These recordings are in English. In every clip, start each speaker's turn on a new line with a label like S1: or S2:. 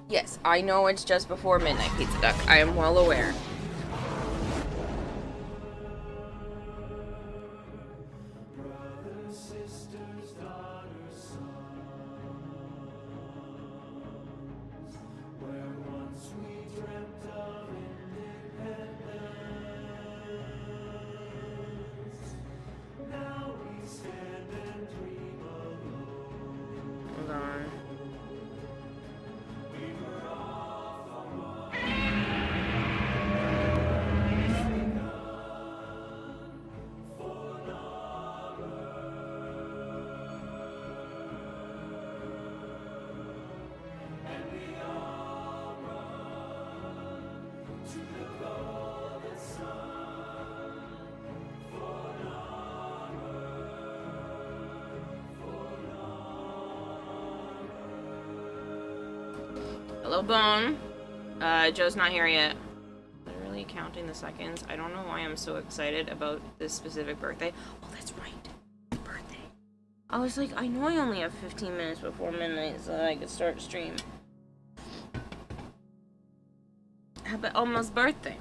S1: Yes, I know it's just before midnight, Pizza Duck. I am well aware. Hold on. Hello, Bone. Joe's not here yet. Literally counting the seconds. I don't know why I'm so excited about this specific birthday. Oh, that's right. Birthday. I was like, I know I only have 15 minutes before midnight so that I could start stream. Happy almost birthday.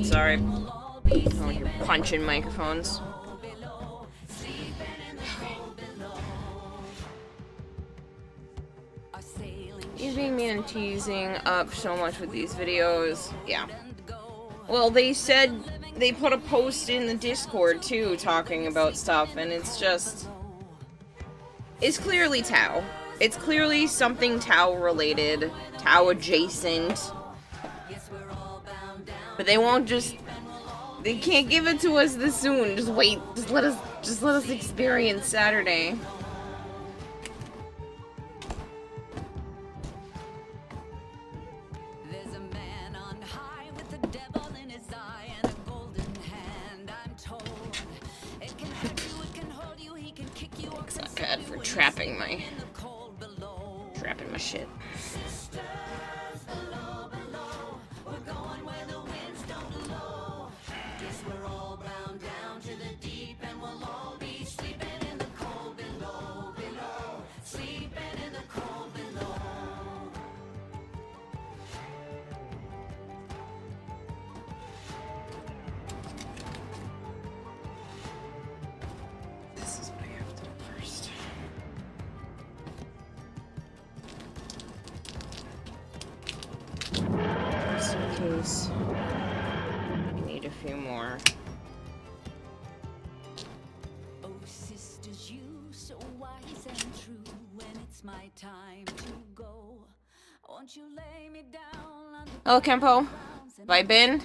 S1: Sorry. Oh, you're punching microphones. He's being mean and teasing up so much with these videos. Yeah. Well, they said they put a post in the Discord too talking about stuff, and it's just... It's clearly Tau. It's clearly something Tau related, Tau adjacent. But they won't just... They can't give it to us this soon. Just wait. Just let us experience Saturday.
S2: There's a man on high with the devil in his eye and a golden hand, I'm told. It can hurt you, it can hold you, he can kick you or
S1: It's not bad for trapping my shit. Case. We need a few more.
S2: Oh, sisters, you so wise and true. When it's my time to go, won't you lay me down on the
S1: Hello, Kempo. Have I been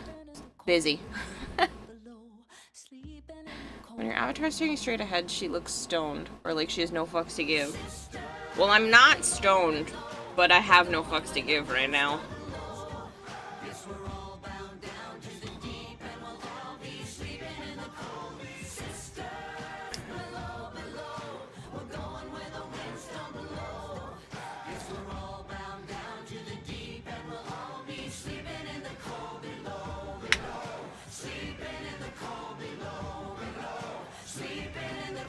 S1: busy? When your avatar's staring straight ahead, she looks stoned, or like she has no fucks to give. Well, I'm not stoned, but I have no fucks to give right now.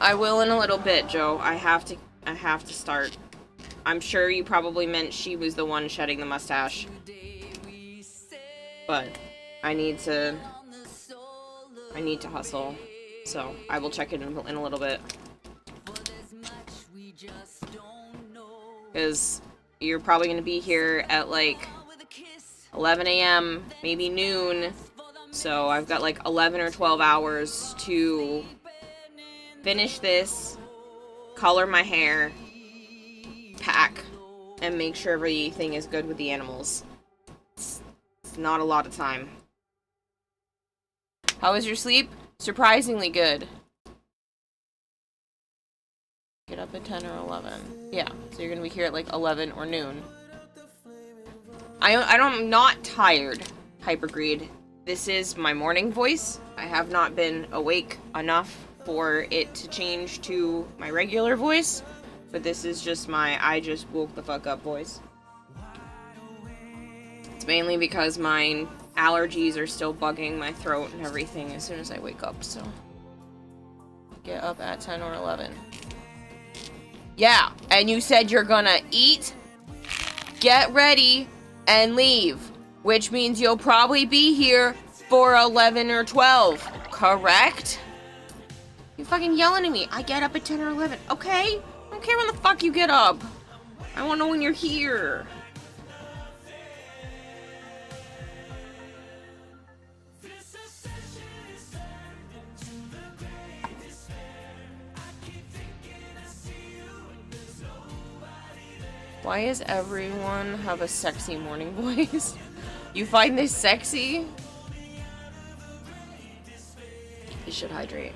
S1: I will in a little bit, Joe. I have to start. I'm sure you probably meant she was the one shedding the mustache. But I need to hustle. So I will check it in a little bit. Because you're probably going to be here at like 11 a.m., maybe noon. So I've got like 11 or 12 hours to finish this, color my hair, pack, and make sure everything is good with the animals. It's not a lot of time. How was your sleep? Surprisingly good. Get up up at 10 or 11. Yeah, so you're gonna be here at like 11 or noon. I'm not tired, Hypergreed. This is my morning voice. I have not been awake enough for it to change to my regular voice, but this is just my I just woke the fuck up voice. It's mainly because my allergies are still bugging my throat and everything as soon as I wake up, so. Get up at 10 or 11. Yeah, and you said you're gonna eat, get ready, and leave. Which means you'll probably be here for 11 or 12. Correct? You fucking yelling at me. I get up at 10 or 11. Okay? I don't care when the fuck you get up. I wanna know when you're here. Why does everyone have a sexy morning voice? You find this sexy? You should hydrate.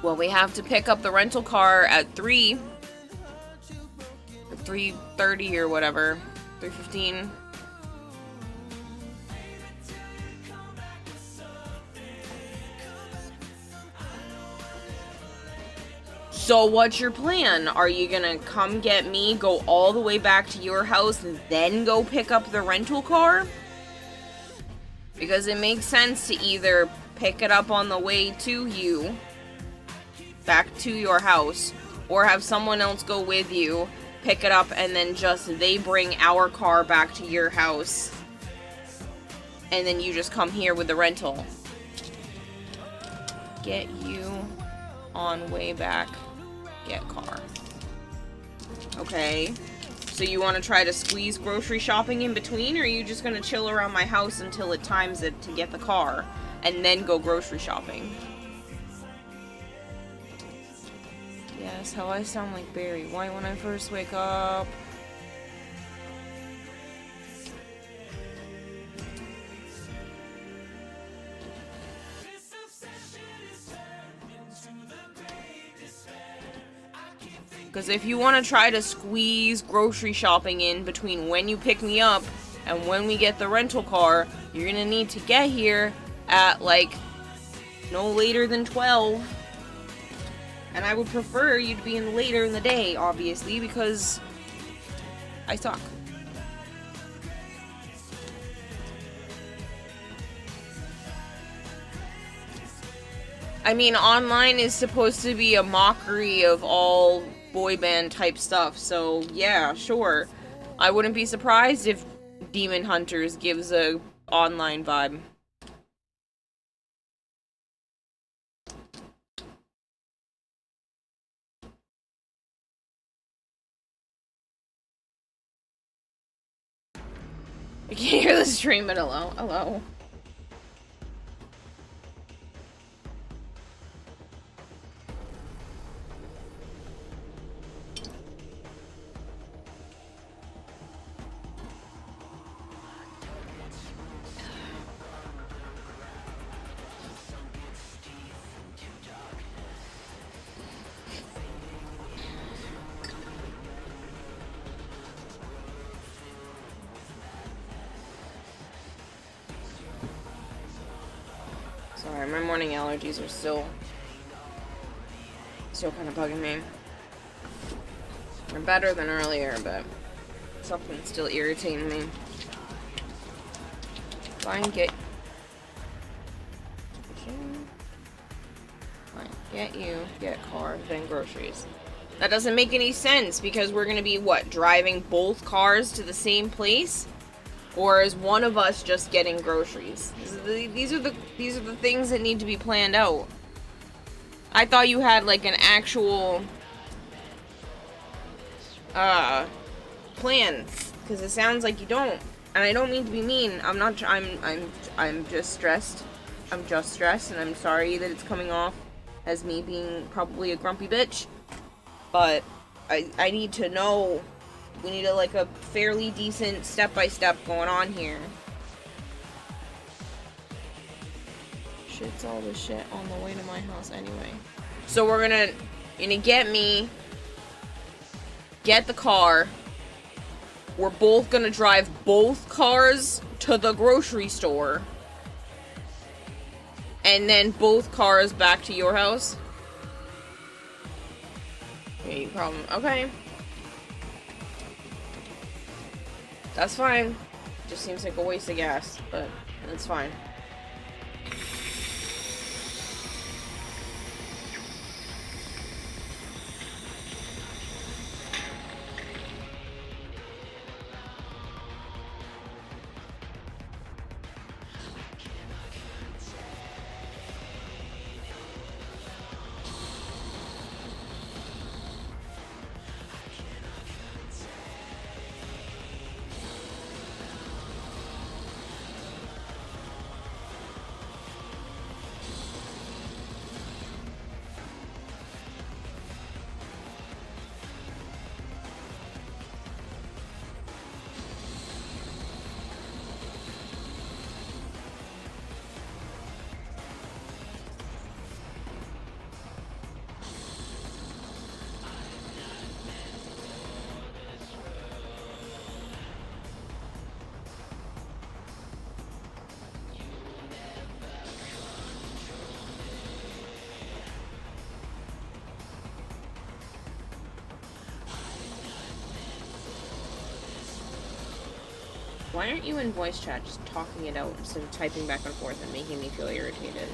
S1: Well, we have to pick up the rental car at 3. Or 3:30 or whatever. 3:15. So what's your plan? Are you gonna come get me, go all the way back to your house, and then go pick up the rental car? Because it makes sense to either pick it up on the way to you, back to your house, or have someone else go with you, pick it up, and then just they bring our car back to your house. And then you just come here with the rental. Get you on way back. Get car. Okay. So you want to try to squeeze grocery shopping in between, or are you just going to chill around my house until it times it to get the car, and then go grocery shopping? Yes, how I sound like Barry White when I first wake up. Because if you want to try to squeeze grocery shopping in between when you pick me up and when we get the rental car, you're going to need to get here at, like, no later than 12. And I would prefer you to be in later in the day, obviously, because I suck. I mean, online is supposed to be a mockery of all boy band type stuff, so yeah, sure. I wouldn't be surprised if Demon Hunters gives a online vibe. I can't hear the stream, but hello. Sorry, my morning allergies are still kind of bugging me. They're better than earlier, but something's still irritating me. Fine, get car, then groceries. That doesn't make any sense because we're gonna be what, driving both cars to the same place? Or is one of us just getting groceries? These are the things that need to be planned out. I thought you had like an actual plan, because it sounds like you don't. And I don't mean to be mean. I'm just stressed. I'm just stressed, and I'm sorry that it's coming off as me being probably a grumpy bitch. But I need to know We need like a fairly decent step-by-step going on here. Shit's all the shit on the way to my house anyway. So we're gonna get the car. We're both gonna drive both cars to the grocery store. And then both cars back to your house. Okay, problem. Okay. That's fine. Just seems like a waste of gas, but that's fine. Why aren't you in voice chat just talking it out instead of typing back and forth and making me feel irritated?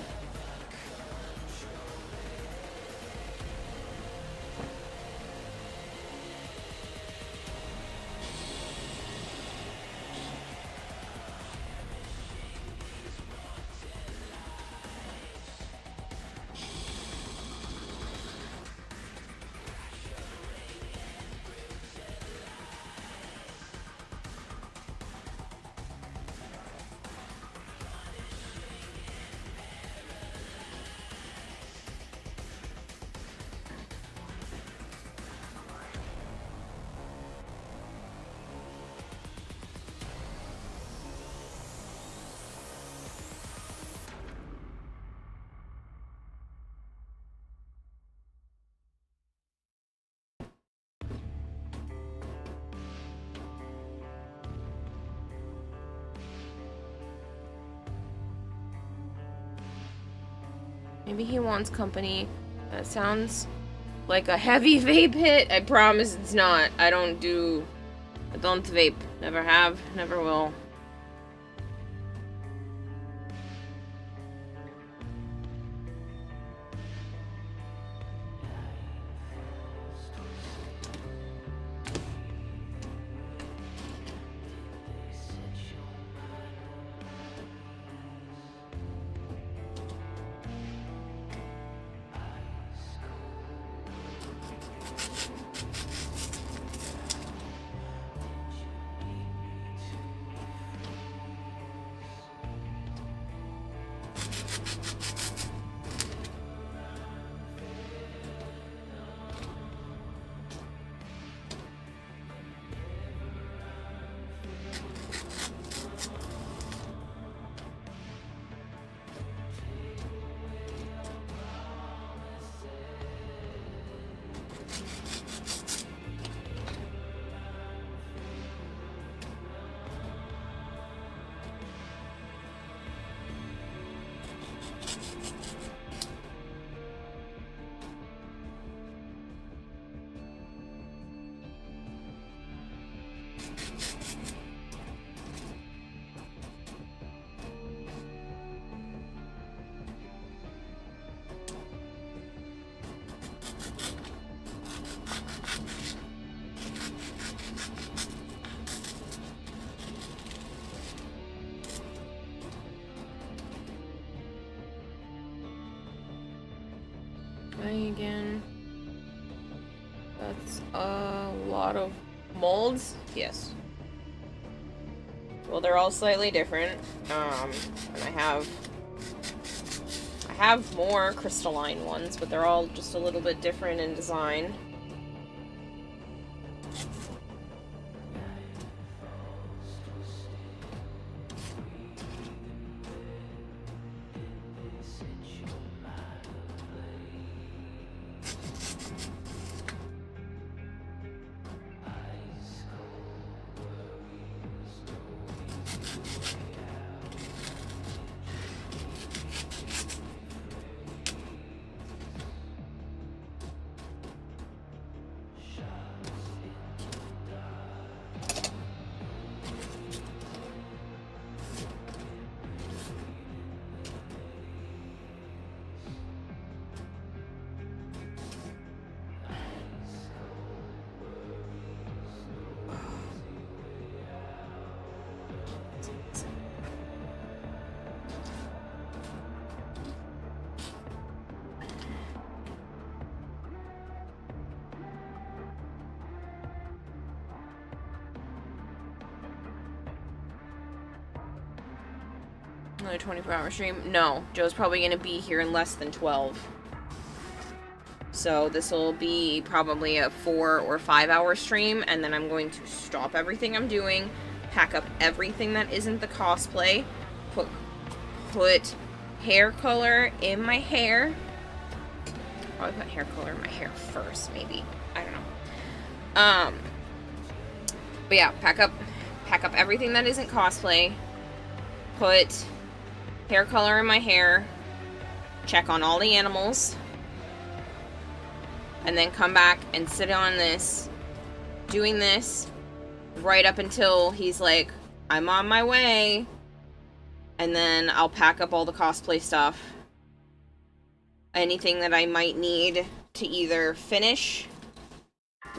S1: Maybe he wants company. That sounds like a heavy vape hit. I promise it's not. I don't vape. Never have, never will. Again. That's a lot of molds. Yes. Well, they're all slightly different. And I have more crystalline ones, but they're all just a little bit different in design. Another 24-hour stream? No, Joe's probably going to be here in less than 12. So this will be probably a 4 or 5 hour stream, and then I'm going to stop everything I'm doing, pack up everything that isn't the cosplay, put hair color in my hair. Probably put hair color in my hair first, maybe. I don't know. But yeah, pack up everything that isn't cosplay, put hair color in my hair, check on all the animals, and then come back and sit on this, doing this, right up until he's like, I'm on my way, and then I'll pack up all the cosplay stuff. Anything that I might need to either finish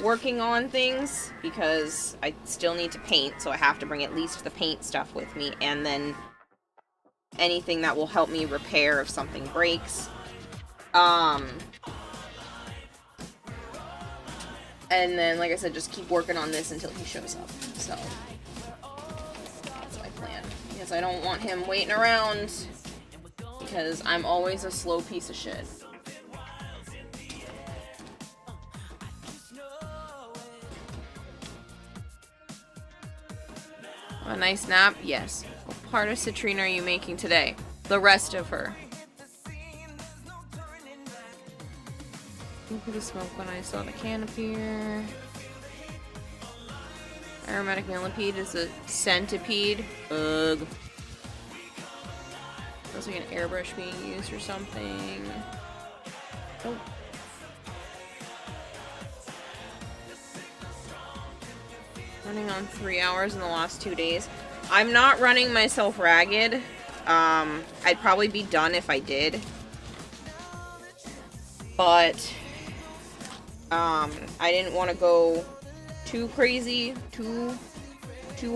S1: working on things, because I still need to paint, so I have to bring at least the paint stuff with me, and then anything that will help me repair if something breaks. And then, like I said, just keep working on this until he shows up. So, that's my plan. Because I don't want him waiting around, because I'm always a slow piece of shit. A nice nap? Yes. What part of Citrine are you making today? The rest of her. Look at the smoke when I saw the can appear. Aromatic millipede is a centipede. Ugh. Looks like an airbrush being used or something. Oh. Running on 3 hours in the last 2 days. I'm not running myself ragged. I'd probably be done if I did. But I didn't want to go too crazy, too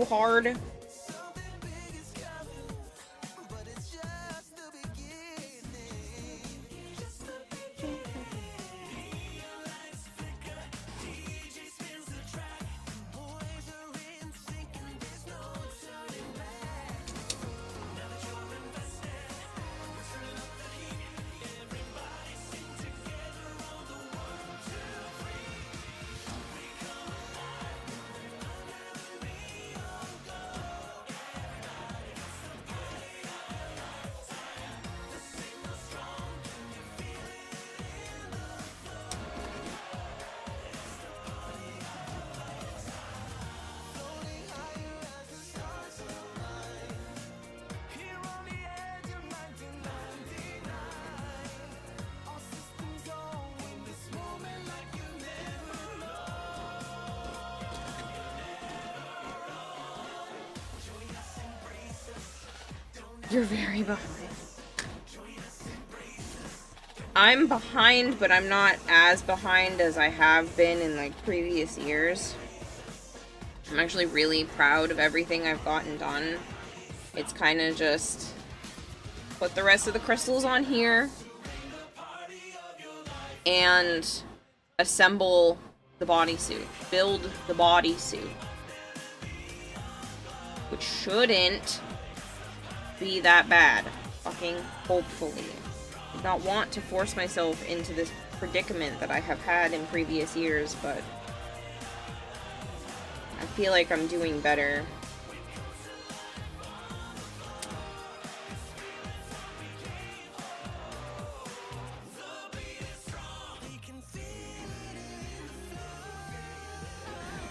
S1: hard. You're very behind. I'm behind, but I'm not as behind as I have been in like previous years. I'm actually really proud of everything I've gotten done. It's kind of just put the rest of the crystals on here and assemble the bodysuit. Build the bodysuit. Which shouldn't be that bad. Fucking hopefully. I do not want to force myself into this predicament that I have had in previous years, but I feel like I'm doing better.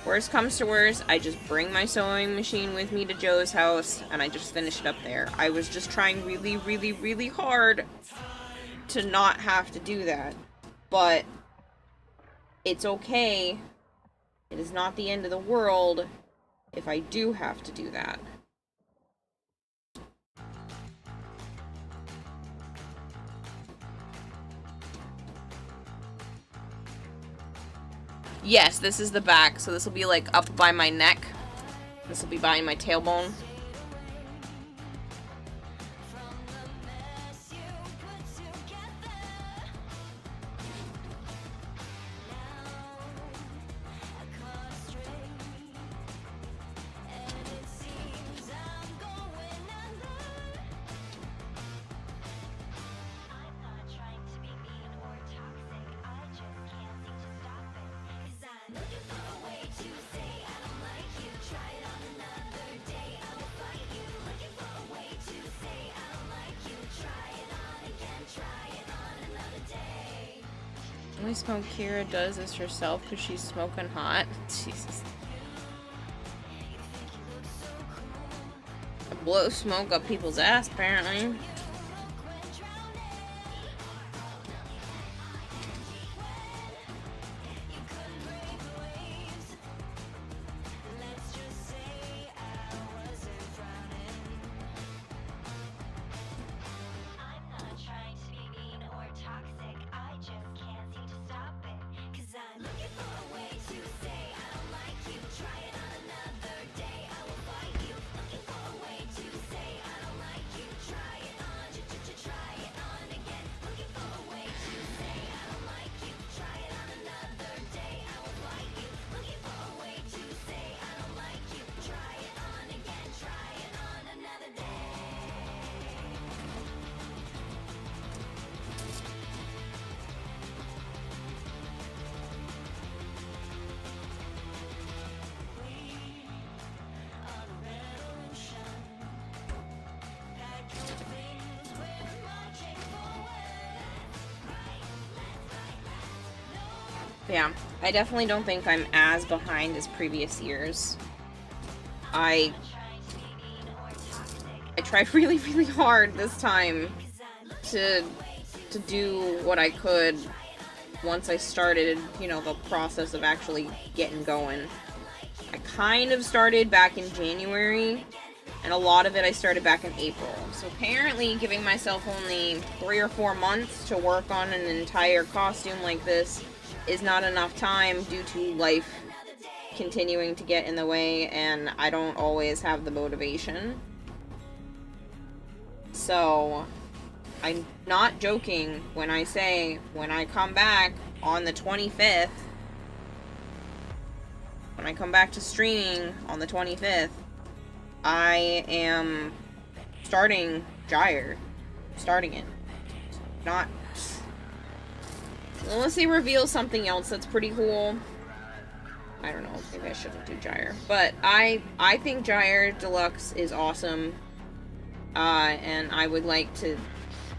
S1: Worst comes to worst, I just bring my sewing machine with me to Joe's house, and I just finish it up there. I was just trying really, really, really hard to not have to do that. But it's okay. It is not the end of the world if I do have to do that. Yes, this is the back, so this will be like up by my neck. This will be by my tailbone. Only smoke Kira does is herself because she's smoking hot. Jesus. I blow smoke up people's ass, apparently. Yeah, I definitely don't think I'm as behind as previous years. I tried really, really hard this time to do what I could once I started, you know, the process of actually getting going. I kind of started back in January, and a lot of it I started back in April. So apparently giving myself only 3 or 4 months to work on an entire costume like this is not enough time due to life continuing to get in the way, and I don't always have the motivation. So, I'm not joking when I say, when I come back on the 25th, when I come back to streaming on the 25th, I am starting Gyre. Starting it. Not... Unless they reveal something else that's pretty cool. I don't know, maybe I shouldn't do Gyre. But I think Gyre Deluxe is awesome. And I would like to,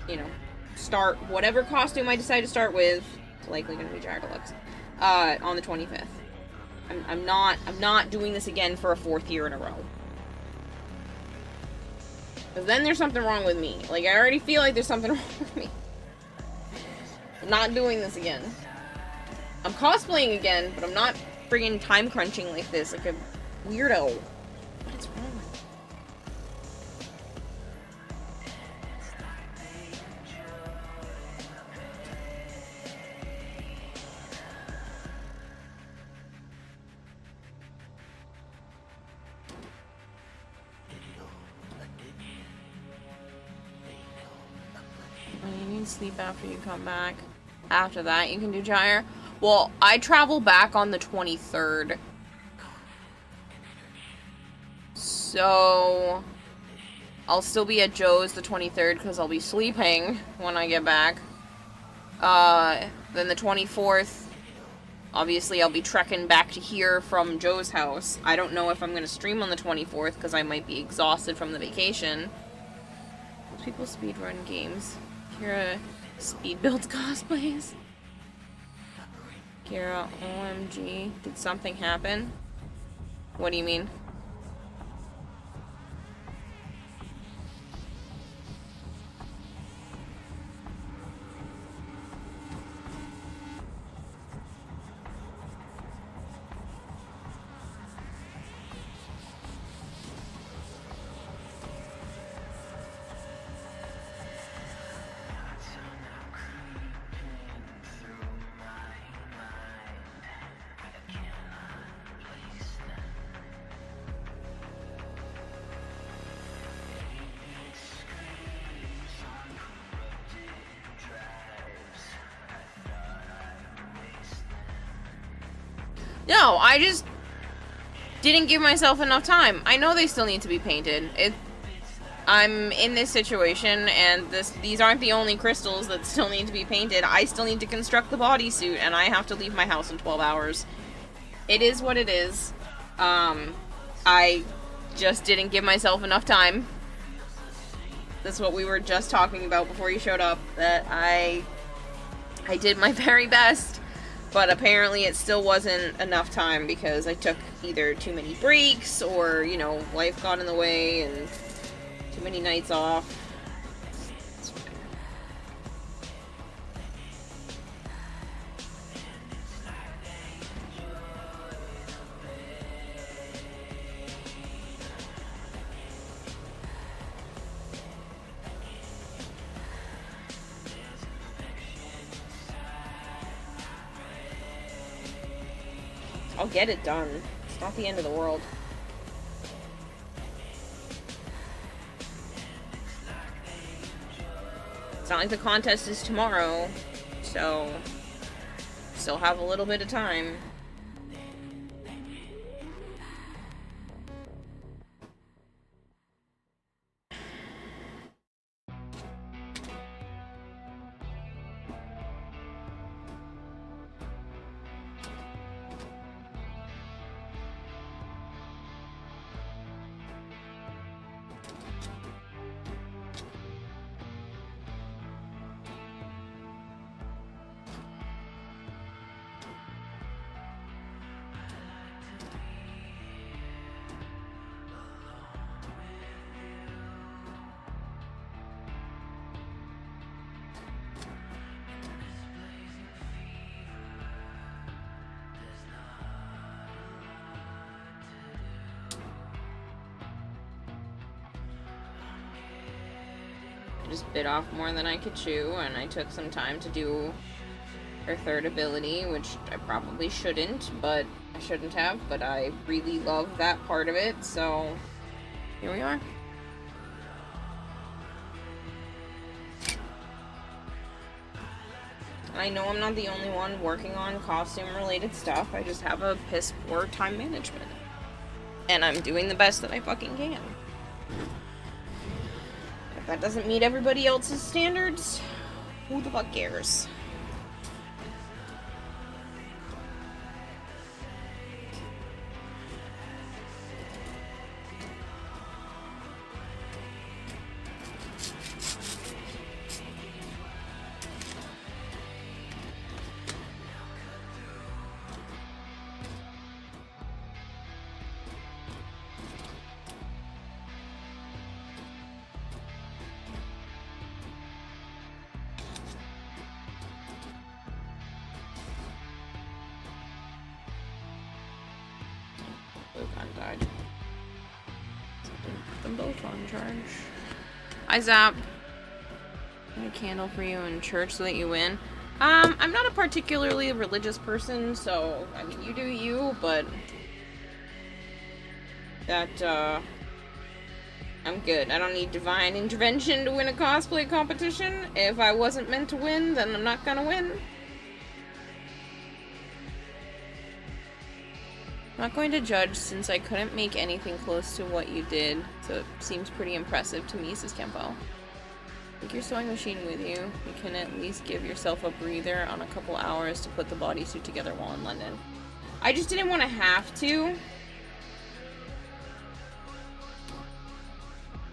S1: you know, start whatever costume I decide to start with. It's likely going to be Gyre Deluxe. On the 25th. I'm not doing this again for a 4th year in a row. Because then there's something wrong with me. Like, I already feel like there's something wrong with me. I'm not doing this again. I'm cosplaying again, but I'm not friggin' time crunching like this, like a weirdo. What is wrong with me? You need sleep after you come back. After that, you can do Gyre. Well, I travel back on the 23rd. So, I'll still be at Joe's the 23rd because I'll be sleeping when I get back. Then the 24th, obviously I'll be trekking back to here from Joe's house. I don't know if I'm going to stream on the 24th because I might be exhausted from the vacation. Most people speedrun games. Kira speed builds cosplays. Kira, OMG. Did something happen? What do you mean? No, I just didn't give myself enough time. I know they still need to be painted. I'm in this situation, and these aren't the only crystals that still need to be painted. I still need to construct the bodysuit, and I have to leave my house in 12 hours. It is what it is. I just didn't give myself enough time. That's what we were just talking about before you showed up, that I did my very best, but apparently it still wasn't enough time because I took either too many breaks or, you know, life got in the way and too many nights off. I'll get it done. It's not the end of the world. It's not like the contest is tomorrow, so still have a little bit of time. I just bit off more than I could chew, and I took some time to do her third ability, which I probably shouldn't, but I shouldn't have, but I really love that part of it, so here we are. I know I'm not the only one working on costume-related stuff, I just have a piss-poor time management. And I'm doing the best that I fucking can. If that doesn't meet everybody else's standards, who the fuck cares? Died. Put them both on charge. I zap. A candle for you in church so that you win. I'm not a particularly religious person, so I mean you do you, but that I'm good. I don't need divine intervention to win a cosplay competition. If I wasn't meant to win, then I'm not gonna win. I'm not going to judge since I couldn't make anything close to what you did, so it seems pretty impressive to me, says Kempo. Take your sewing machine with you. You can at least give yourself a breather on a couple hours to put the bodysuit together while in London. I just didn't want to have to.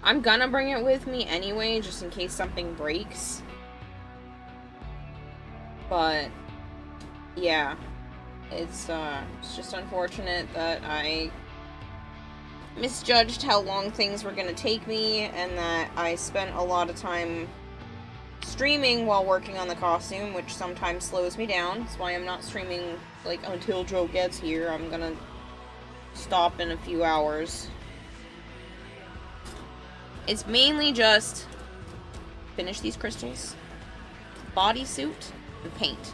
S1: I'm gonna bring it with me anyway, just in case something breaks. But, yeah. It's just unfortunate that I misjudged how long things were gonna take me, and that I spent a lot of time streaming while working on the costume, which sometimes slows me down. That's why I'm not streaming, like, until Joe gets here. I'm gonna stop in a few hours. It's mainly just finish these crystals, bodysuit, and paint.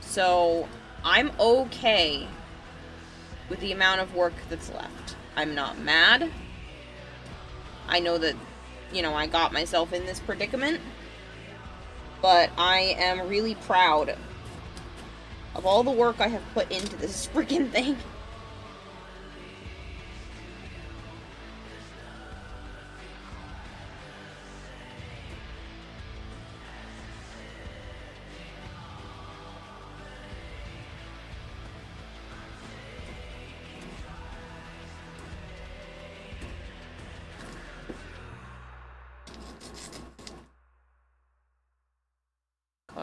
S1: So, I'm okay with the amount of work that's left. I'm not mad. I know that, you know, I got myself in this predicament. But I am really proud of all the work I have put into this freaking thing.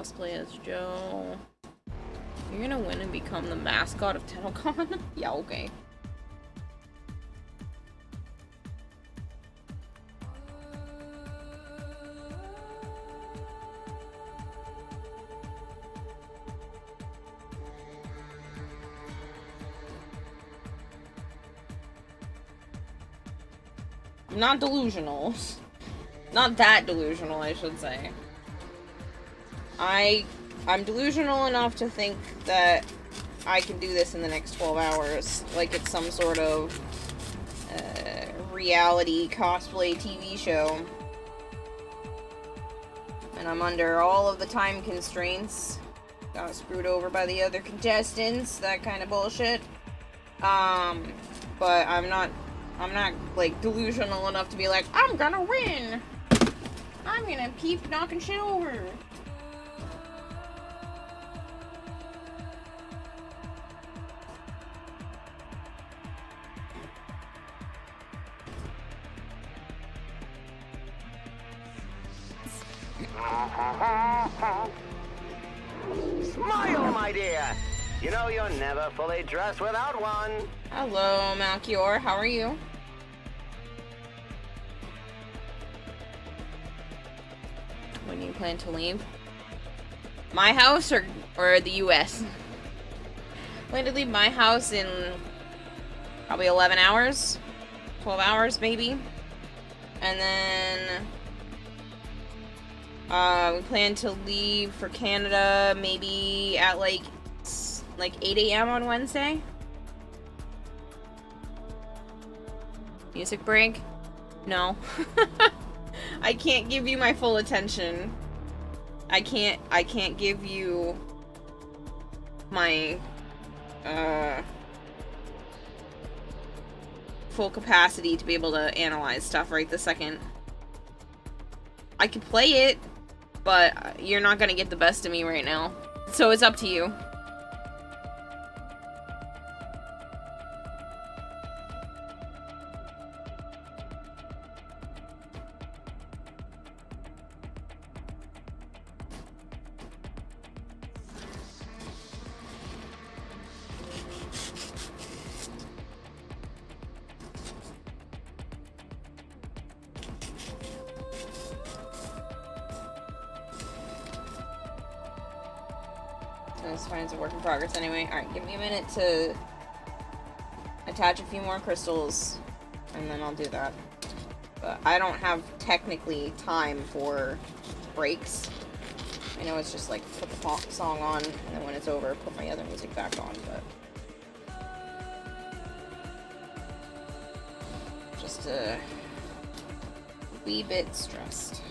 S1: cosplay as Joe. You're gonna win and become the mascot of TennoCon? Yeah, okay. I'm not delusional. Not that delusional, I should say. I'm delusional enough to think that I can do this in the next 12 hours. Like it's some sort of reality cosplay TV show. And I'm under all of the time constraints. Got screwed over by the other contestants, that kind of bullshit. But I'm not like delusional enough to be like, I'm gonna win! I'm gonna keep knocking shit over.
S3: Smile, my dear! You know you're never fully dressed without one.
S1: Hello, Malchior. How are you? When do you plan to leave? My house or the US? Plan to leave my house in probably 11 hours. 12 hours, maybe. And then we plan to leave for Canada maybe at like 8 a.m. on Wednesday. Music break? No. I can't give you my full attention. I can't give you my full capacity to be able to analyze stuff right this second. I could play it, but you're not gonna get the best of me right now. So it's up to you. This finds a work in progress anyway. Alright, give me a minute to attach a few more crystals, and then I'll do that. But I don't have technically time for breaks. I know it's just like put the song on, and then when it's over, put my other music back on, but just a wee bit stressed.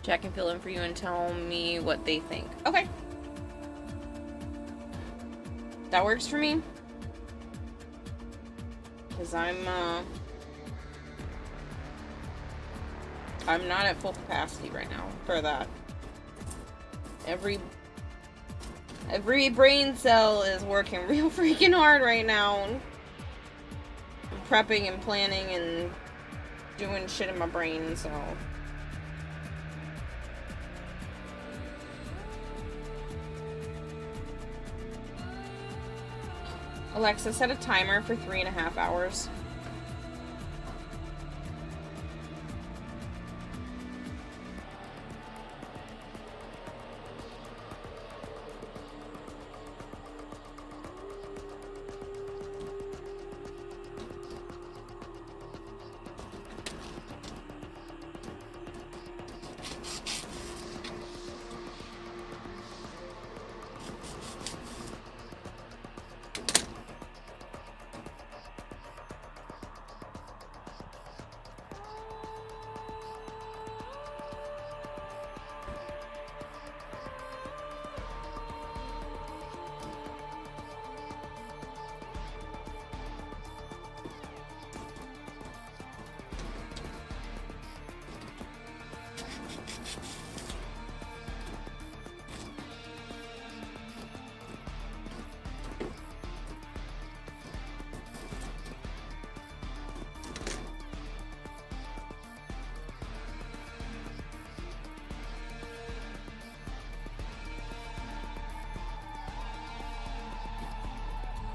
S1: Jack can fill in for you and tell me what they think. Okay. That works for me. Because I'm not at full capacity right now for that. Every brain cell is working real freaking hard right now. I'm prepping and planning and doing shit in my brain, so... Alexa, set a timer for 3.5 hours.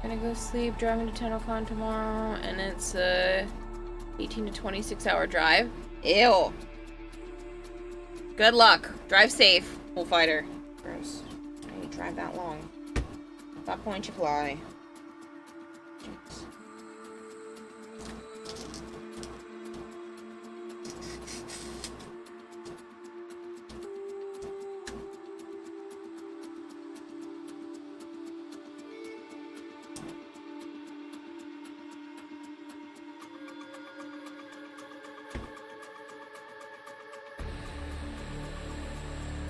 S1: Gonna go sleep, driving to TennoCon tomorrow, and it's a 18 to 26 hour drive. Ew. Good luck. Drive safe, Bullfighter. Gross. Why do you drive that long? At that point you fly. Jeez.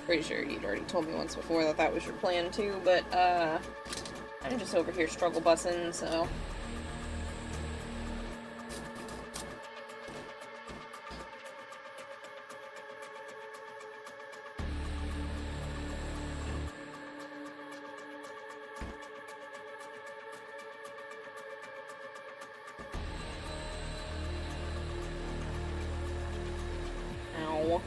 S1: Pretty sure you'd already told me once before that that was your plan too, but I'm just over here struggle bussing, so. Ow.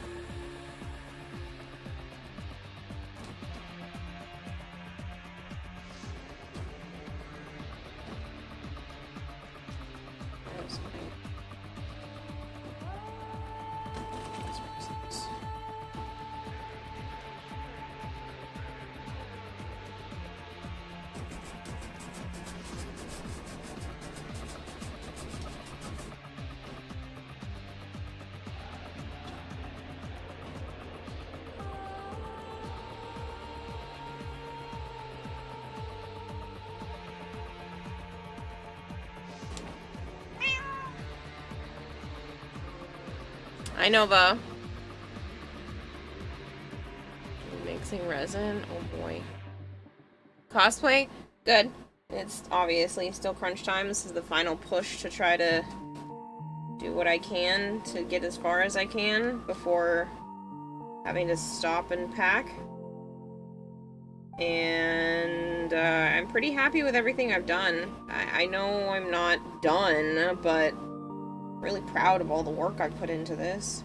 S1: Hi, Nova. Mixing resin. Oh boy. Cosplay? Good. It's obviously still crunch time. This is the final push to try to do what I can to get as far as I can before having to stop and pack. And I'm pretty happy with everything I've done. I know I'm not done, but really proud of all the work I've put into this.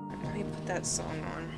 S1: Let me put that song on.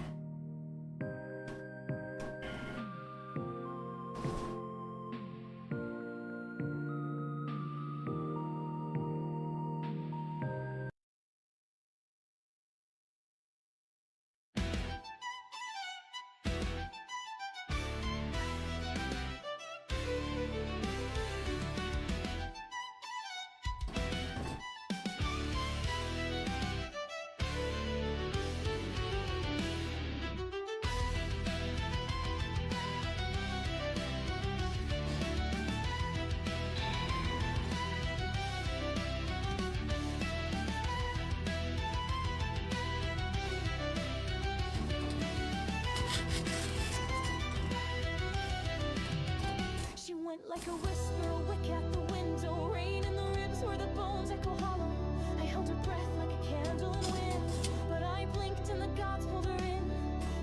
S2: Like a whisper, a wick at the window, rain in the ribs where the bones echo hollow. I held her breath like a candle in wind, but I blinked and the gods pulled her in.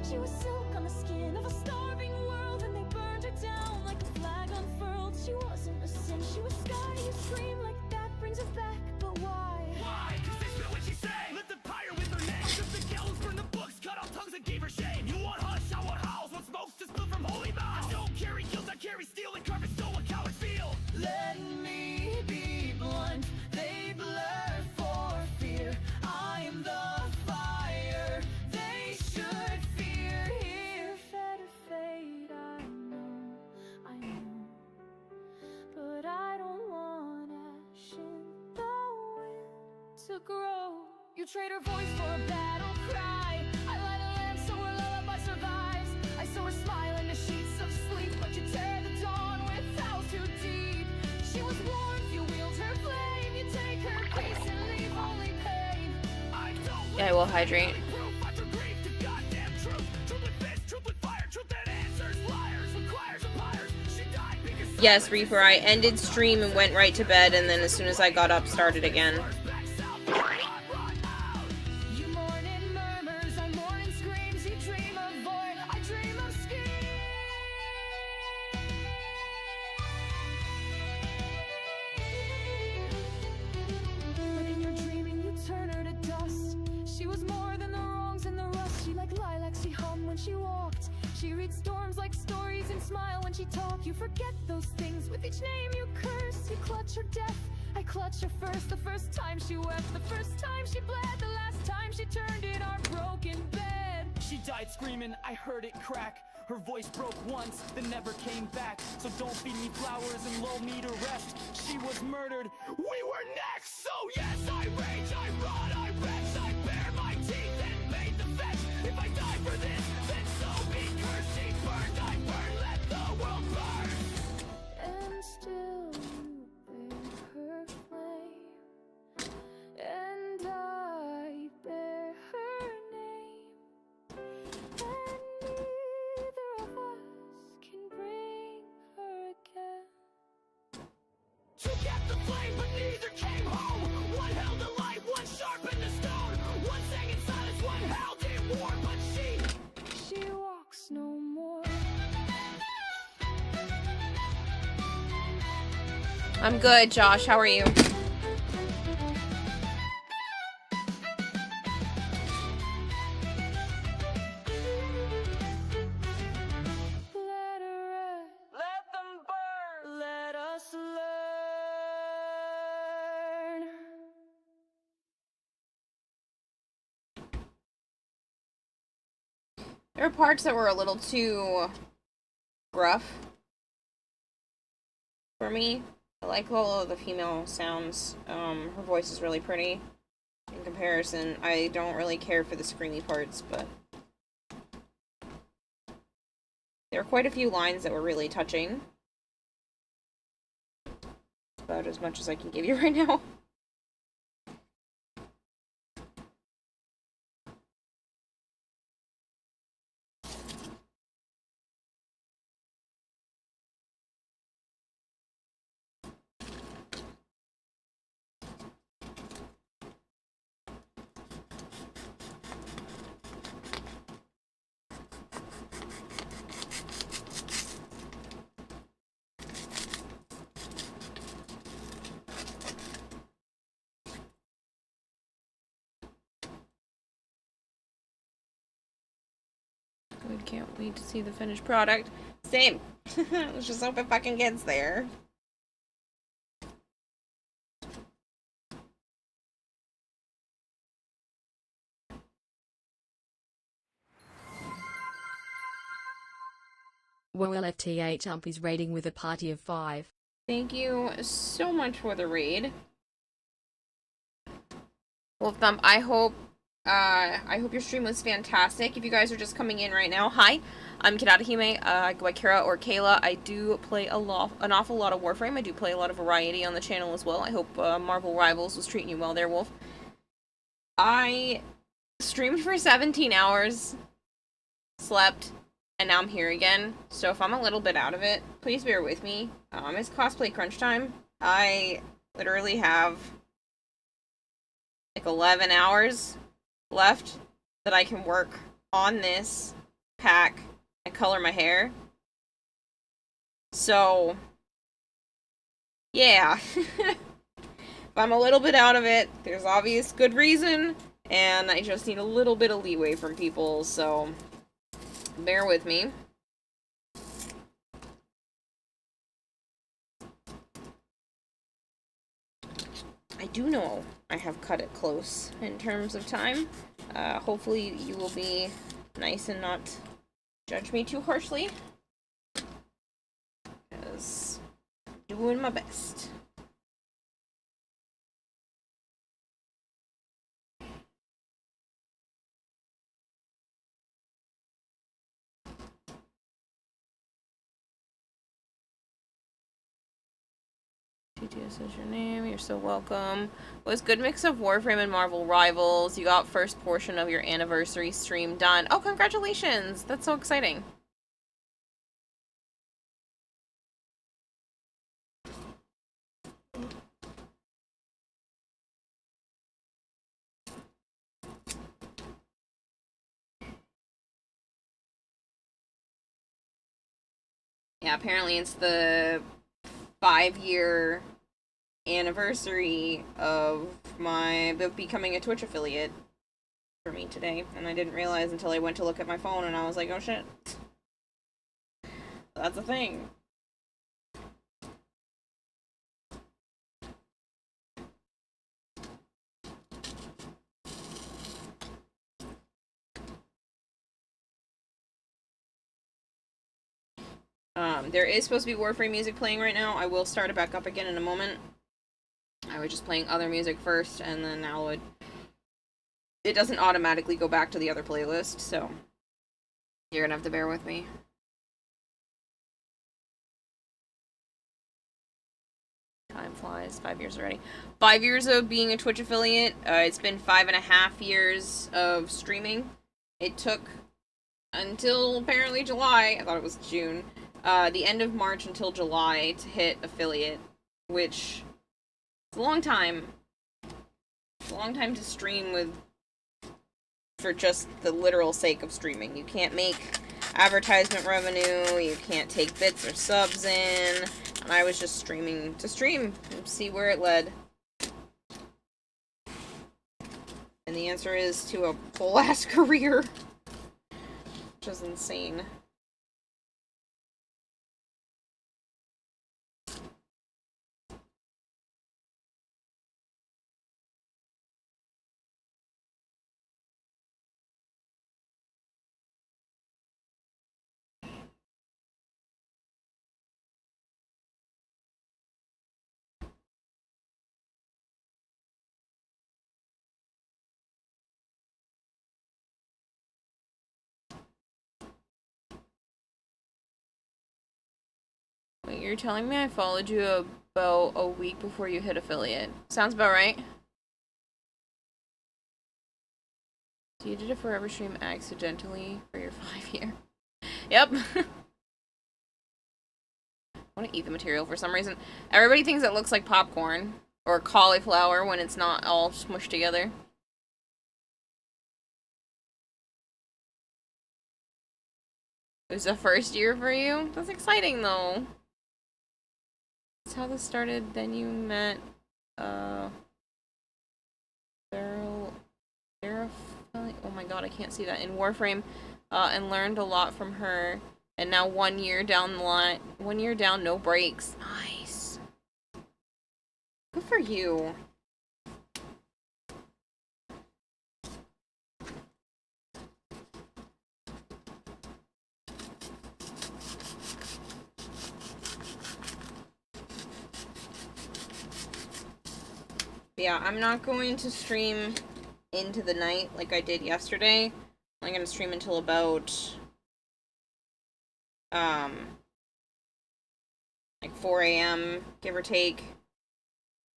S2: She was silk on the skin of a starving world, and they burned her down like a flag unfurled. She wasn't a sin, she was sky. You scream like that brings us back, but why? Why? 'Cause they spit what she say. Lit the pyre with her name. Took the gallows, burned the books, cut off tongues and gave her shame. You want hush, I want howls. Want smokes to spill from holy mouths. I don't carry guilt, I carry steel and carve it so what cowards feel. Let me be blunt. They blur for fear. I'm the fire they should fear. Here, fed or fade, I know, but I don't want ash in the wind to grow. You trade her voice for a battle cry. I light a lamp so her lullaby survives. I saw her smile in the sheets of sleep, but you tear the dawn with howls too deep. She was warm, you wield her flame. You take her peace and leave only pain. I don't
S1: Yeah, I will hydrate. Yes, Reaper, I ended stream and went right to bed, and then as soon as I got up, started again.
S2: when she walked. She reads storms like stories and smile when she talked. You forget those things with each name you curse. You clutch her death, I clutch her first. The first time she wept, the first time she bled, the last time she turned in our broken bed.
S4: She died screaming, I heard it crack. Her voice broke once, then never came back. So don't feed me flowers and lull me to rest. She was murdered, we were next. So yes, I rage, I rot, I wretch, I bare my teeth and made the fetch. If I die for this, then so be cursed. She burned, I burn, let the world burn.
S2: And still you bear her flame, and I bear her name, and neither of us can bring her again.
S4: Took at the flame, but neither came home. One held a light, one sharpened the stone. One sang in silence, one howled in war. But
S2: She walks no more.
S1: I'm good, Josh. How are you?
S2: Let her rest.
S4: let them burn.
S2: Let us learn.
S1: There were parts that were a little too gruff for me. I like all of the female sounds. Her voice is really pretty in comparison. I don't really care for the screamy parts, but there were quite a few lines that were really touching. That's about as much as I can give you right now. Good, can't wait to see the finished product. Same. Let's just hope it fucking gets there.
S5: Well, FTH Ump is raiding with a party of 5.
S1: Thank you so much for the raid. Wolf Thump, I hope your stream was fantastic. If you guys are just coming in right now, hi, I'm Kirarahime. I go by Kira or Kayla. I do play an awful lot of Warframe. I do play a lot of variety on the channel as well. I hope Marvel Rivals was treating you well there, Wolf. I streamed for 17 hours, slept, and now I'm here again. So if I'm a little bit out of it, please bear with me. It's cosplay crunch time. I literally have like 11 hours left that I can work on this pack and color my hair. So, yeah. If I'm a little bit out of it, there's obvious good reason, and I just need a little bit of leeway from people, so bear with me. I do know I have cut it close in terms of time. Hopefully you will be nice and not judge me too harshly, because I'm doing my best. TTS is your name, you're so welcome. Was good mix of Warframe and Marvel Rivals. You got first portion of your anniversary stream done. Oh, congratulations! That's so exciting. Yeah, apparently it's the 5-year anniversary of my becoming a Twitch affiliate. for me today, and I didn't realize until I went to look at my phone, and I was like, oh shit. That's a thing. There is supposed to be Warframe music playing right now. I will start it back up again in a moment. I was just playing other music first, and then now it doesn't automatically go back to the other playlist, so you're gonna have to bear with me. Time flies. 5 years already. 5 years of being a Twitch affiliate. It's been 5.5 years of streaming. It took until apparently July. I thought it was June. The end of March until July to hit affiliate, which is a long time. It's a long time to stream with for just the literal sake of streaming. You can't make advertisement revenue, you can't take bits or subs in, and I was just streaming to stream and see where it led. And the answer is to a whole ass career, which is insane. Wait, you're telling me I followed you about a week before you hit affiliate? Sounds about right. So you did a forever stream accidentally for your 5 year. Yep. I want to eat the material for some reason. Everybody thinks it looks like popcorn or cauliflower when it's not all smushed together. It was the first year for you? That's exciting though. That's how this started. Then you met oh my god, I can't see that, in Warframe, and learned a lot from her. And now 1 year down the line, 1 year down, no breaks. Nice. Good for you. Yeah, I'm not going to stream into the night like I did yesterday. I'm going to stream until about like 4 a.m. give or take,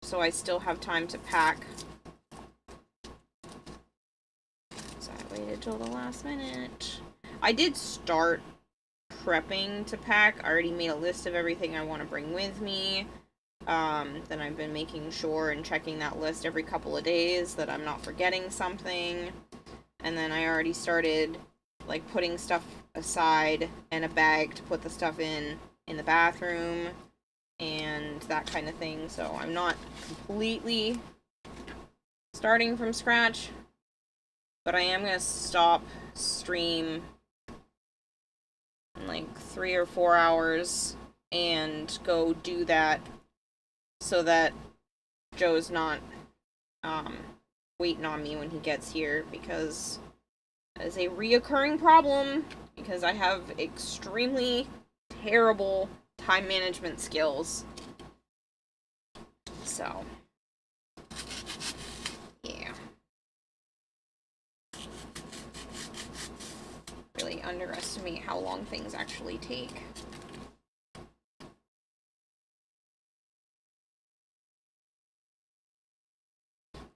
S1: so I still have time to pack. So I waited till the last minute. I did start prepping to pack. I already made a list of everything I want to bring with me. Then I've been making sure and checking that list every couple of days that I'm not forgetting something. And then I already started, like, putting stuff aside in a bag to put the stuff in the bathroom and that kind of thing. So I'm not completely starting from scratch, but I am going to stop stream in like 3 or 4 hours and go do that so that Joe's not waiting on me when he gets here, because that is a reoccurring problem, because I have extremely terrible time management skills. So, yeah. Really underestimate how long things actually take.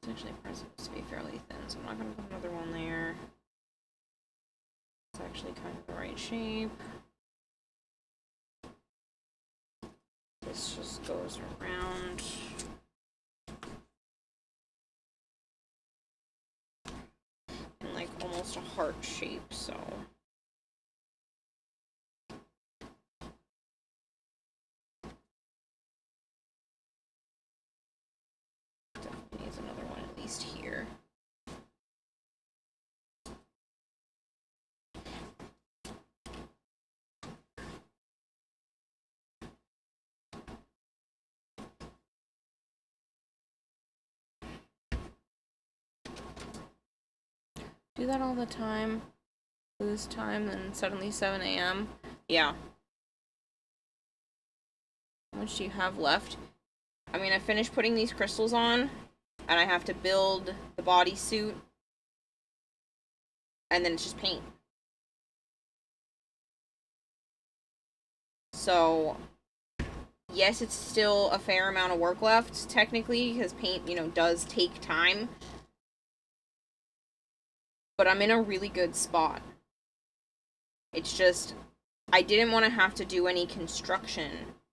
S1: Actually, it's supposed to be fairly thin, so I'm not going to put another one there. It's actually kind of the right shape. This just goes around. In like almost a heart shape, so. Definitely needs another one at least here. Do that all the time. Lose time, then suddenly 7 a.m. Yeah. How much do you have left? I mean, I finished putting these crystals on, and I have to build the bodysuit, and then it's just paint. So, yes, it's still a fair amount of work left, technically, because paint, you know, does take time. But I'm in a really good spot. It's just, I didn't want to have to do any construction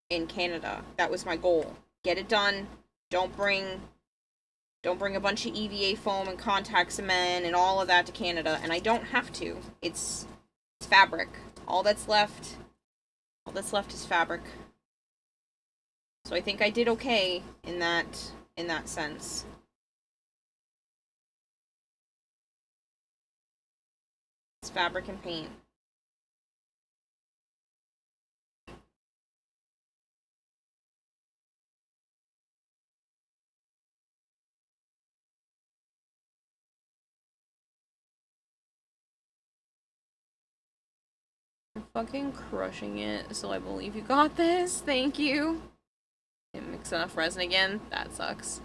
S1: in Canada. That was my goal. Get it done. Don't bring a bunch of EVA foam and contact cement and all of that to Canada, and I don't have to. It's fabric. All that's left is fabric. So I think I did okay in that sense. It's fabric and paint. I'm fucking crushing it, so I believe you got this. Thank you. Didn't mix enough resin again. That sucks.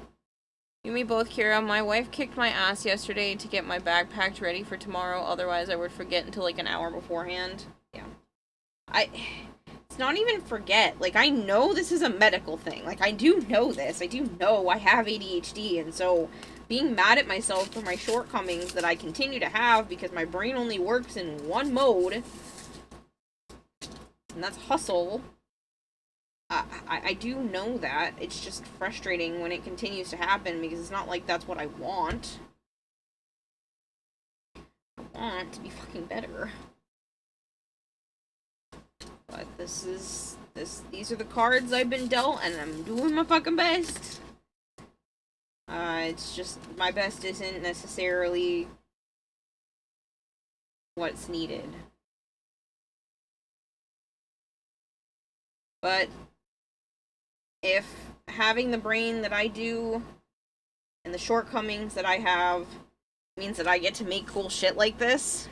S1: You me both, Kira. My wife kicked my ass yesterday to get my bag packed ready for tomorrow, otherwise I would forget until like an hour beforehand. Yeah. It's not even forget. Like, I know this is a medical thing. Like, I do know this. I do know I have ADHD, and so being mad at myself for my shortcomings that I continue to have because my brain only works in one mode, and that's hustle. I do know that. It's just frustrating when it continues to happen because it's not like that's what I want. I want to be fucking better. But these are the cards I've been dealt, and I'm doing my fucking best. It's just, my best isn't necessarily what's needed. But if having the brain that I do and the shortcomings that I have means that I get to make cool shit like this,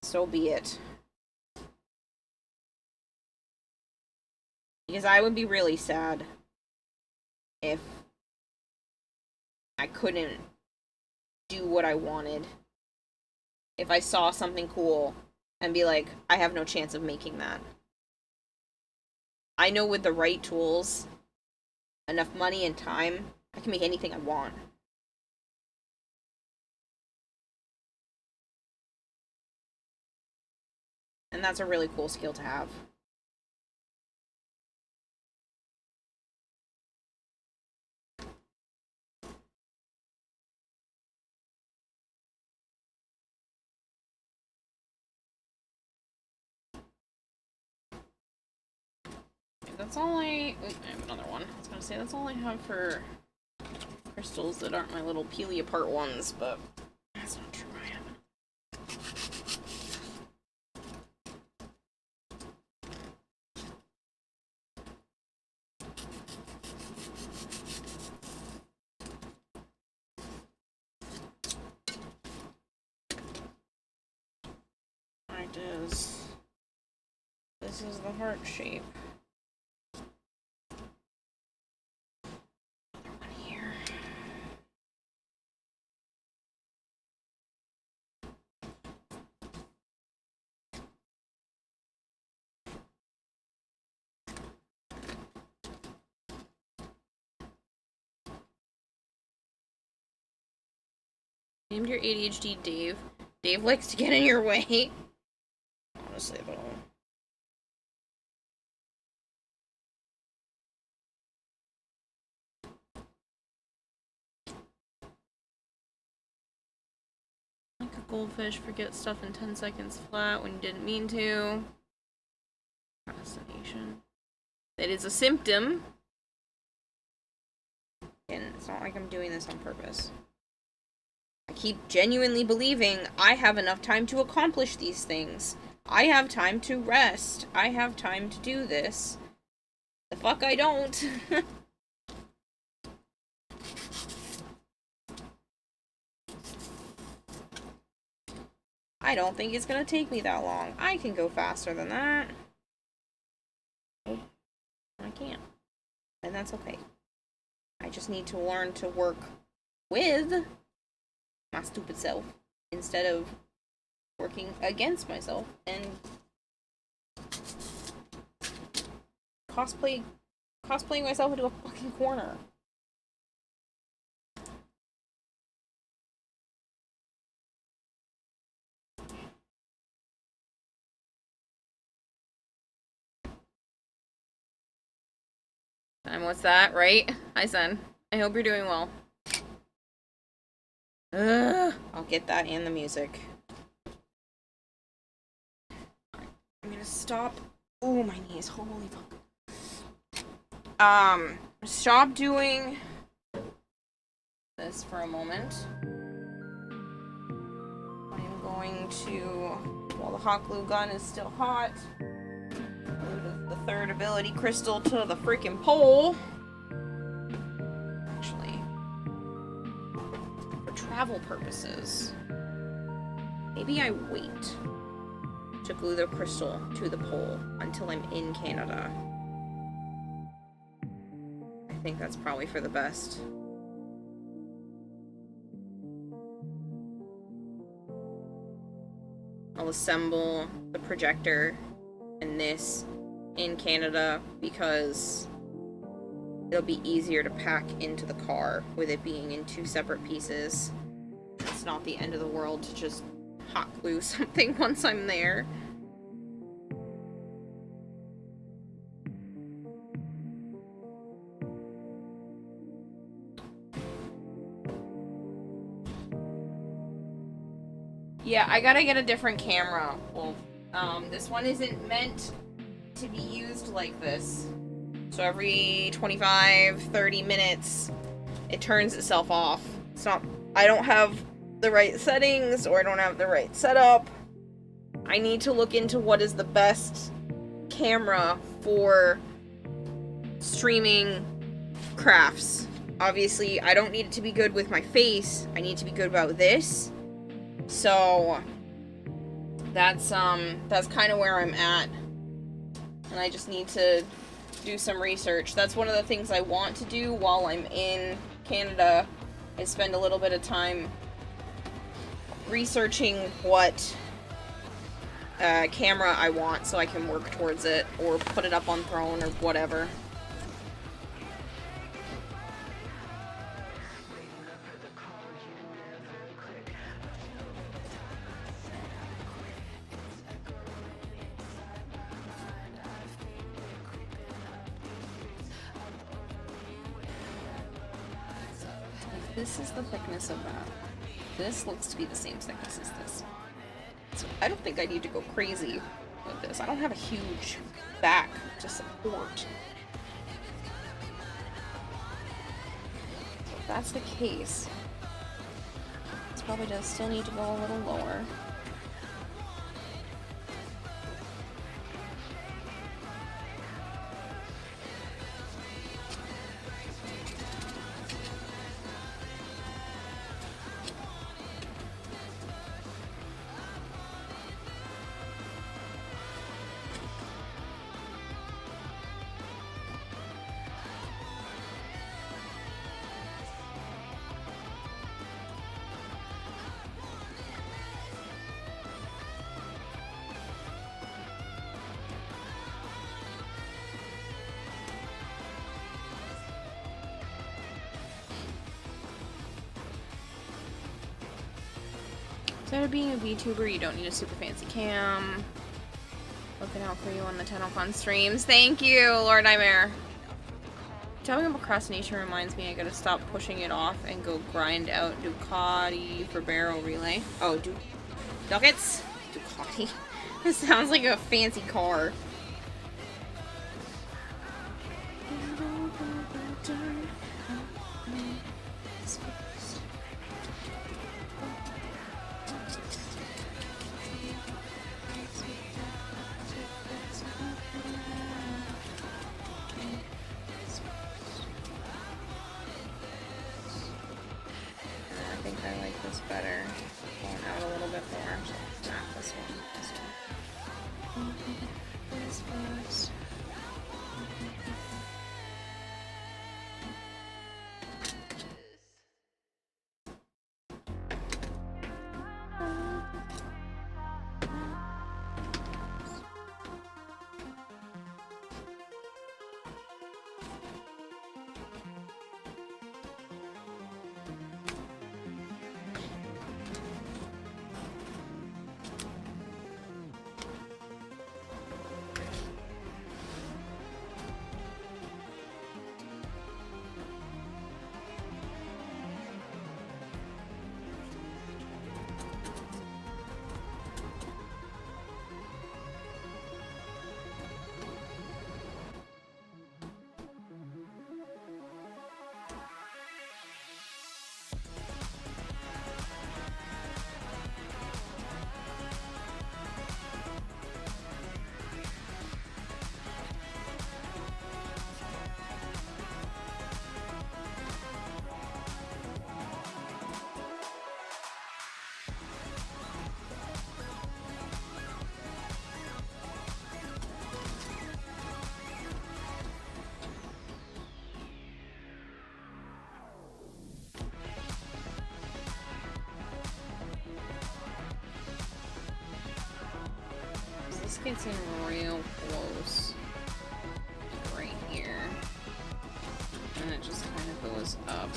S1: so be it. Because I would be really sad if I couldn't do what I wanted. If I saw something cool and be like, I have no chance of making that. I know with the right tools, enough money and time, I can make anything I want. And that's a really cool skill to have. That's all I have another one. I was gonna say, that's all I have for crystals that aren't my little peely apart ones, but that's not true. I haven't. Alright, this is the heart shape. Named your ADHD Dave. Dave likes to get in your way. Honestly, though. Like a goldfish, forget stuff in 10 seconds flat when you didn't mean to. Procrastination. It is a symptom. And it's not like I'm doing this on purpose. I keep genuinely believing I have enough time to accomplish these things. I have time to rest. I have time to do this. The fuck I don't. I don't think it's gonna take me that long. I can go faster than that. Nope. I can't. And that's okay. I just need to learn to work with my stupid self instead of working against myself and cosplaying myself into a fucking corner. And what's that, right? Hi, son. I hope you're doing well. I'll get that and the music. I'm gonna stop. Oh, my knees. Holy fuck. Stop doing this for a moment. I'm going to, while the hot glue gun is still hot, move the third ability crystal to the freaking pole. Actually, for travel purposes, maybe I wait to glue the crystal to the pole until I'm in Canada. I think that's probably for the best. I'll assemble the projector and this in Canada because it'll be easier to pack into the car with it being in two separate pieces. It's not the end of the world to just hot glue something once I'm there. Yeah, I gotta get a different camera. Well, this one isn't meant to be used like this. So every 25, 30 minutes, it turns itself off. It's not, I don't have the right settings or I don't have the right setup. I need to look into what is the best camera for streaming crafts. Obviously, I don't need it to be good with my face. I need to be good about this. So that's kind of where I'm at. And I just need to do some research. That's one of the things I want to do while I'm in Canada, is spend a little bit of time researching what camera I want so I can work towards it or put it up on Throne or whatever. This is the thickness of that. This looks to be the same thickness as this. So I don't think I need to go crazy with this. I don't have a huge back to support. So if that's the case, this probably does still need to go a little lower. Instead of being a VTuber, you don't need a super fancy cam. Looking out for you on the TennoCon streams. Thank you, Lord Nightmare. Talking about procrastination reminds me I gotta stop pushing it off and go grind out Ducati for barrel relay. Oh, Ducats? Ducati. This sounds like a fancy car. I think I like this better. Going out a little bit more. This gets in real close. Right here. And it just kind of goes up.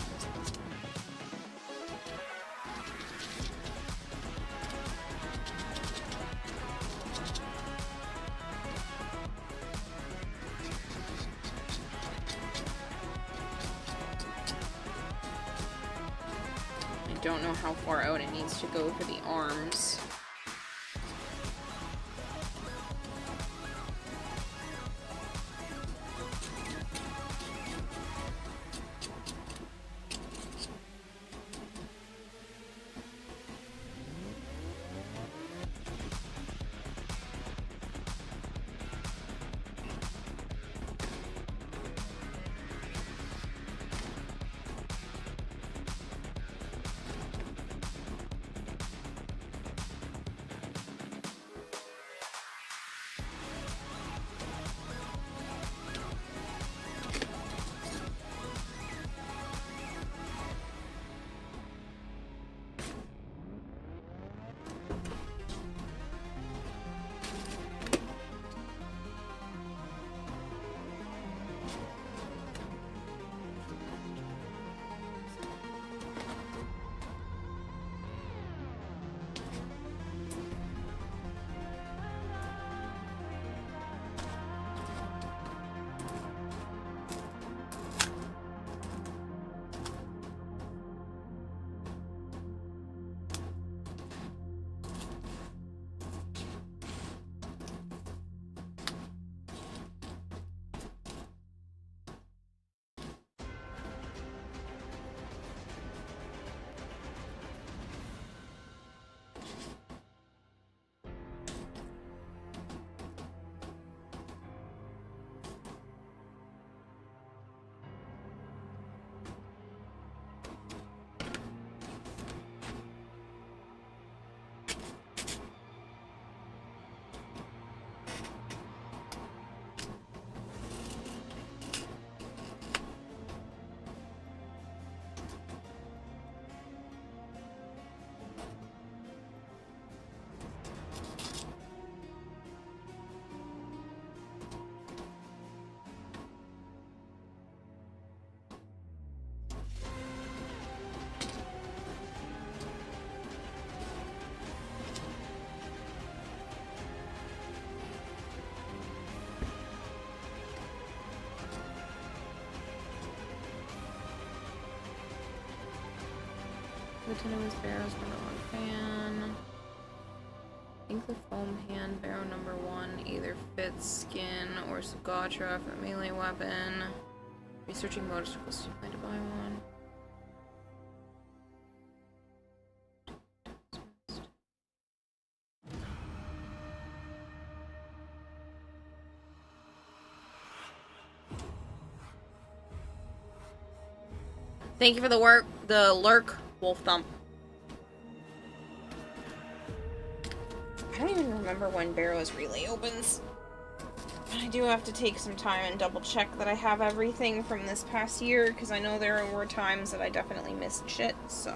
S1: I don't know how far out it needs to go for the arms. Lieutenant Barrow's number 1 fan. I think the foam hand Barrow number 1 either fits skin or Sagatra for a melee weapon. Researching motorcycles to plan to buy one. Thank you for the lurk, Wolf Thump. I don't even remember when Barrow's Relay opens. But I do have to take some time and double check that I have everything from this past year, because I know there were times that I definitely missed shit, so...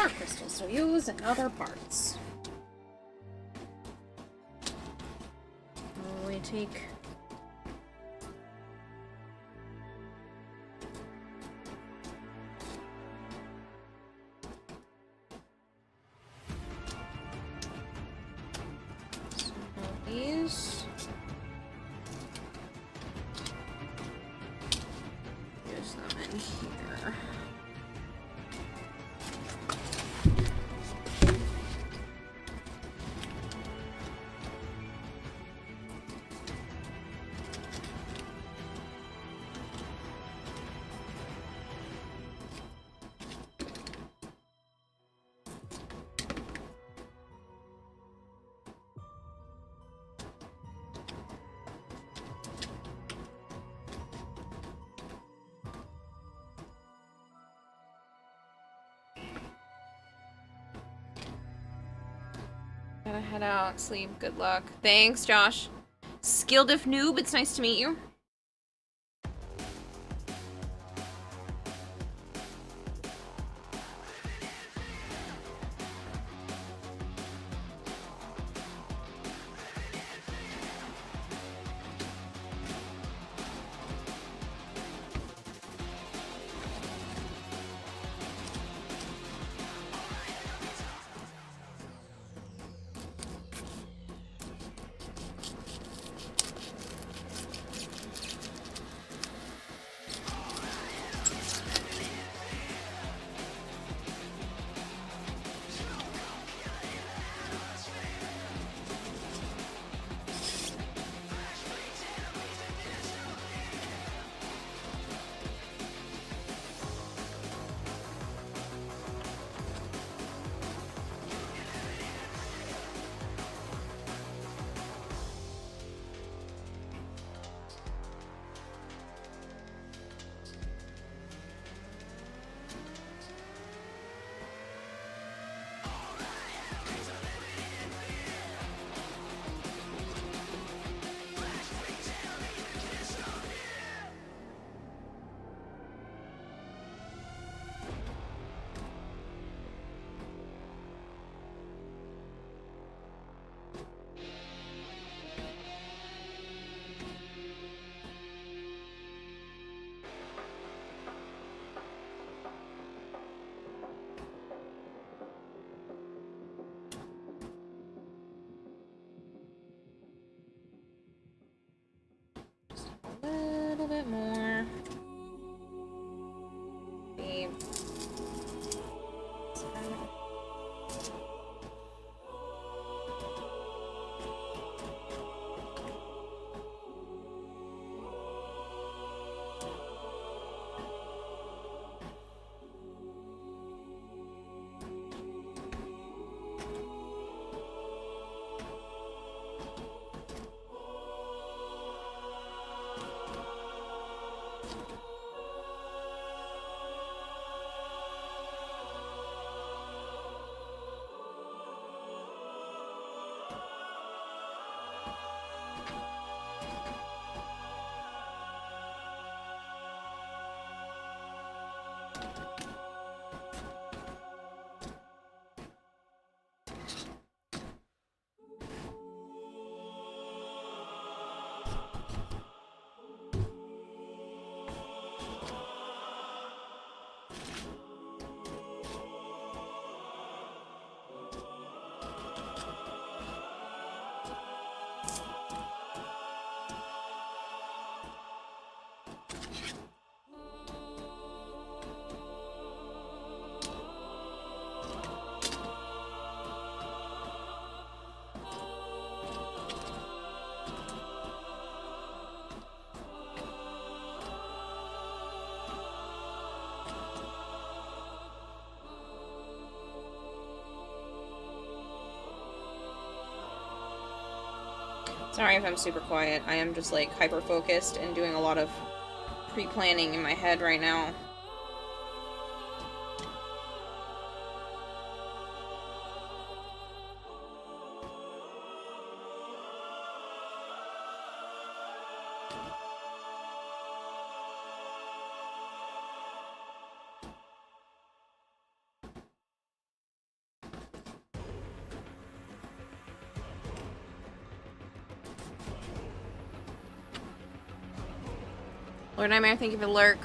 S1: more crystals to use in other parts. We take... some of these. Use them in here. Gotta head out, sleep, good luck. Thanks, Josh. Skilled if noob, it's nice to meet you. A little bit more. Maybe. Sorry if I'm super quiet. I am just like hyper focused and doing a lot of pre-planning in my head right now. Lord Nightmare, thank you for the lurk.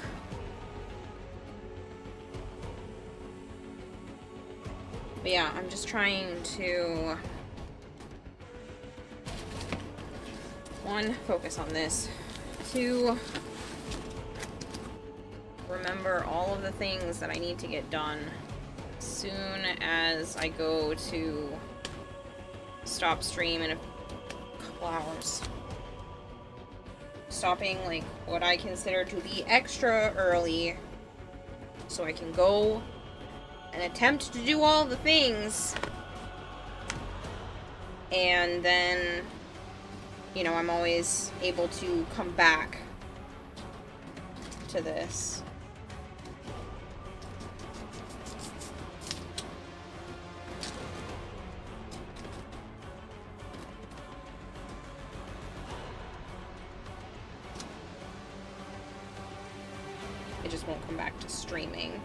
S1: But yeah, I'm just trying to... One, focus on this. Two, remember all of the things that I need to get done as soon as I go to stop stream in a couple hours. Stopping, like, what I consider to be extra early so I can go and attempt to do all the things, and then, you know, I'm always able to come back to this. It just won't come back to streaming.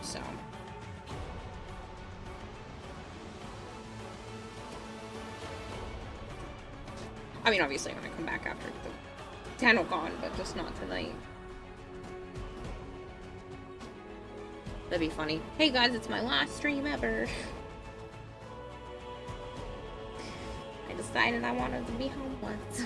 S1: So. I mean, obviously I'm gonna come back after the TannoCon, but just not tonight. That'd be funny. Hey guys, it's my last stream ever. I decided I wanted to be homeless.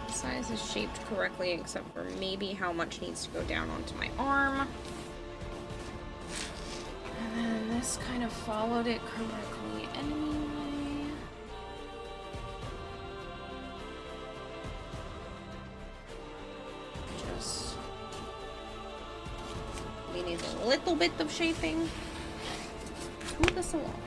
S1: Size is shaped correctly, except for maybe how much needs to go down onto my arm. And then this kind of followed it correctly anyway. Just we need a little bit of shaping. Move this along.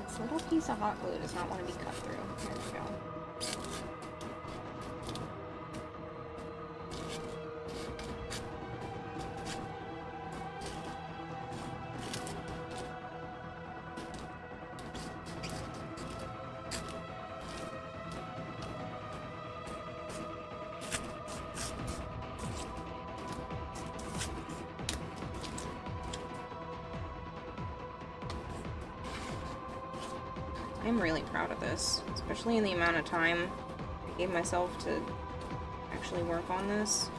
S1: This little piece of hot glue does not want to be cut through. Here we go. I'm really proud of this, especially in the amount of time I gave myself to actually work on this.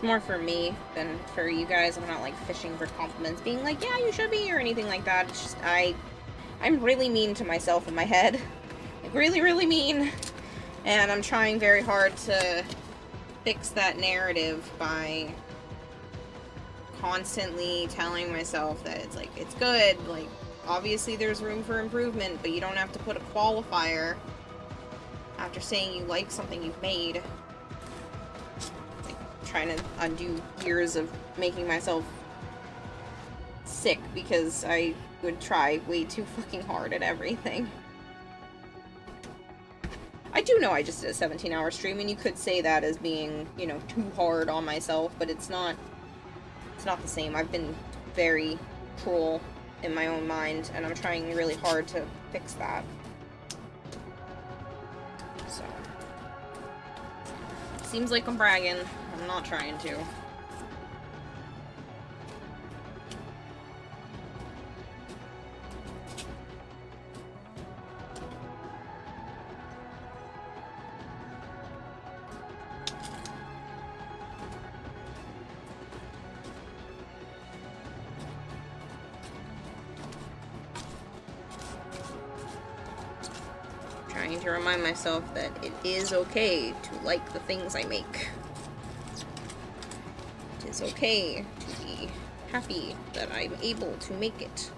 S1: more for me than for you guys. I'm not like fishing for compliments, being like, yeah, you should be, or anything like that. It's just, I'm really mean to myself in my head. Like, really, really mean. And I'm trying very hard to fix that narrative by constantly telling myself that it's like, it's good, like, obviously there's room for improvement, but you don't have to put a qualifier after saying you like something you've made. Like, trying to undo years of making myself sick because I would try way too fucking hard at everything. I do know I just did a 17-hour stream, and you could say that as being, you know, too hard on myself, but it's not the same. I've been very cruel in my own mind, and I'm trying really hard to fix that. So. Seems like I'm bragging. I'm not trying to. Trying to remind myself that it is okay to like the things I make. It is okay to be happy that I'm able to make it.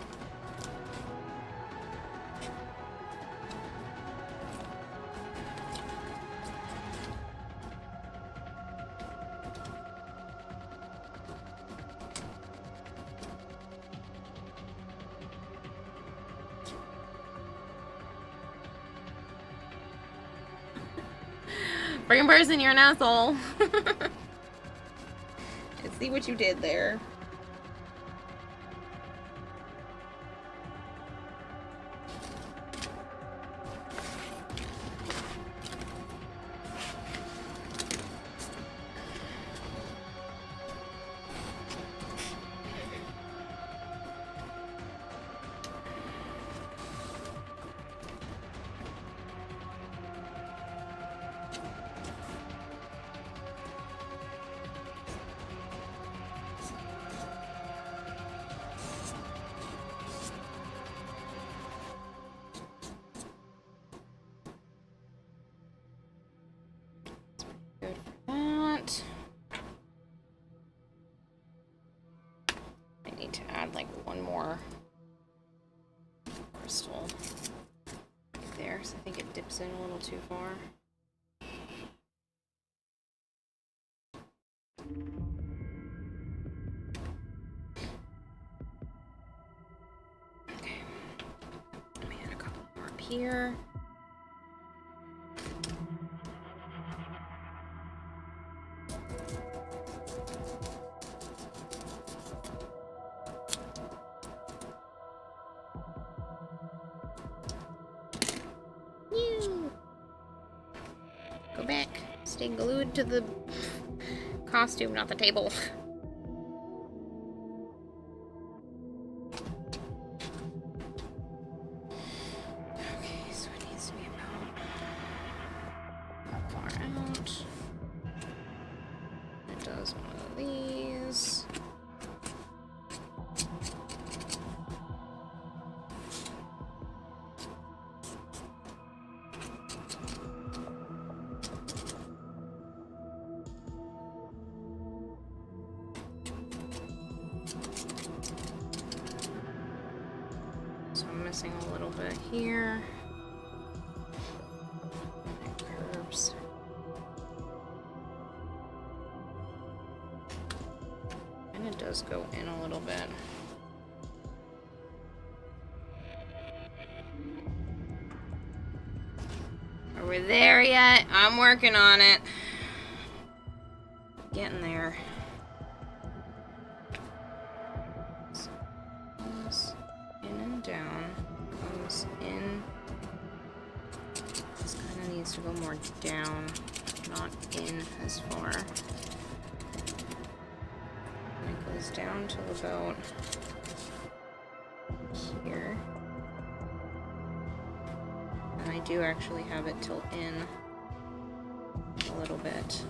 S1: Freaking person, you're an asshole. I see what you did there. Like one more crystal right there, so I think it dips in a little too far. Okay, let me add a couple more up here. Go back. Stay glued to the costume, not the table. Okay, so it needs to be about far out. It does one of these. A little bit here. Curves. And it does go in a little bit. Are we there yet? I'm working on it. Getting there. So, in and down. Comes in. This kind of needs to go more down, not in as far. And it goes down to about here. And I do actually have it tilt in a little bit.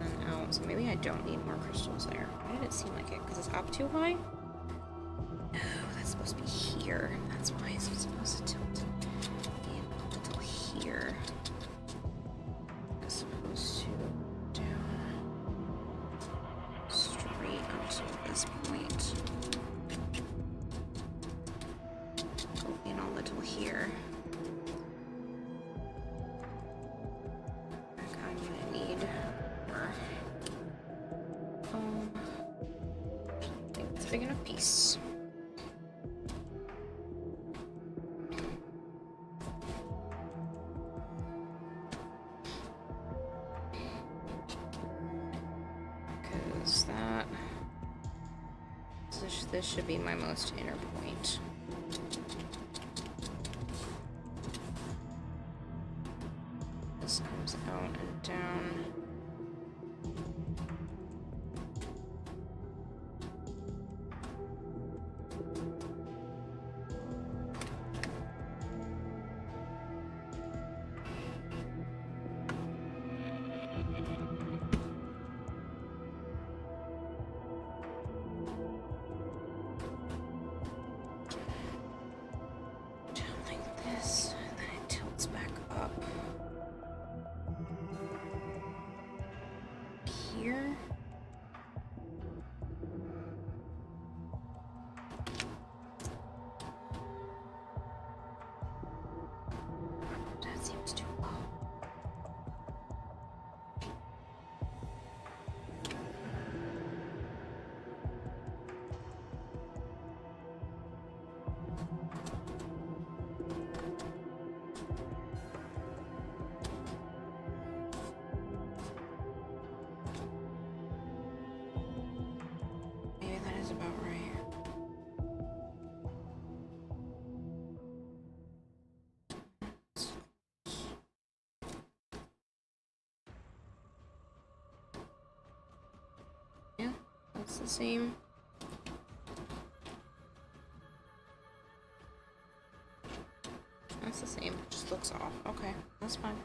S1: And out. So maybe I don't need more crystals there. Why did it seem like it? Because it's up too high? No, that's supposed to be here. That's why it's supposed to tilt a little here. It's supposed to go down straight up to this point. Go in a little here. I'm gonna need more foam. I think it's a big enough piece. Because this should be my most inner point. This comes out and down. Down like this, and then it tilts back up. Here. That seems too low. Maybe that is about right. Yeah, that's the same. That's the same. Just looks off. Okay, that's fine.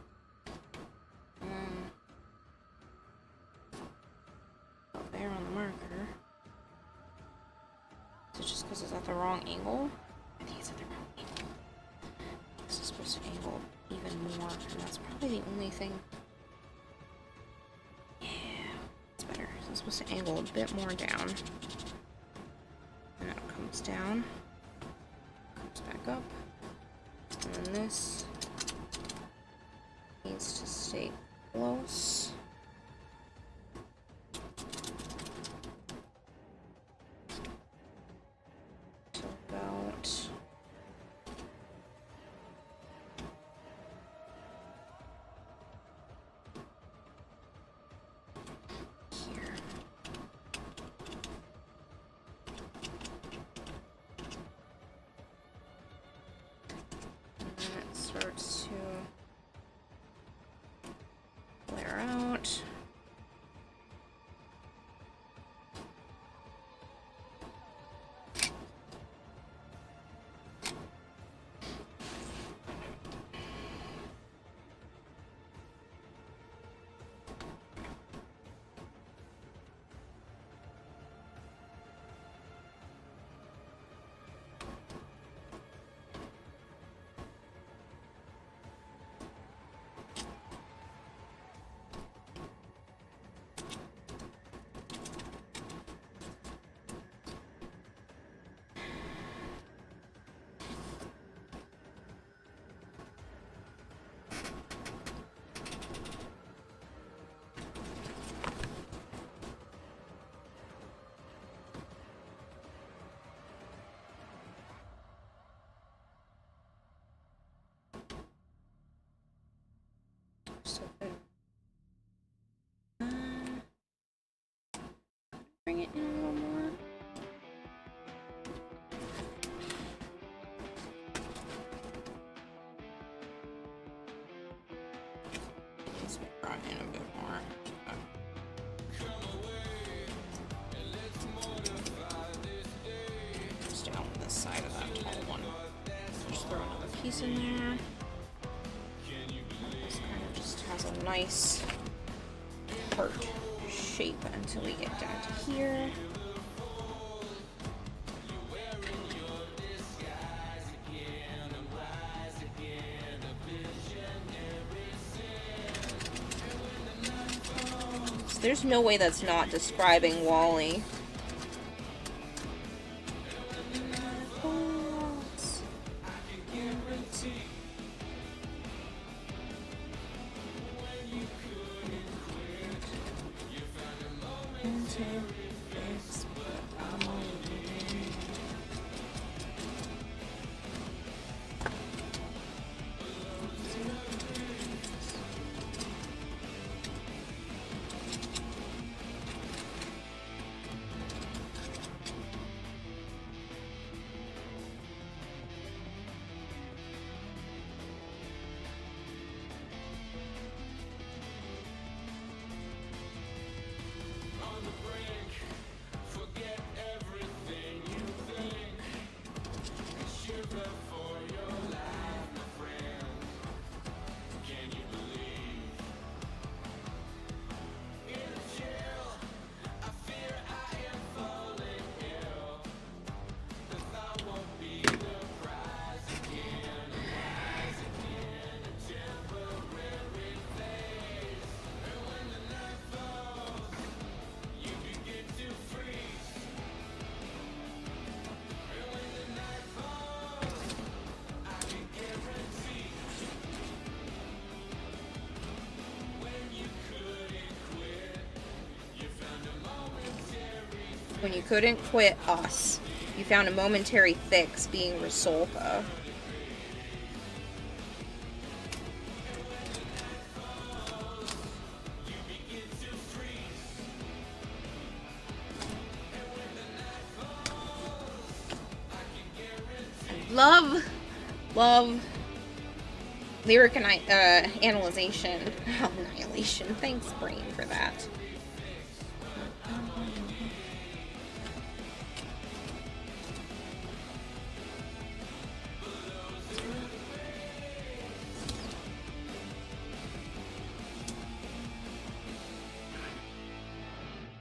S1: Up there on the marker. Is it just because it's at the wrong angle? I think it's at the wrong angle. This is supposed to angle even more, and that's probably the only thing. Yeah, it's better. So it's supposed to angle a bit more down. And it comes down. Comes back up. And then this needs to stay close. To about here. And then it starts to flare out. So good. Bring it in a little more. It needs to be brought in a bit more. Just down this side of that tall one. Just throw another piece in there. This kind of just has a nice part. shape until we get down to here. So there's no way that's not describing Wally. When you couldn't quit us, you found a momentary fix being Rusalka. Love lyric and analyzation. Oh, annihilation. Thanks, brain, for that.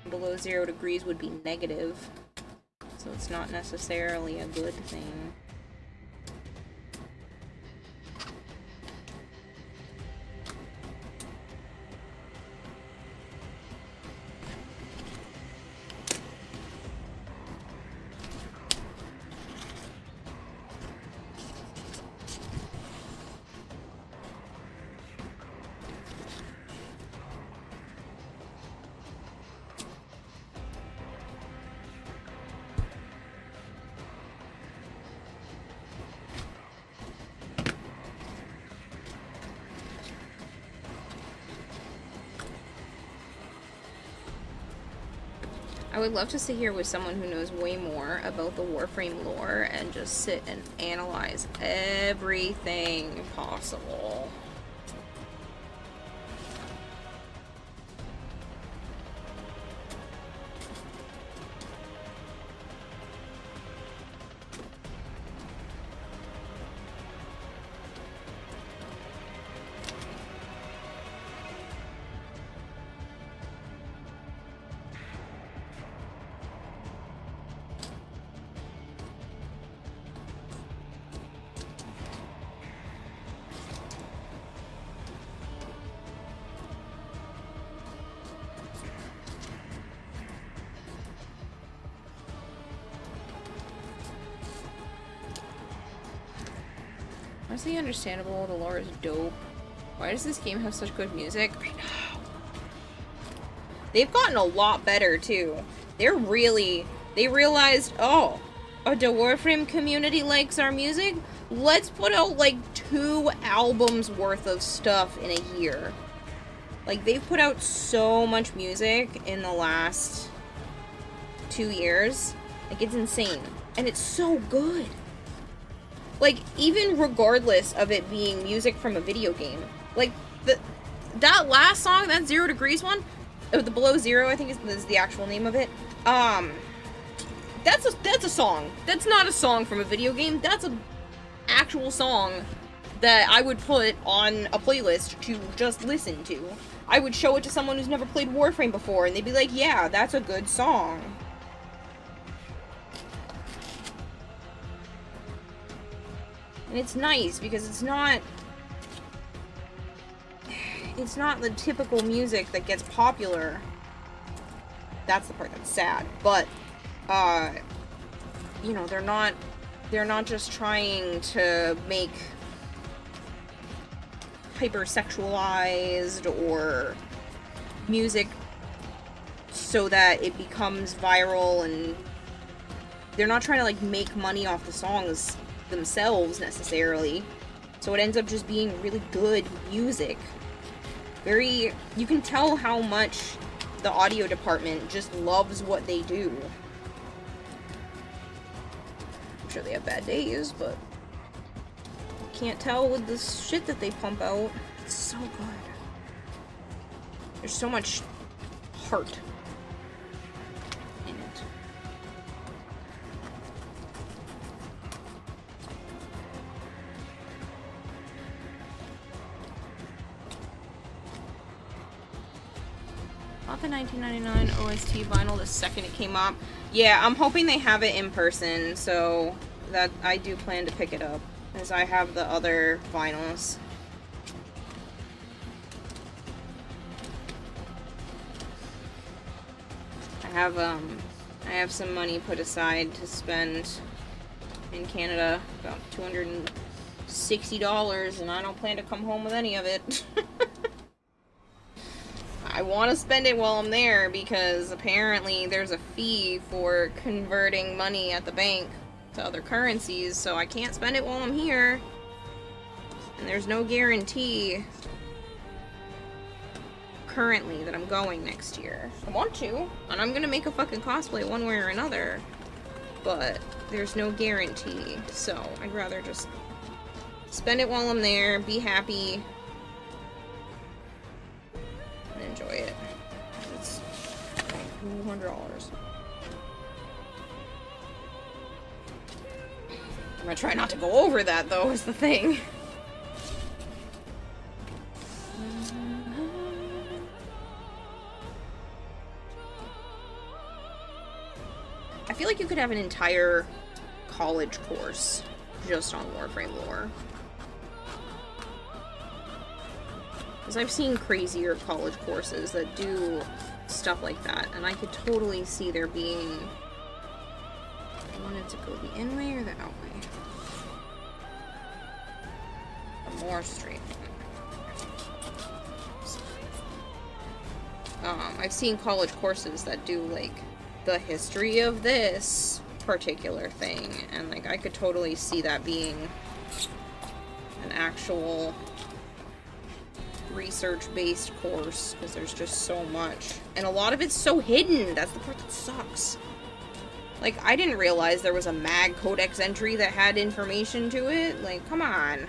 S1: Below 0 degrees would be negative, so it's not necessarily a good thing. I would love to sit here with someone who knows way more about the Warframe lore and just sit and analyze everything possible. Honestly understandable, the lore is dope. Why does this game have such good music? I know. They've gotten a lot better too. They realized, oh, the Warframe community likes our music? Let's put out like 2 albums worth of stuff in a year. Like, they've put out so much music in the last 2 years. Like, it's insane. And it's so good. Like, even regardless of it being music from a video game. Like, that last song, that 0 degrees one, the Below Zero, I think is the actual name of it. That's a song. That's not a song from a video game. That's an actual song that I would put on a playlist to just listen to. I would show it to someone who's never played Warframe before, and they'd be like, yeah, that's a good song. And it's nice, because it's not the typical music that gets popular. That's the part that's sad. But, you know, they're not just trying to make hypersexualized or music so that it becomes viral, and they're not trying to like make money off the songs themselves necessarily. So it ends up just being really good music. You can tell how much the audio department just loves what they do. I'm sure they have bad days, but can't tell with the shit that they pump out. It's so good. There's so much heart in it. Bought the 1999 OST vinyl the second it came up. Yeah, I'm hoping they have it in person, so that I do plan to pick it up, as I have the other vinyls. I have some money put aside to spend in Canada, about $260, and I don't plan to come home with any of it. I want to spend it while I'm there, because apparently there's a fee for converting money at the bank to other currencies, so I can't spend it while I'm here. And there's no guarantee currently that I'm going next year. I want to, and I'm gonna make a fucking cosplay one way or another, but there's no guarantee, so I'd rather just spend it while I'm there, be happy, and enjoy it. It's $200. I'm gonna try not to go over that, though, is the thing. I feel like you could have an entire college course just on Warframe lore. Because I've seen crazier college courses that do stuff like that, and I could totally see there being... I wanted to go the in way or the out way? A more straight one. I've seen college courses that do, like, the history of this particular thing, and, like, I could totally see that being an actual research-based course, because there's just so much. And a lot of it's so hidden! That's the part that sucks. Like, I didn't realize there was a mag codex entry that had information to it. Like, come on.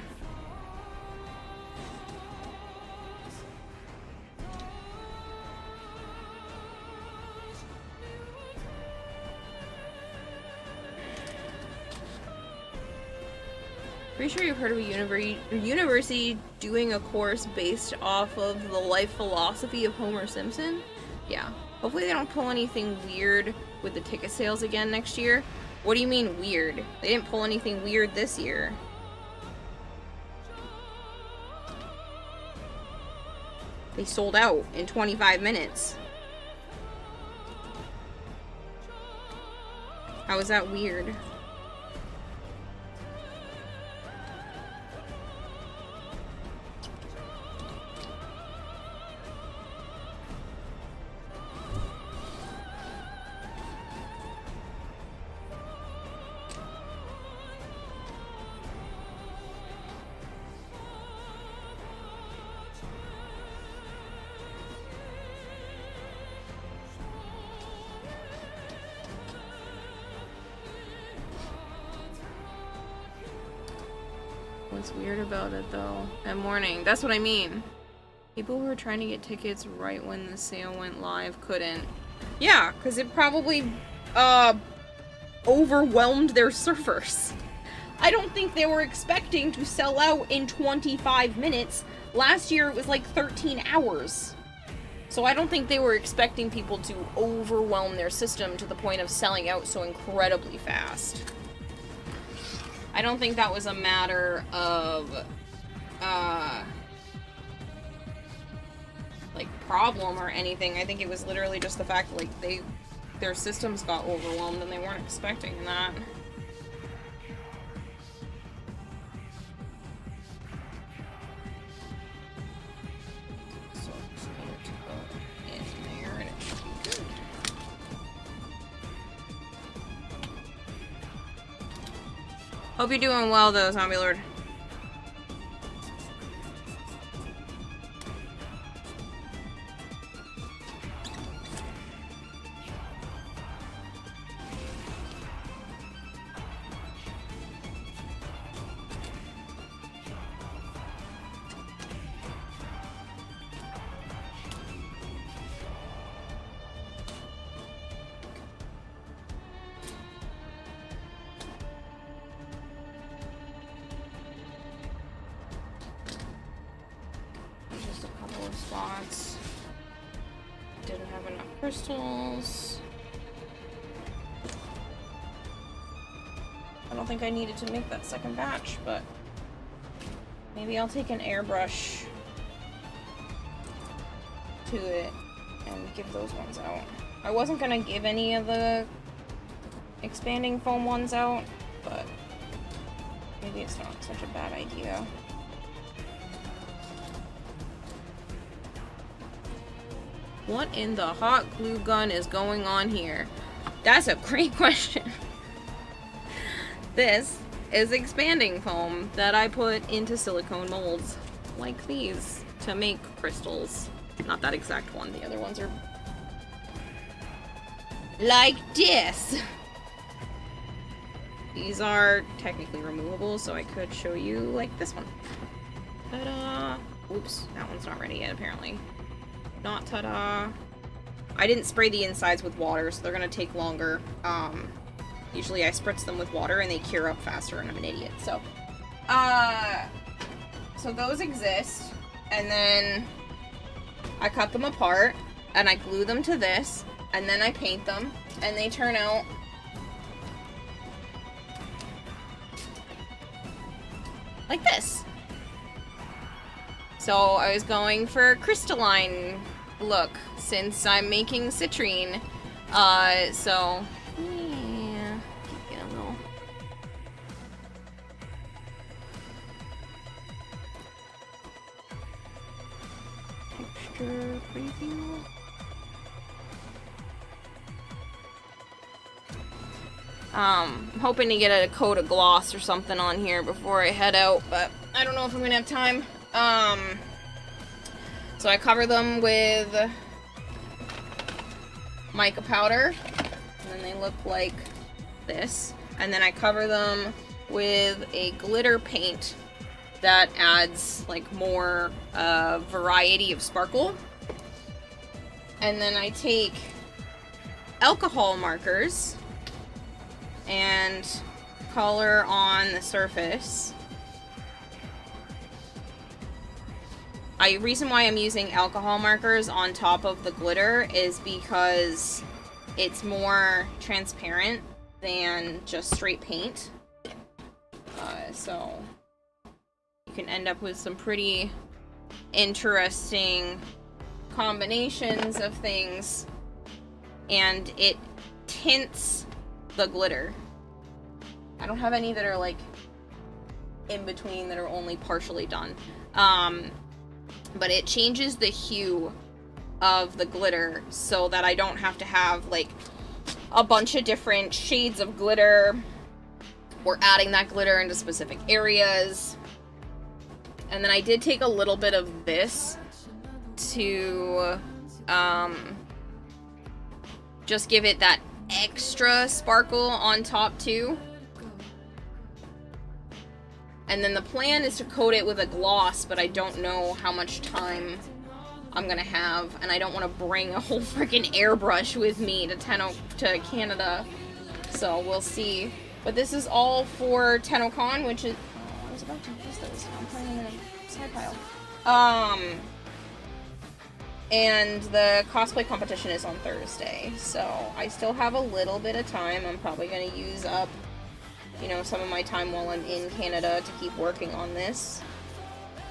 S1: Pretty sure you've heard of a university doing a course based off of the life philosophy of Homer Simpson? Yeah. Hopefully they don't pull anything weird with the ticket sales again next year. What do you mean weird? They didn't pull anything weird this year. They sold out in 25 minutes. How is that weird? What's weird about it, though? That morning. That's what I mean. People who were trying to get tickets right when the sale went live couldn't. Yeah, because it probably, overwhelmed their servers. I don't think they were expecting to sell out in 25 minutes. Last year, it was like 13 hours. So I don't think they were expecting people to overwhelm their system to the point of selling out so incredibly fast. I don't think that was a matter of, like, problem or anything. I think it was literally just the fact, like, their systems got overwhelmed and they weren't expecting that. So just need it to go in there and it should be good. Hope you're doing well though, Zombie Lord. Just a couple of spots. Didn't have enough crystals. I don't think I needed to make that second batch, but maybe I'll take an airbrush to it and give those ones out. I wasn't gonna give any of the expanding foam ones out, but maybe it's not such a bad idea. What in the hot glue gun is going on here? That's a great question. This is expanding foam that I put into silicone molds like these to make crystals. Not that exact one, the other ones are like this. These are technically removable, so I could show you like this one. Ta-da! Oops, that one's not ready yet apparently. Not ta-da. I didn't spray the insides with water, so they're gonna take longer. Usually I spritz them with water and they cure up faster and I'm an idiot, so. So those exist, and then I cut them apart, and I glue them to this, and then I paint them, and they turn out like this. So I was going for a crystalline look since I'm making citrine. So yeah, get a little texture preview. I'm hoping to get a coat of gloss or something on here before I head out, but I don't know if I'm gonna have time. So I cover them with mica powder, and then they look like this. And then I cover them with a glitter paint that adds like more variety of sparkle. And then I take alcohol markers and color on the surface. Reason why I'm using alcohol markers on top of the glitter is because it's more transparent than just straight paint. So you can end up with some pretty interesting combinations of things, and it tints the glitter. I don't have any that are like in between that are only partially done. But it changes the hue of the glitter so that I don't have to have like a bunch of different shades of glitter or adding that glitter into specific areas. And then I did take a little bit of this to just give it that extra sparkle on top too. And then the plan is to coat it with a gloss, but I don't know how much time I'm gonna have, and I don't want to bring a whole freaking airbrush with me to Canada, so we'll see. But this is all for TennoCon, which is... I was about to use those. I'm putting them in a side pile. And the cosplay competition is on Thursday, so I still have a little bit of time. I'm probably going to use up, you know, some of my time while I'm in Canada to keep working on this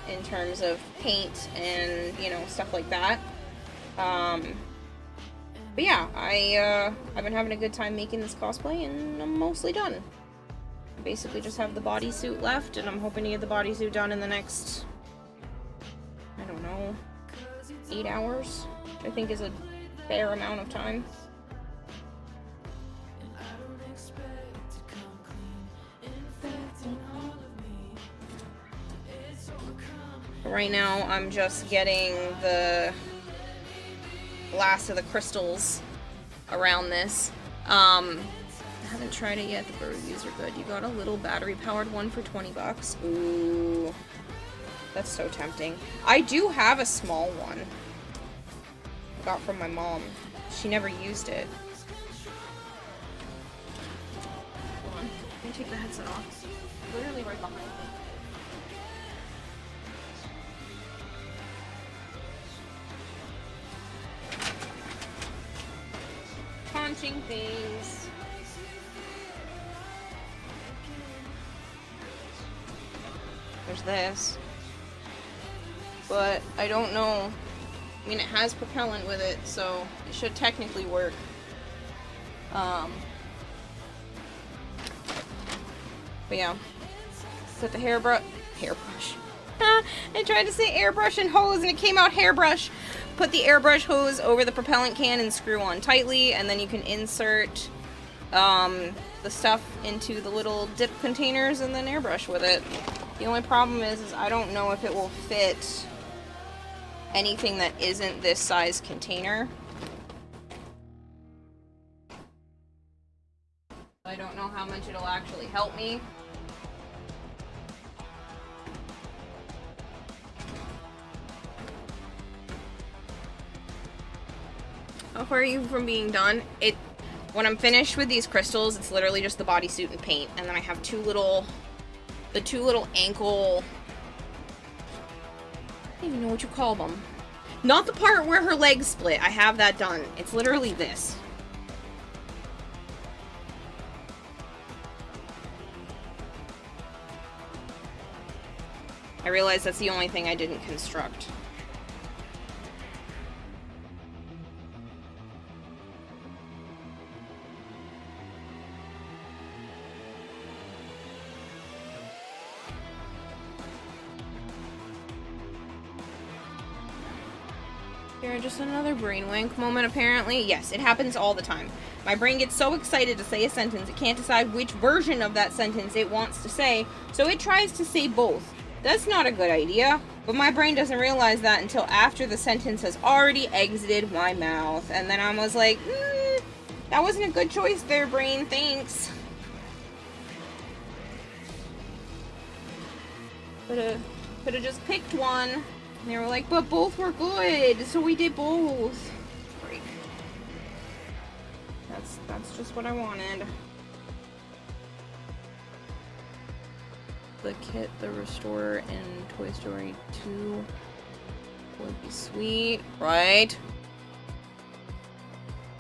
S1: in terms of paint and, you know, stuff like that. But yeah, I've been having a good time making this cosplay, and I'm mostly done. I basically just have the bodysuit left, and I'm hoping to get the bodysuit done in the next, I don't know, 8 hours, which I think is a fair amount of time. Right now, I'm just getting the last of the crystals around this. I haven't tried it yet. The reviews are good. You got a little battery-powered one for 20 bucks. Ooh. That's so tempting. I do have a small one. I got from my mom. She never used it. Hold on. Let me take the headset off. Literally right behind me. Punching things. There's this. But I don't know. I mean, it has propellant with it, so it should technically work. But yeah. Put the hairbrush. I tried to say airbrush and hose, and it came out hairbrush. Put the airbrush hose over the propellant can and screw on tightly, and then you can insert the stuff into the little dip containers and then airbrush with it. The only problem is I don't know if it will fit anything that isn't this size container. I don't know how much it'll actually help me. How far are you from being done? When I'm finished with these crystals, it's literally just the bodysuit and paint, and then I have the two little ankle, I don't even know what you call them. Not the part where her legs split. I have that done. It's literally this. I realize that's the only thing I didn't construct. Here, just another brain wank moment, apparently. Yes, it happens all the time. My brain gets so excited to say a sentence, it can't decide which version of that sentence it wants to say, so it tries to say both. That's not a good idea, but my brain doesn't realize that until after the sentence has already exited my mouth. And then I was like, that wasn't a good choice there, brain, thanks. Could've just picked one. And they were like, but both were good, so we did both. Great. That's just what I wanted. The kit, the Restorer in Toy Story 2 would be sweet, right?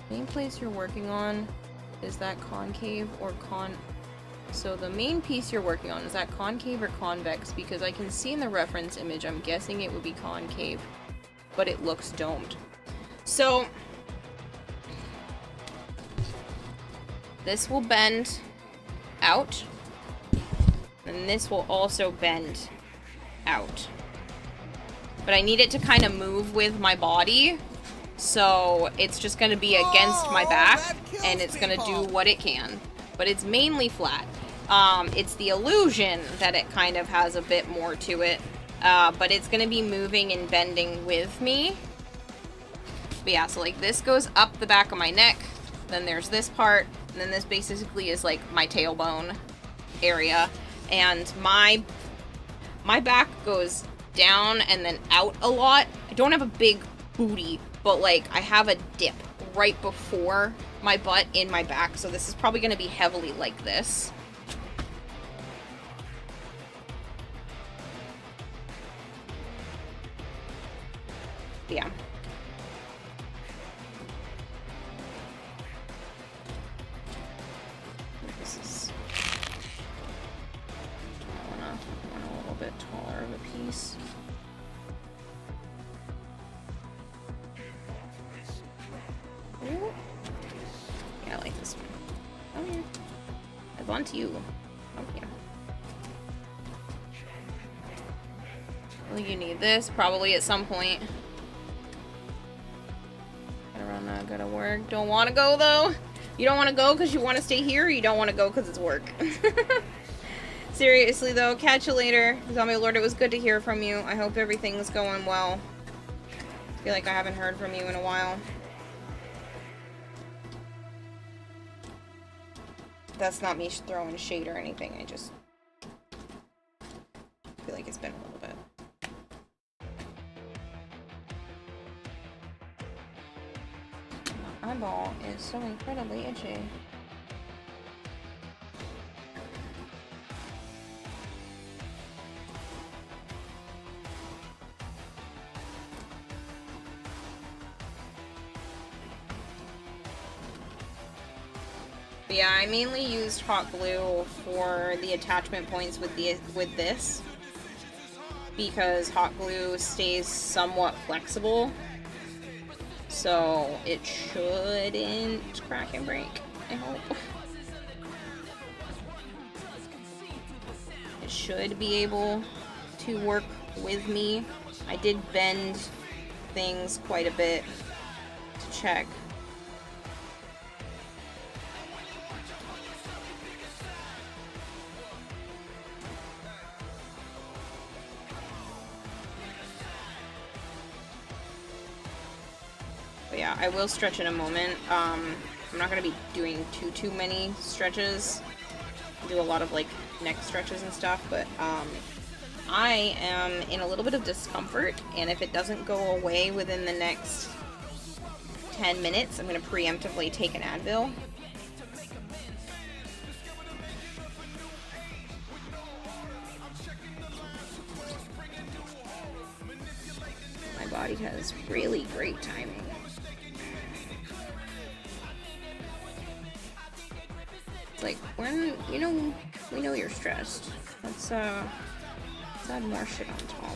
S1: Main place you're working on, is that concave or so the main piece you're working on, is that concave or convex? Because I can see in the reference image, I'm guessing it would be concave, but it looks domed. So, this will bend out, and this will also bend out. But I need it to kind of move with my body, so it's just going to be against my back, and it's going to do what it can. But it's mainly flat. It's the illusion that it kind of has a bit more to it, but it's going to be moving and bending with me. But yeah, so like this goes up the back of my neck, then there's this part, and then this basically is like my tailbone area, and my back goes down and then out a lot. I don't have a big booty, but like I have a dip right before my butt in my back, so this is probably going to be heavily like this. Yeah. Up onto you. Oh, yeah. Well, you need this probably at some point. Gotta run, gotta work. Don't want to go though. You don't want to go because you want to stay here, or you don't want to go because it's work. Seriously though, catch you later. Zombie Lord, it was good to hear from you. I hope everything's going well. I feel like I haven't heard from you in a while. That's not me throwing shade or anything, I just feel like it's been a little bit. My eyeball is so incredibly itchy. But yeah, I mainly used hot glue for the attachment points with this because hot glue stays somewhat flexible, so it shouldn't crack and break, I hope. It should be able to work with me. I did bend things quite a bit to check. Yeah, I will stretch in a moment. I'm not gonna be doing too many stretches. I do a lot of like neck stretches and stuff, but I am in a little bit of discomfort, and if it doesn't go away within the next 10 minutes, I'm gonna preemptively take an Advil. My body has really great timing. Like, when, you know, we know you're stressed. Let's add more shit on top.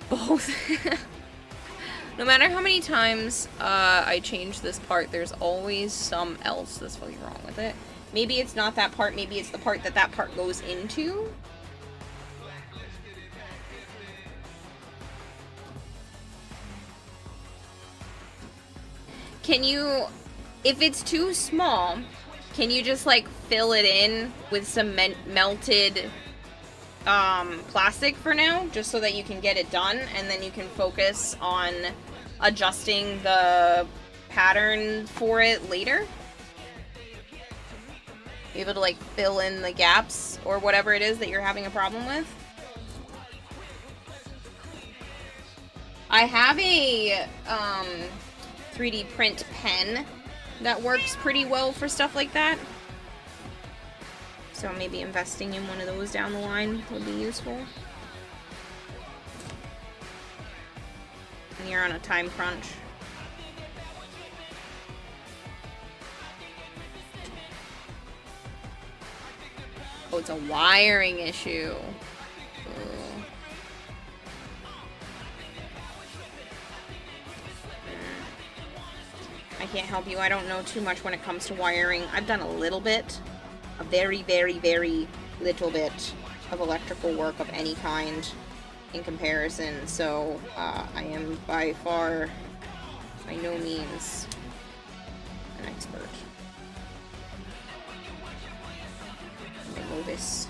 S1: Both. No matter how many times I change this part, there's always some else that's really wrong with it. Maybe it's not that part, maybe it's the part that part goes into. Can you, if it's too small, can you just like fill it in with some melted plastic for now, just so that you can get it done, and then you can focus on adjusting the pattern for it later? Be able to like fill in the gaps or whatever it is that you're having a problem with. I have a 3D print pen that works pretty well for stuff like that. So maybe investing in one of those down the line would be useful. And you're on a time crunch. Oh, it's a wiring issue. Ooh. I can't help you. I don't know too much when it comes to wiring. I've done a little bit. A very, very, very little bit of electrical work of any kind in comparison, so I am by far, by no means, an expert. I know this.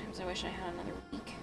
S1: Sometimes I wish I had another week.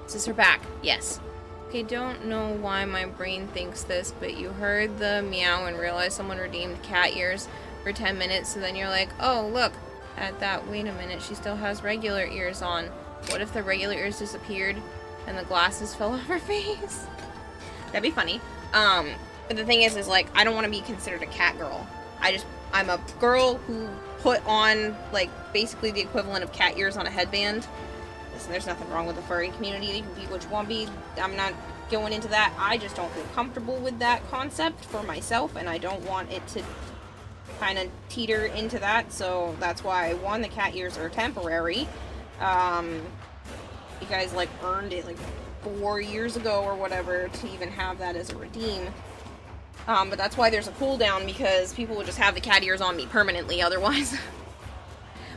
S1: This is her back. Yes. Okay, don't know why my brain thinks this, but you heard the meow and realized someone redeemed cat ears for 10 minutes, so then you're like, oh, look at that. Wait a minute, she still has regular ears on. What if the regular ears disappeared and the glasses fell off her face? That'd be funny. But the thing is like, I don't want to be considered a cat girl. I'm a girl who put on, like, basically the equivalent of cat ears on a headband. Listen, there's nothing wrong with the furry community. You can be what you want to be. I'm not going into that. I just don't feel comfortable with that concept for myself, and I don't want it to kind of teeter into that, so that's why, one, the cat ears are temporary. You guys, like, earned it, like, 4 years ago or whatever to even have that as a redeem. But that's why there's a cooldown, because people would just have the cat ears on me permanently otherwise.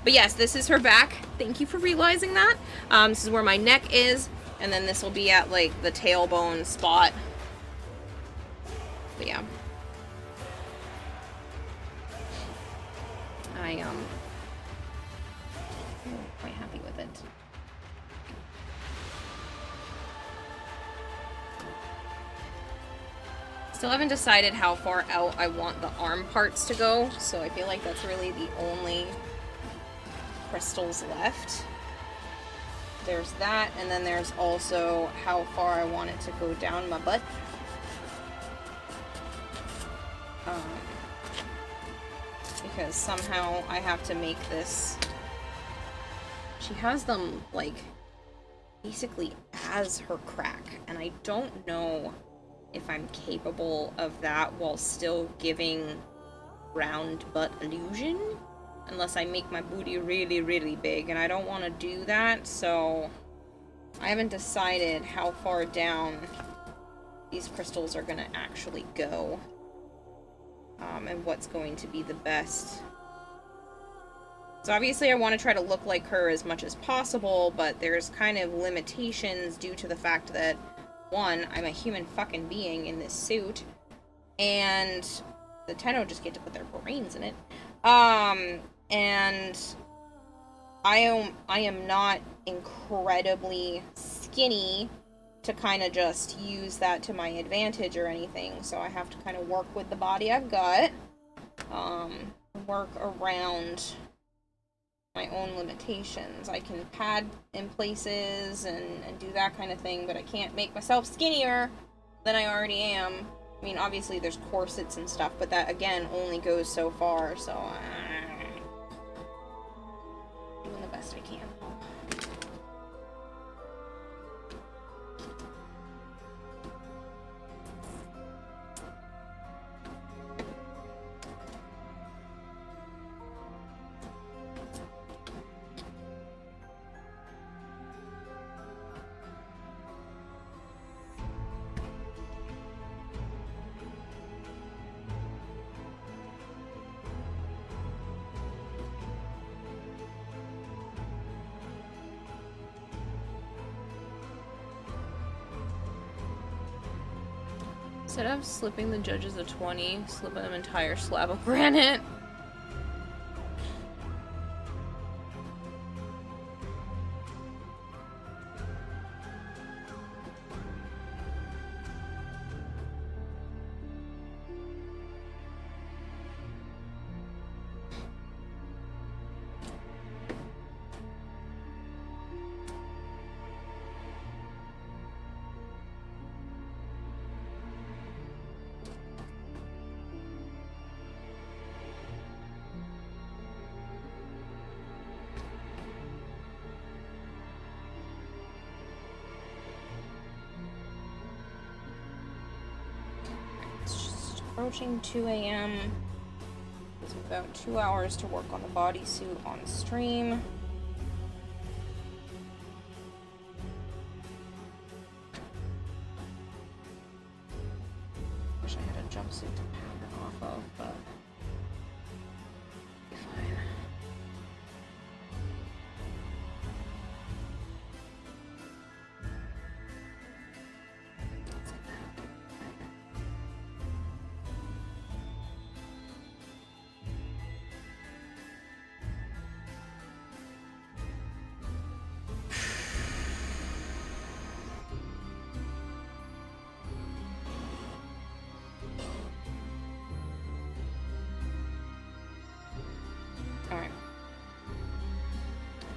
S1: But yes, this is her back. Thank you for realizing that. This is where my neck is, and then this will be at, like, the tailbone spot. But yeah. I'm quite happy with it. Still haven't decided how far out I want the arm parts to go, so I feel like that's really the only crystals left. There's that, and then there's also how far I want it to go down my butt. Because somehow I have to make this... She has them, like, basically as her crack, and I don't know if I'm capable of that while still giving round butt illusion. Unless I make my booty really, really big, and I don't want to do that, so I haven't decided how far down these crystals are going to actually go, and what's going to be the best. So obviously I want to try to look like her as much as possible, but there's kind of limitations due to the fact that, one, I'm a human fucking being in this suit, and the Tenno just get to put their brains in it. And I am not incredibly skinny to kind of just use that to my advantage or anything, so I have to kind of work with the body I've got, work around my own limitations. I can pad in places and do that kind of thing, but I can't make myself skinnier than I already am. I mean, obviously there's corsets and stuff, but that, again, only goes so far, so doing the best I can. Instead of slipping the judges a 20, slip an entire slab of granite. Approaching 2 a.m. It's about 2 hours to work on the bodysuit on stream. Wish I had a jumpsuit to pattern off of, but be fine.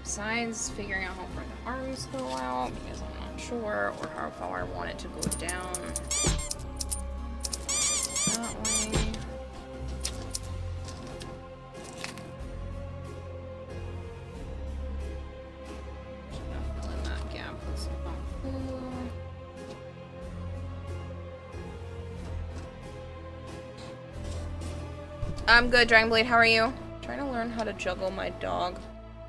S1: Besides figuring out how far the arms go out, because I'm not sure, or how far I want it to go down. That way. Should not fill in that gap with some hot glue. I'm good, Dragonblade. How are you? I'm trying to learn how to juggle my dog.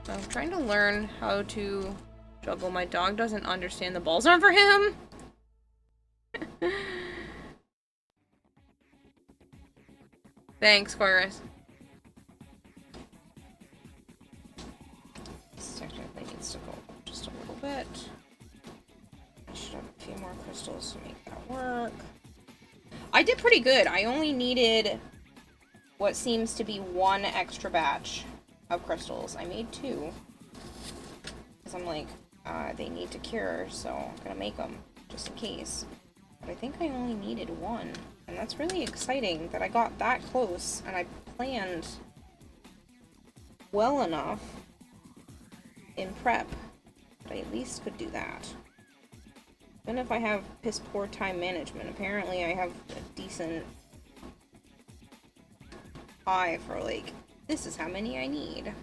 S1: I'm trying to learn how to juggle. My dog doesn't understand the balls aren't for him. Thanks, Chorus. This technically needs to go up just a little bit. I should have a few more crystals to make that work. I did pretty good. I only needed what seems to be one extra batch of crystals. I made 2. Because I'm like, they need to cure, so I'm gonna make them, just in case. But I think I only needed 1. And that's really exciting that I got that close, and I planned well enough in prep that I at least could do that. Even if I have piss poor time management, apparently I have a decent eye for, like, this is how many I need.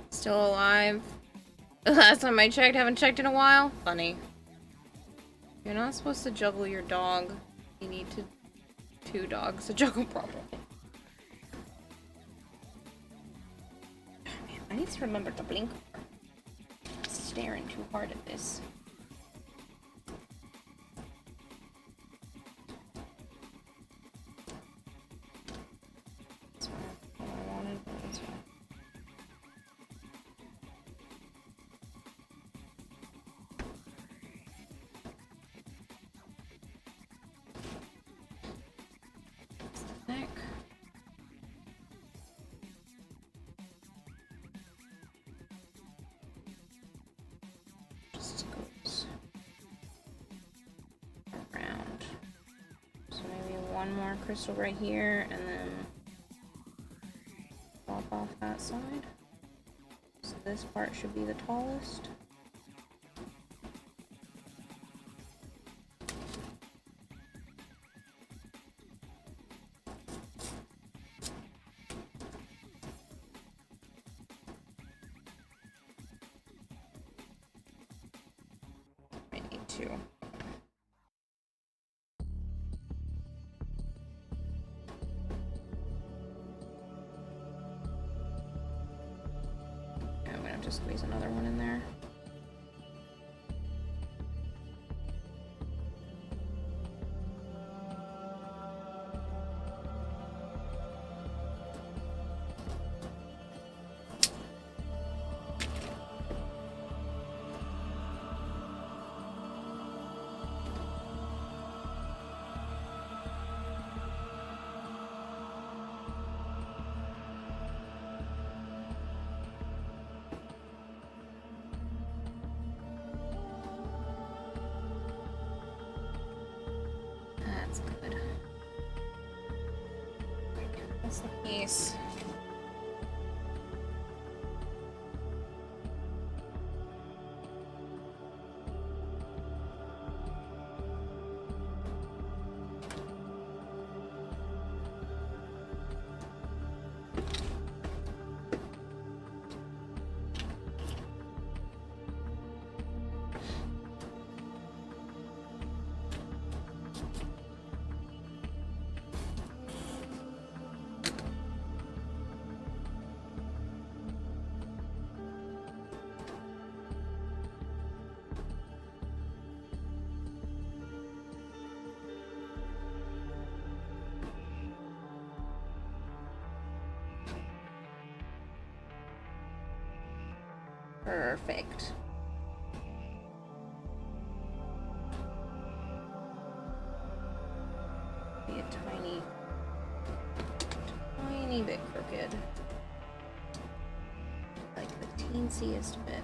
S1: Still alive. The last time I checked, haven't checked in a while. Funny. You're not supposed to juggle your dog. You need 2 dogs to juggle properly. Man, I need to remember to blink. I'm staring too hard at this. That's what I wanted, but that's fine. Neck. Just goes around. So maybe one more crystal right here, and then pop off that side. So This part should be the tallest. I need to. I'm gonna have to squeeze another one in there. That's good. That's the piece. Perfect. Be a tiny bit crooked. Like the teensiest bit.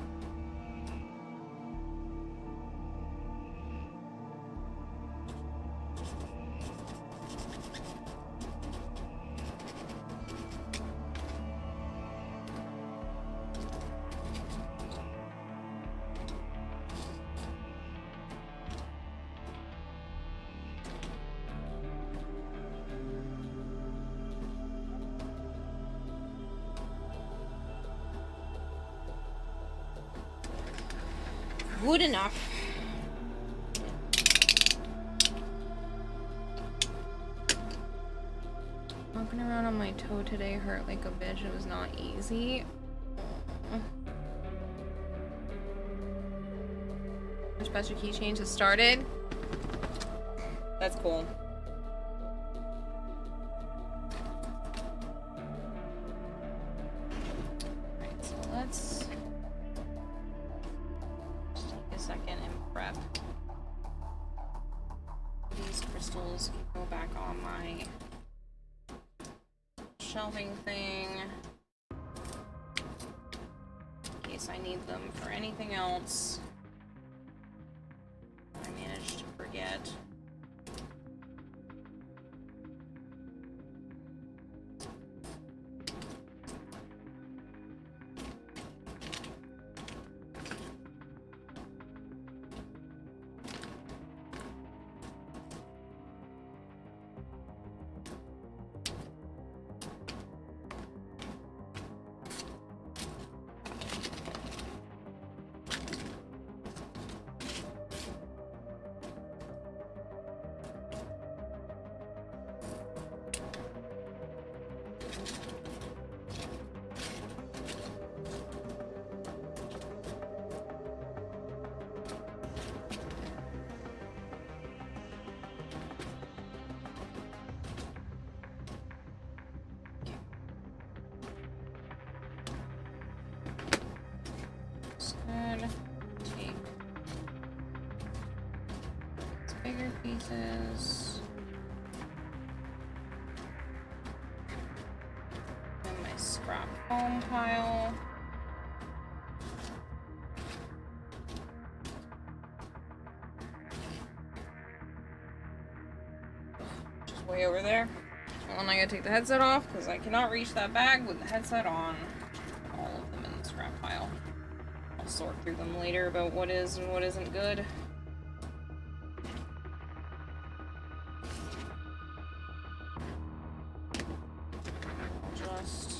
S1: Good enough. Walking around on my toe today hurt like a bitch. It was not easy. Our special key change has started. That's cool. Alright, so let's second and prep these crystals. Go back on my shelving thing in case I need them for anything else. I managed to forget. Take bigger pieces. And my scrap foam pile. Just way over there. And then I gotta take the headset off because I cannot reach that bag with the headset on. All of them in the scrap pile. sort through them later about what is and what isn't good. Just...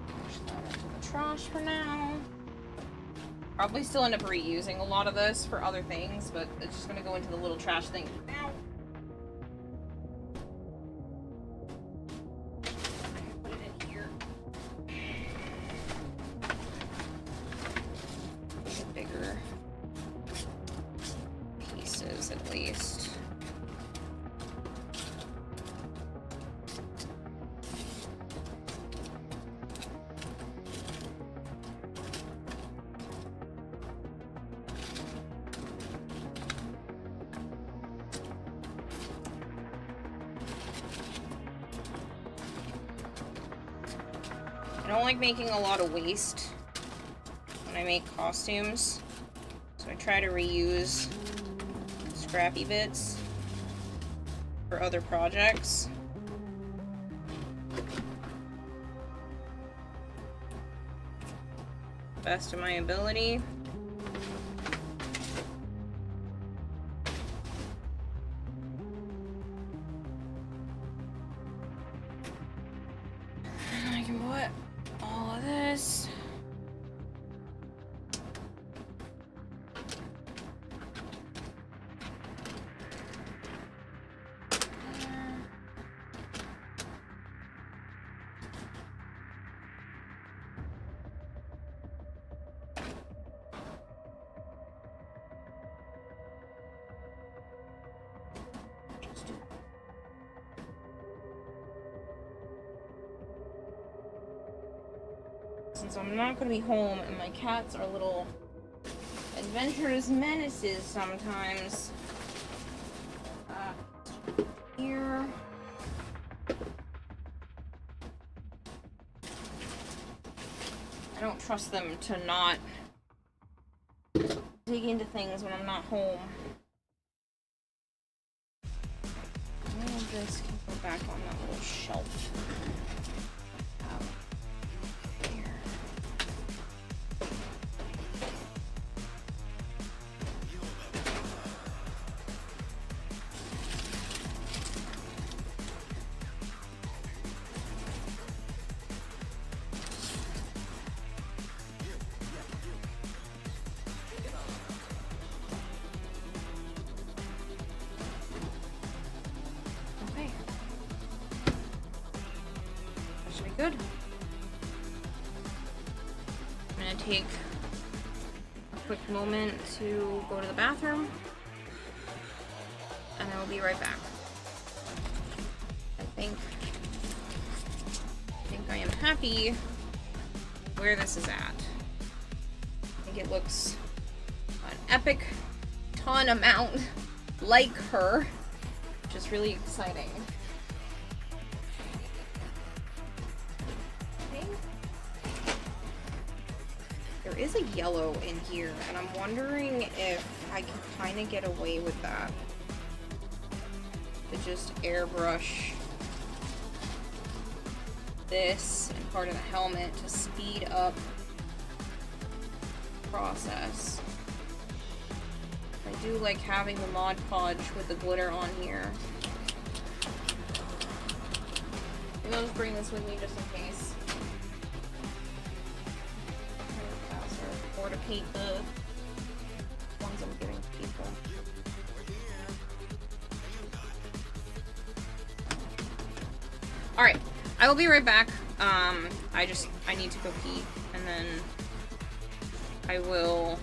S1: push that into the trash for now. Probably still end up reusing a lot of this for other things, but it's just gonna go into the little trash thing for now. Put it in here. The bigger pieces, at least. I don't like making a lot of waste when I make costumes, so I try to reuse scrappy bits for other projects. Best of my ability. I can put all of this. Since I'm not going to be home and my cats are little adventurous menaces sometimes. Here. I don't trust them to not dig into things when I'm not home. All of this can go back on that little shelf. Good. I'm gonna take a quick moment to go to the bathroom, and I will be right back. I think I am happy where this is at. I think it looks an epic ton amount like her, which is really exciting. There is a yellow in here, and I'm wondering if I can kind of get away with that. To just airbrush this and part of the helmet to speed up the process. I do like having the Mod Podge with the glitter on here. Maybe I'll just bring this with me just in case. Or to paint the ones I'm giving to people. Alright, I will be right back. I need to go pee, and then I will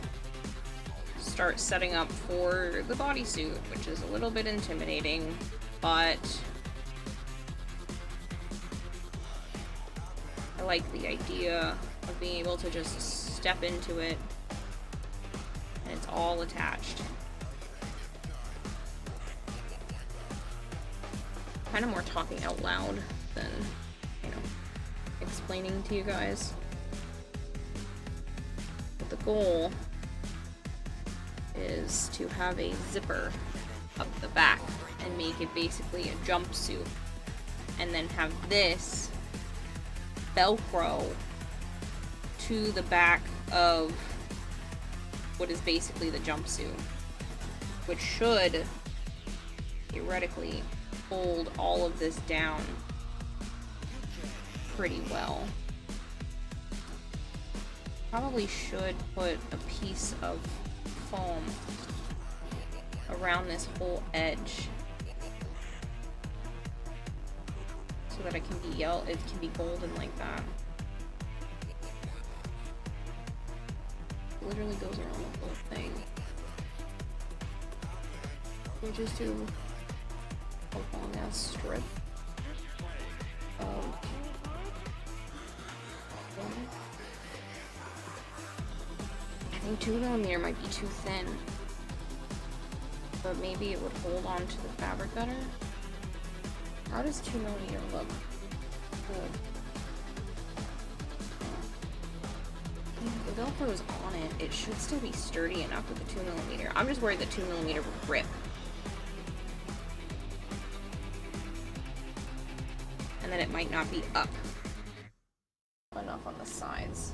S1: start setting up for the bodysuit, which is a little bit intimidating, but I like the idea of being able to just step into it and it's all attached. Kind of more talking out loud than, explaining to you guys. But the goal is to have a zipper up the back and make it basically a jumpsuit. And then have this Velcro to the back of what is basically the jumpsuit, which should theoretically hold all of this down pretty well. Probably should put a piece of foam around this whole edge so that it can be it can be golden like that. It literally goes around the whole thing. We just do a long ass strip of foam. I think 2mm might be too thin, but maybe it would hold on to the fabric better. How does 2mm look? Good. The Velcro is on it. It should still be sturdy enough with the 2mm. I'm just worried that 2mm would rip. And then it might not be up enough on the sides.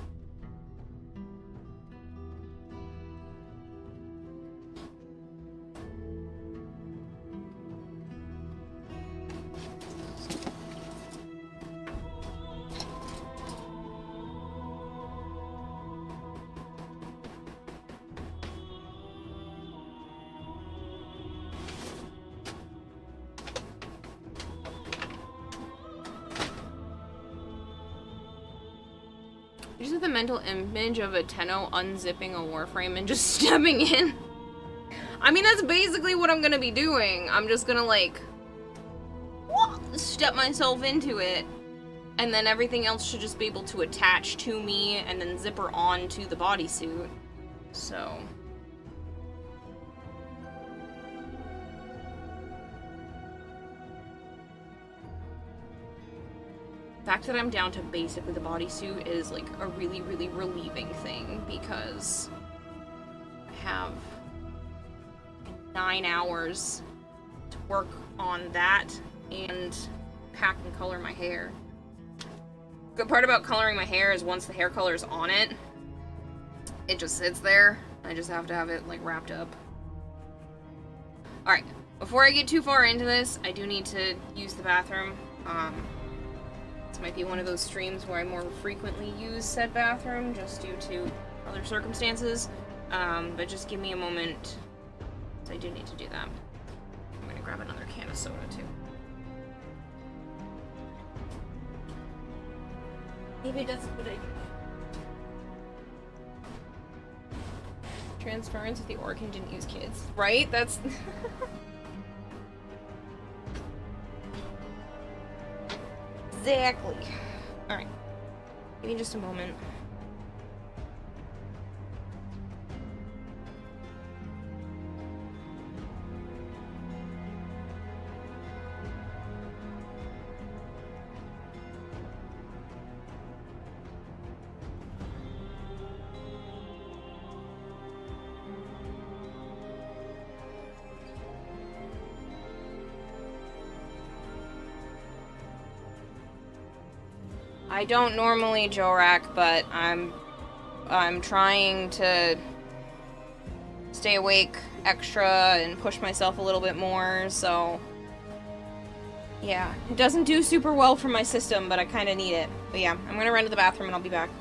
S1: I just have the mental image of a Tenno unzipping a Warframe and just stepping in. I mean, that's basically what I'm gonna be doing. I'm just gonna, like, step myself into it, and then everything else should just be able to attach to me and then zipper onto the bodysuit. So... the fact that I'm down to basically the bodysuit is like a really, really relieving thing because I have 9 hours to work on that and pack and color my hair. Good part about coloring my hair is once the hair color is on it, it just sits there. I just have to have it like wrapped up. Alright, before I get too far into this, I do need to use the bathroom. This might be one of those streams where I more frequently use said bathroom just due to other circumstances, but just give me a moment, so I do need to do that. I'm gonna grab another can of soda too. Maybe that's a good idea. Transference if the Orkin didn't use kids. Right? That's... Exactly. Alright. Give me just a moment. I don't normally Jorak, but I'm trying to stay awake extra and push myself a little bit more, so yeah. It doesn't do super well for my system, but I kind of need it. But yeah, I'm gonna run to the bathroom and I'll be back.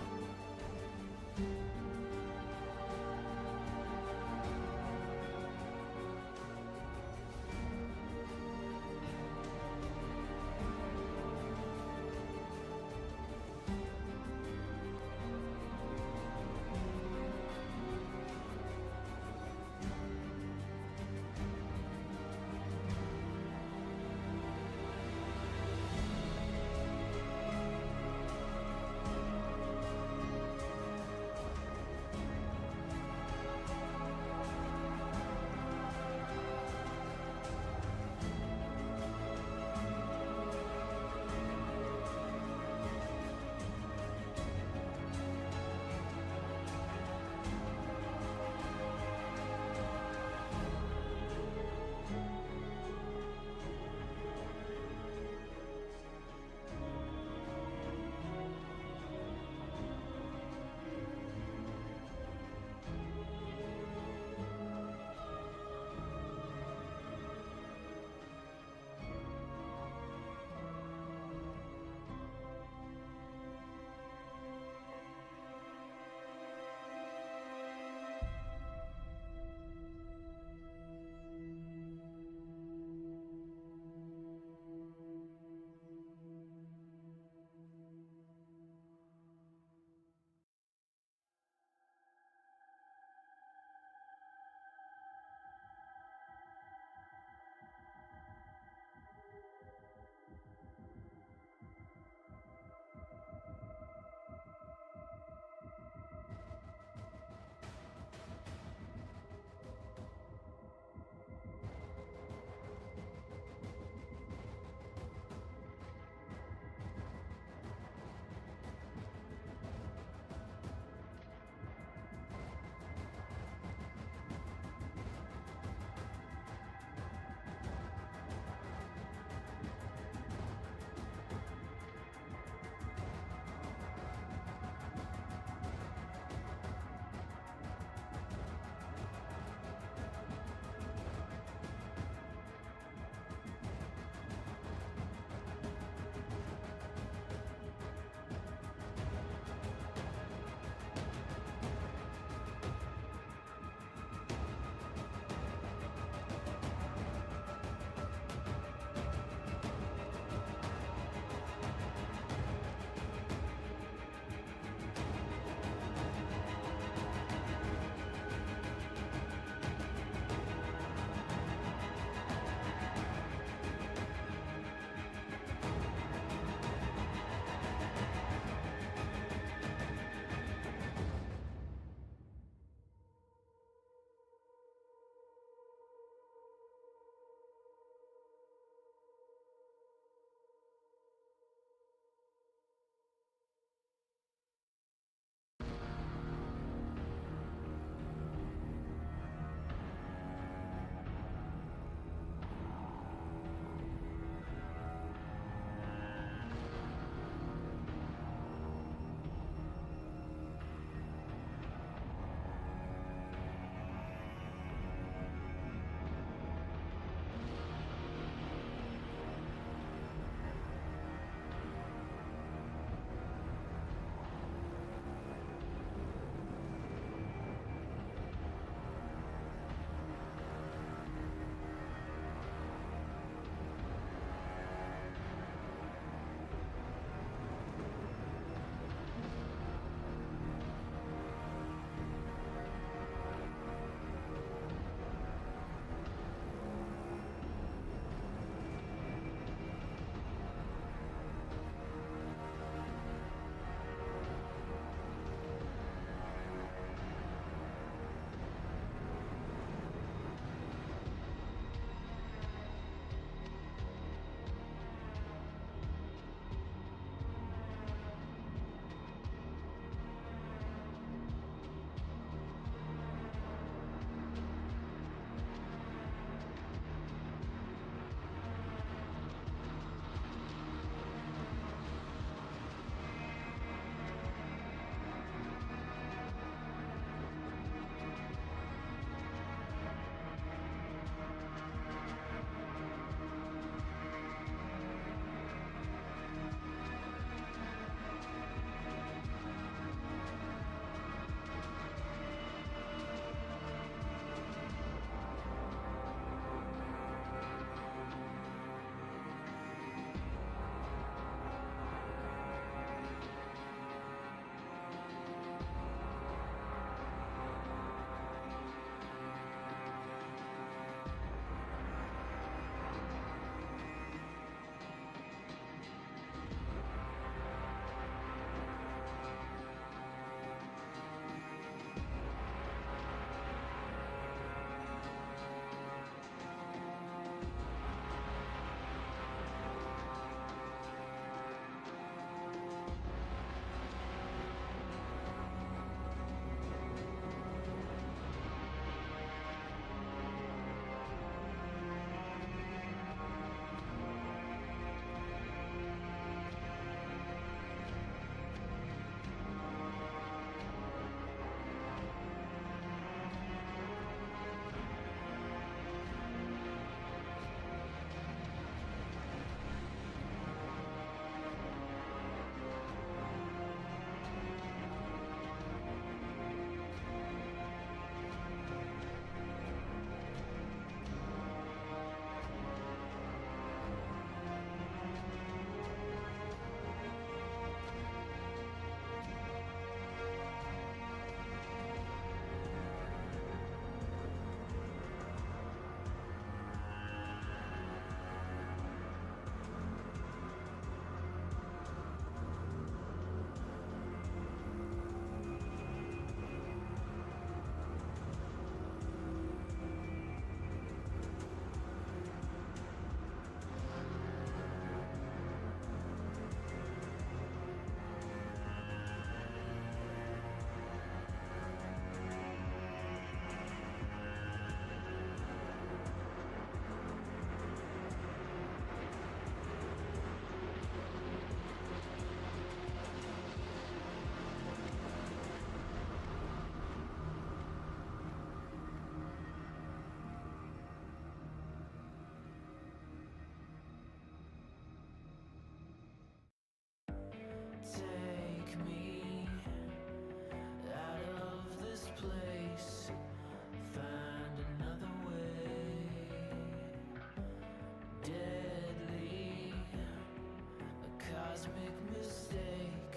S4: cosmic mistake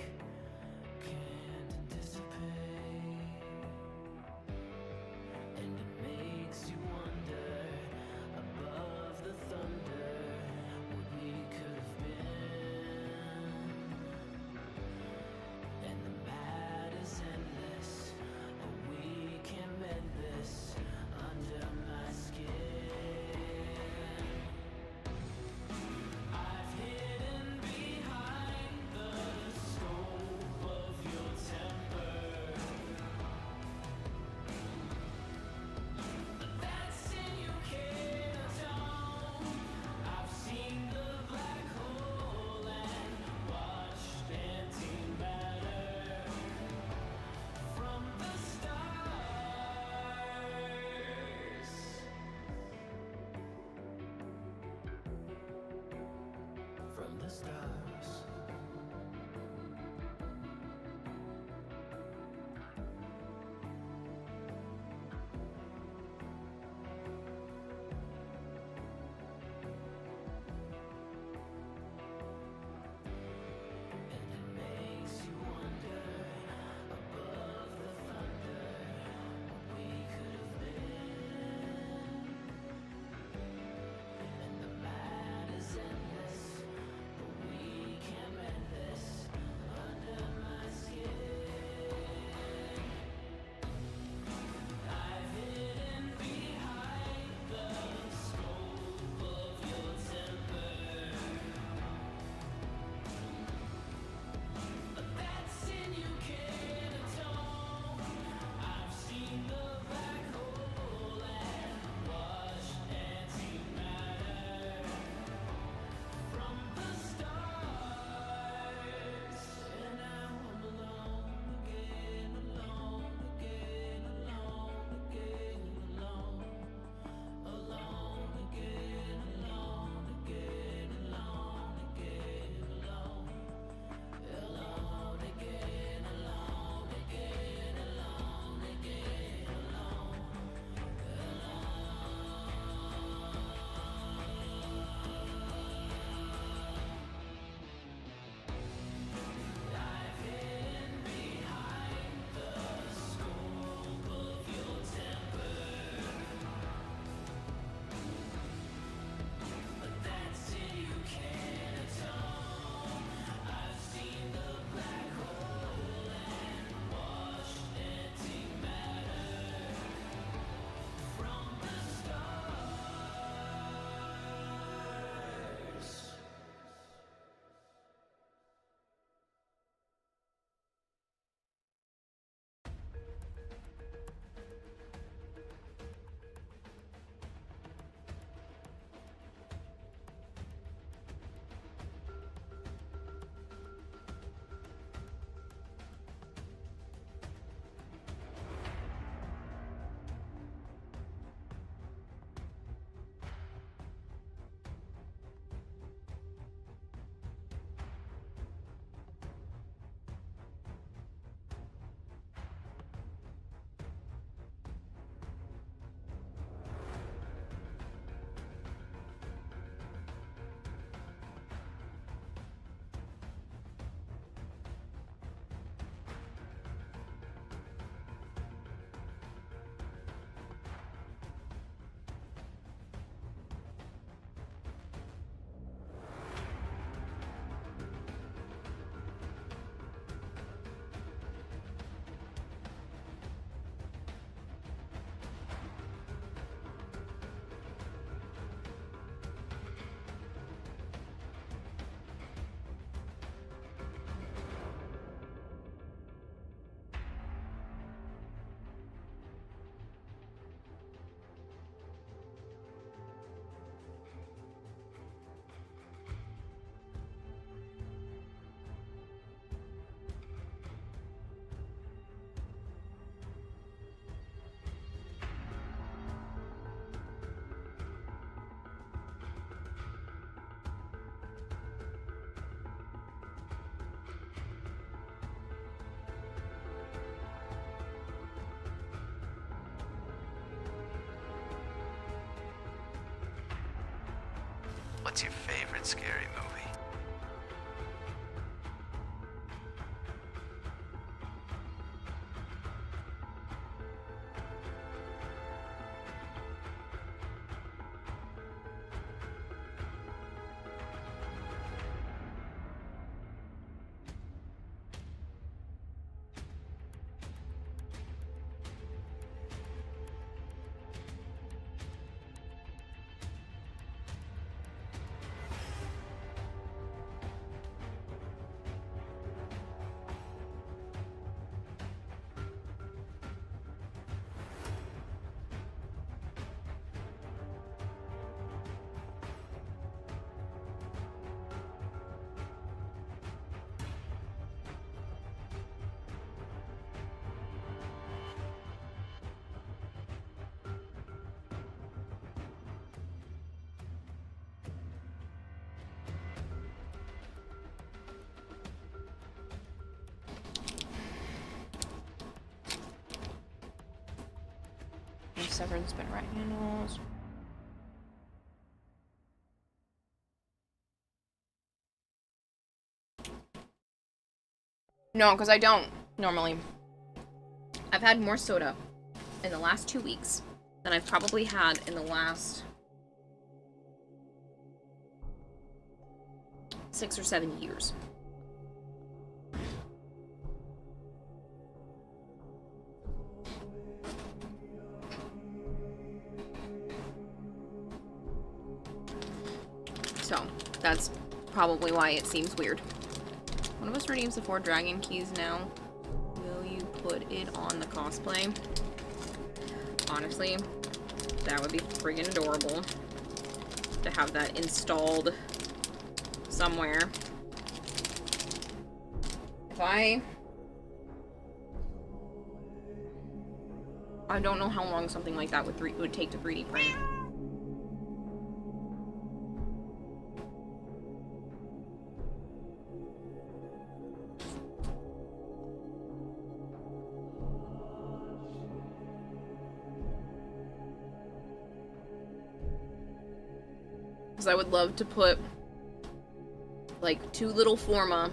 S4: can't anticipate, and it makes you wonder above the thunder what we could have been. And the mad is endless, and we can mend this under my skin. I've hidden behind the scope of your temper, but that sin you can't atone. I've seen the black hole and watched antimatter from the stars. From the stars. And it makes you wonder above the thunder what we could have been. And the mad is endless, but we can mend this under my skin. I've hidden behind the scope of your temper, but that sin you can't atone. I've seen the black hole and watched antimatter from the stars. And now I'm alone again, alone again, alone again, alone. Alone again, alone again, alone again, alone. Alone again, alone again, alone again, alone. I've hidden behind the scope of your temper, but that's it you can't atone. I've seen the black hole and watched antimatter from the stars.
S6: What's your favorite scary movie?
S1: severed spin right handles. No, because I don't normally. I've had more soda in the last 2 weeks than I've probably had in the last 6 or 7 years. So, that's probably why it seems weird. One of us redeems the 4 dragon keys now. Will you put it on the cosplay? Honestly, that would be friggin' adorable to have that installed somewhere. If I don't know how long something like that would take to 3D print. Because I would love to put, like, 2 little forma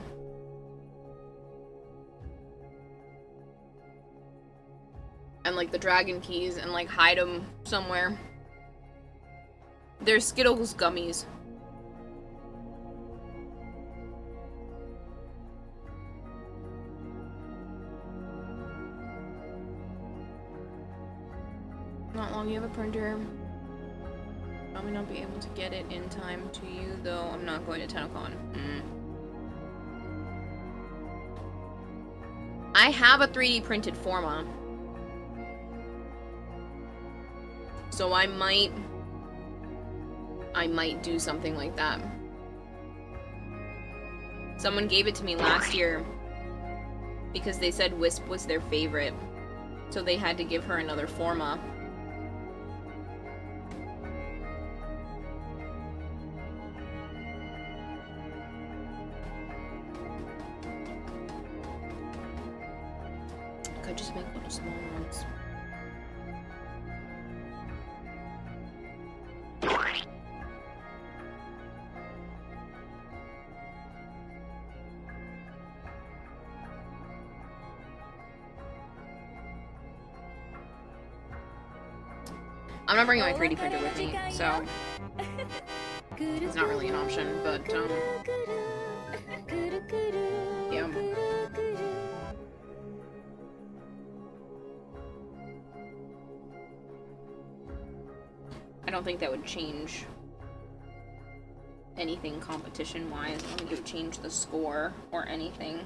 S1: and, like, the dragon keys and, like, hide them somewhere. They're Skittles gummies. Not long, you have a printer. Probably not be able to get it in time to you, though. I'm not going to TennoCon. I have a 3D printed forma. So I might do something like that. Someone gave it to me last year because they said Wisp was their favorite. So they had to give her another forma. Could just make little small ones. I'm not bringing my 3D printer with me, so it's not really an option, but yeah. I don't think that would change anything competition-wise. I don't think it would change the score or anything.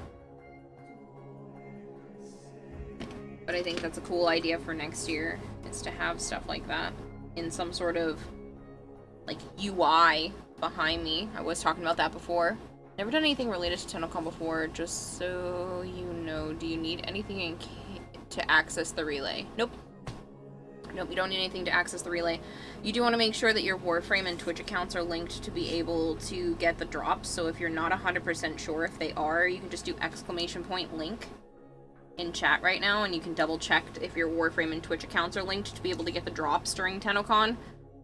S1: But I think that's a cool idea for next year, is to have stuff like that in some sort of, like, UI behind me. I was talking about that before. Never done anything related to TennoCon before, just so you know. Do you need anything to access the relay? Nope. Nope, you don't need anything to access the relay. You do want to make sure that your Warframe and Twitch accounts are linked to be able to get the drops, so if you're not 100% sure if they are, you can just do !link in chat right now, and you can double check if your Warframe and Twitch accounts are linked to be able to get the drops during TennoCon.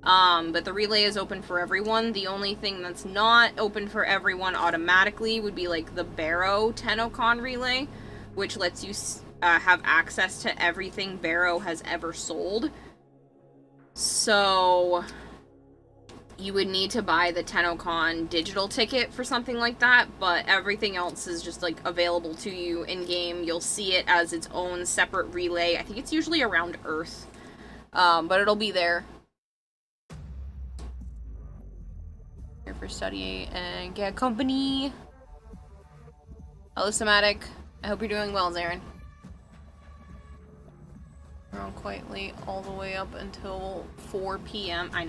S1: But the relay is open for everyone. The only thing that's not open for everyone automatically would be, like, the Barrow TennoCon relay, which lets you have access to everything Barrow has ever sold. So you would need to buy the TennoCon digital ticket for something like that, but everything else is just, like, available to you in-game. You'll see it as its own separate relay. I think it's usually around Earth, but it'll be there. Here for study and get company. Hello, Somatic. I hope you're doing well, Zarin. We're on quite late, all the way up until 4 p.m. I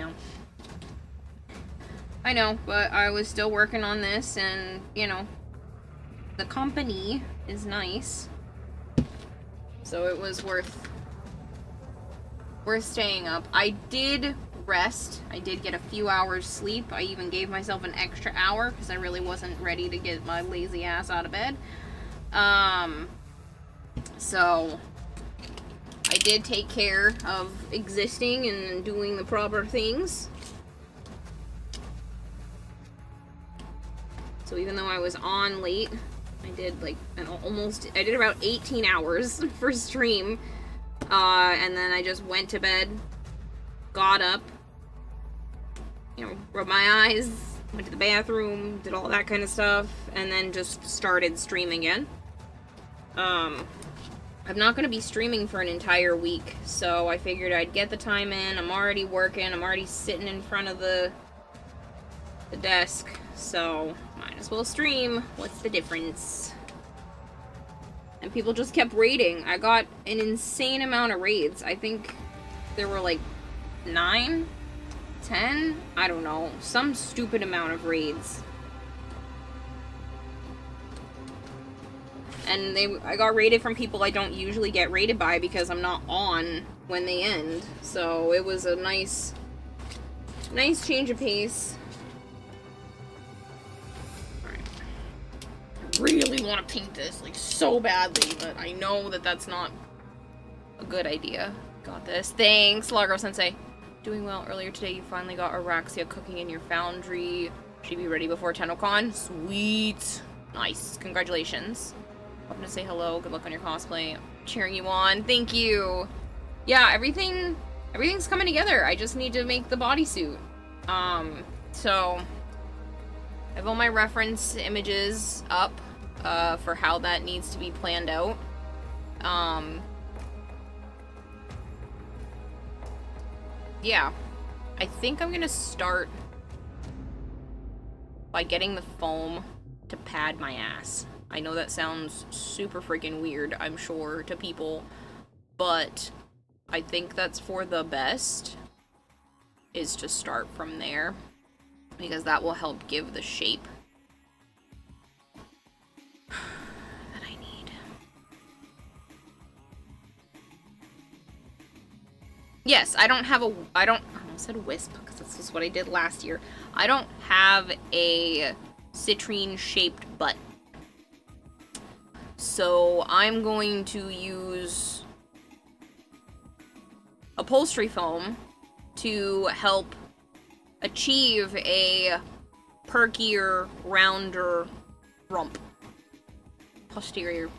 S1: know, but I was still working on this, and, you know, the company is nice. So it was worth staying up. I did rest. I did get a few hours sleep. I even gave myself an extra hour because I really wasn't ready to get my lazy ass out of bed. So I did take care of existing and doing the proper things. So even though I was on late, I did like I did about 18 hours for stream. And then I just went to bed, got up, rubbed my eyes, went to the bathroom, did all that kind of stuff, and then just started streaming again. I'm not going to be streaming for an entire week, so I figured I'd get the time in. I'm already working, I'm already sitting in front of the desk, so might as well stream. What's the difference? And people just kept raiding. I got an insane amount of raids. I think there were like 9, 10, I don't know, some stupid amount of raids. And I got raided from people I don't usually get raided by because I'm not on when they end. So it was a nice change of pace. Alright. I really want to paint this, like, so badly, but I know that that's not a good idea. Got this. Thanks, Largo-sensei. Doing well. Earlier today, you finally got Araxia cooking in your foundry. Should be ready before TennoCon. Sweet. Nice. Congratulations. Hoping to say hello. Good luck on your cosplay. I'm cheering you on. Thank you. Yeah, everything's coming together. I just need to make the bodysuit. So I have all my reference images up for how that needs to be planned out. Yeah, I think I'm gonna start by getting the foam to pad my ass. I know that sounds super freaking weird, I'm sure, to people, but I think that's for the best, is to start from there, because that will help give the shape that I need. Yes, I almost said wisp, because this is what I did last year. I don't have a citrine-shaped butt. So I'm going to use upholstery foam to help achieve a perkier, rounder rump. Posterior.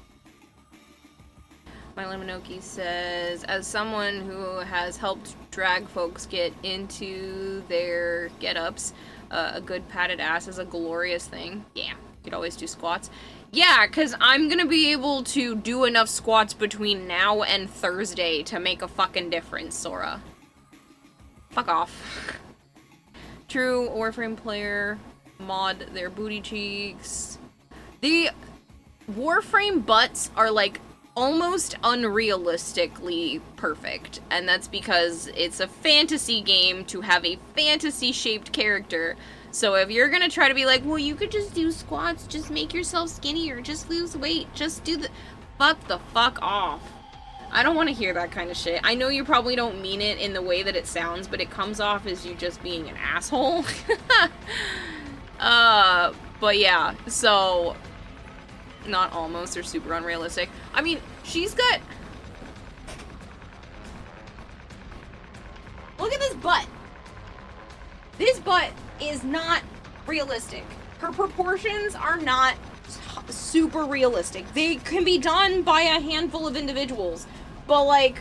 S1: My Lemanoki says, as someone who has helped drag folks get into their get-ups, a good padded ass is a glorious thing. Yeah, you could always do squats. Yeah, because I'm gonna be able to do enough squats between now and Thursday to make a fucking difference, Sora. Fuck off. True Warframe player mod their booty cheeks. The Warframe butts are like almost unrealistically perfect, and that's because it's a fantasy game to have a fantasy-shaped character. So if you're gonna try to be like, well, you could just do squats, just make yourself skinnier, just lose weight, just do the... Fuck the fuck off. I don't want to hear that kind of shit. I know you probably don't mean it in the way that it sounds, but it comes off as you just being an asshole. But yeah, so... Not almost, or super unrealistic. I mean, she's got... Look at this butt. This butt is not realistic. Her proportions are not super realistic. They can be done by a handful of individuals, but like,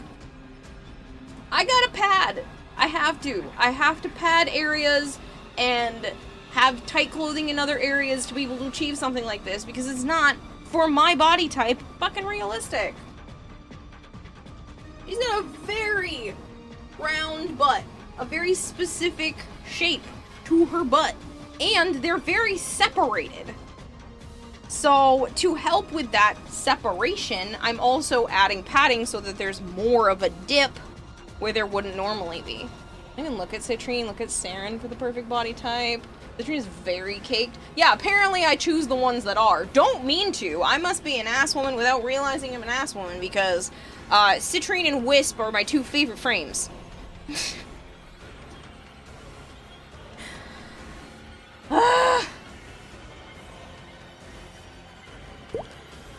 S1: I gotta pad. I have to pad areas and have tight clothing in other areas to be able to achieve something like this, because it's not, for my body type, fucking realistic. She's got a very round butt, a very specific shape to her butt, and they're very separated. So to help with that separation, I'm also adding padding so that there's more of a dip where there wouldn't normally be. I can look at Citrine, look at Saren for the perfect body type. Citrine is very caked. Yeah, apparently I choose the ones that are. Don't mean to. I must be an asswoman without realizing I'm an asswoman, because Citrine and Wisp are my two favorite frames.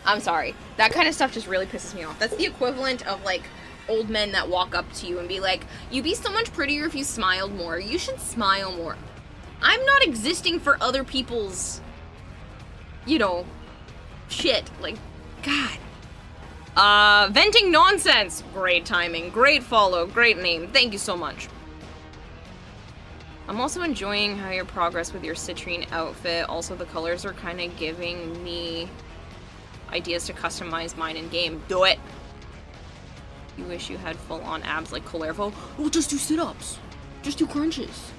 S1: I'm sorry. That kind of stuff just really pisses me off. That's the equivalent of, like, old men that walk up to you and be like, you'd be so much prettier if you smiled more. You should smile more. I'm not existing for other people's, you know, shit. Like, God. Venting nonsense. Great timing. Great follow. Great name. Thank you so much. I'm also enjoying how your progress with your citrine outfit. Also, the colors are kind of giving me ideas to customize mine in game. Do it. You wish you had full-on abs like Colervo? Well, just do sit-ups. Just do crunches.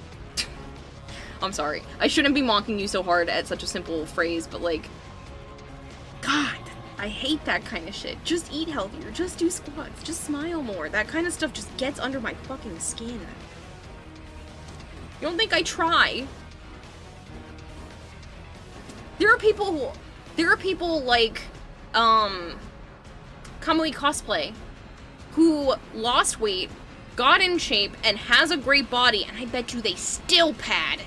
S1: I'm sorry. I shouldn't be mocking you so hard at such a simple phrase, but like, God, I hate that kind of shit. Just eat healthier. Just do squats. Just smile more. That kind of stuff just gets under my fucking skin. You don't think I try? There are people like, Kamui Cosplay, who lost weight, got in shape, and has a great body, and I bet you they still pad.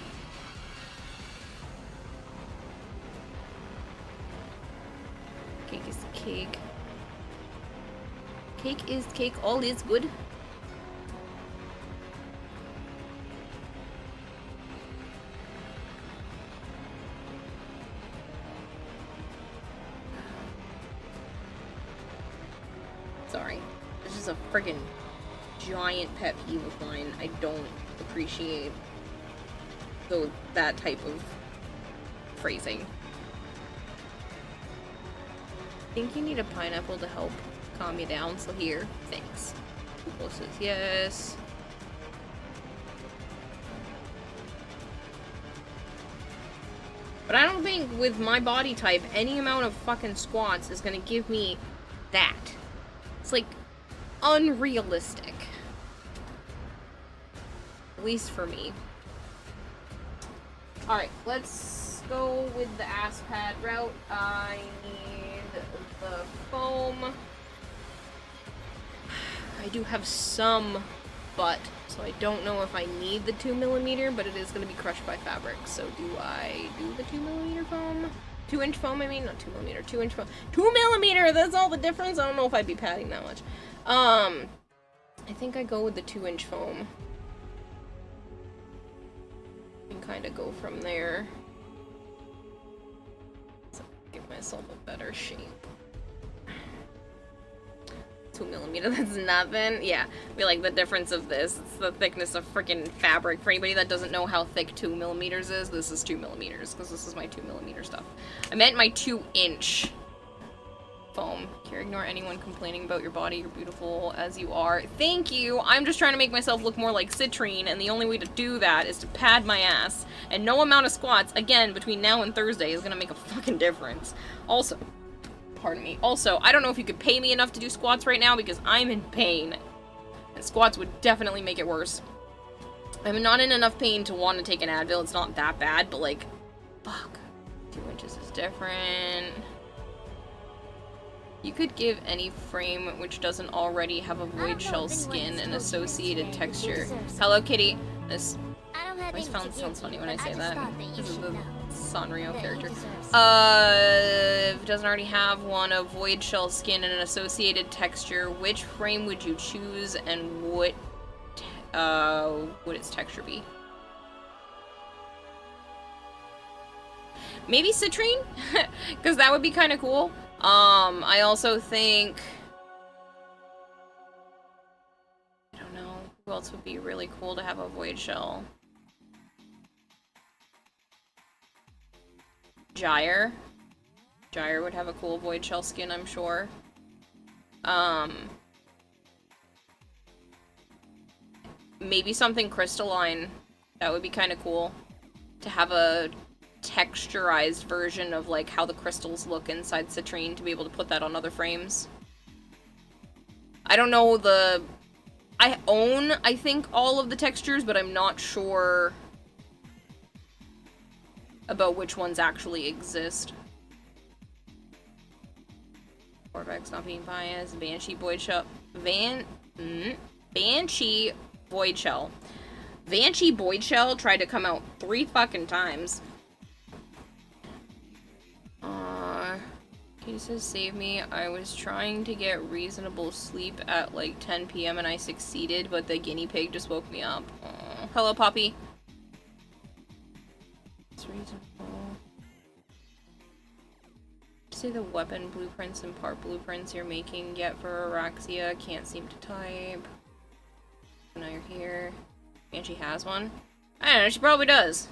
S1: Cake is cake. Cake is cake, all is good. Sorry. This is a friggin' giant pet peeve of mine. I don't appreciate that type of phrasing. Think you need a pineapple to help calm you down, so here, thanks. Google says yes. But I don't think with my body type, any amount of fucking squats is gonna give me that. It's like unrealistic. At least for me. Alright, let's go with the ass pad route. I need the foam. I do have some butt, so I don't know if I need the 2mm, but it is going to be crushed by fabric. So do I do the 2mm foam? 2-inch foam, I mean, not 2mm, 2-inch foam. 2mm, that's all the difference? I don't know if I'd be padding that much. I think I go with the 2-inch foam. And kind of go from there. So give myself a better shape. 2mm, that's nothing. Yeah, I feel like the difference of this, it's the thickness of freaking fabric. For anybody that doesn't know how thick 2mm is, this is 2mm, because this is my 2mm stuff. I meant my 2-inch foam. Here, ignore anyone complaining about your body. You're beautiful as you are. Thank you! I'm just trying to make myself look more like Citrine, and the only way to do that is to pad my ass. And no amount of squats, again, between now and Thursday is gonna make a fucking difference. Also, pardon me. Also, I don't know if you could pay me enough to do squats right now because I'm in pain. And squats would definitely make it worse. I'm not in enough pain to want to take an Advil. It's not that bad, but like, fuck. 2 inches is different. You could give any frame which doesn't already have a void shell skin and associated texture. Hello, Kitty. This always sounds funny when I say that. This is the Sanrio character. If it doesn't already have one, a void shell skin and an associated texture, which frame would you choose and what would its texture be? Maybe Citrine? Because that would be kind of cool. I also think, I don't know, who else would be really cool to have a void shell? Gyre. Gyre would have a cool void shell skin, I'm sure. Maybe something crystalline. That would be kind of cool. To have a texturized version of like how the crystals look inside Citrine, to be able to put that on other frames. I don't know I own, I think, all of the textures, but I'm not sure about which ones actually exist. Corvex not being biased. Banshee Void Shell. Banshee Void Shell. Banshee Void Shell tried to come out 3 fucking times. He says, save me. I was trying to get reasonable sleep at like 10 p.m. and I succeeded, but the guinea pig just woke me up. Aww. Hello, Poppy. It's reasonable. Say the weapon blueprints and part blueprints you're making yet for Araxia. Can't seem to type. Now you're here. And she has one? I don't know, she probably does.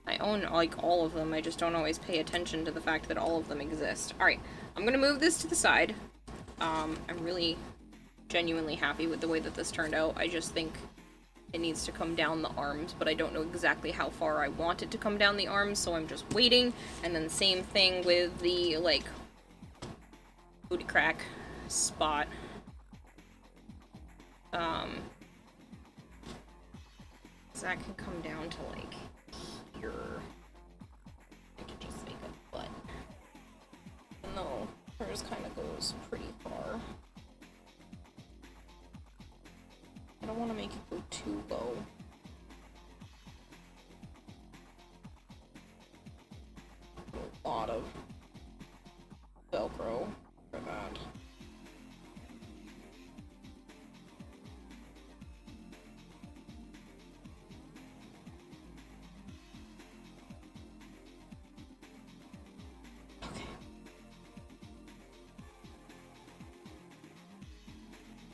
S1: I own, like, all of them. I just don't always pay attention to the fact that all of them exist. Alright, I'm gonna move this to the side. I'm really genuinely happy with the way that this turned out. I just think it needs to come down the arms, but I don't know exactly how far I want it to come down the arms, so I'm just waiting. And then same thing with the, like, booty crack spot. So that can come down to, like, here. I could just make a butt. No, hers kind of goes pretty far. I don't want to make it go too low. A lot of Velcro for that.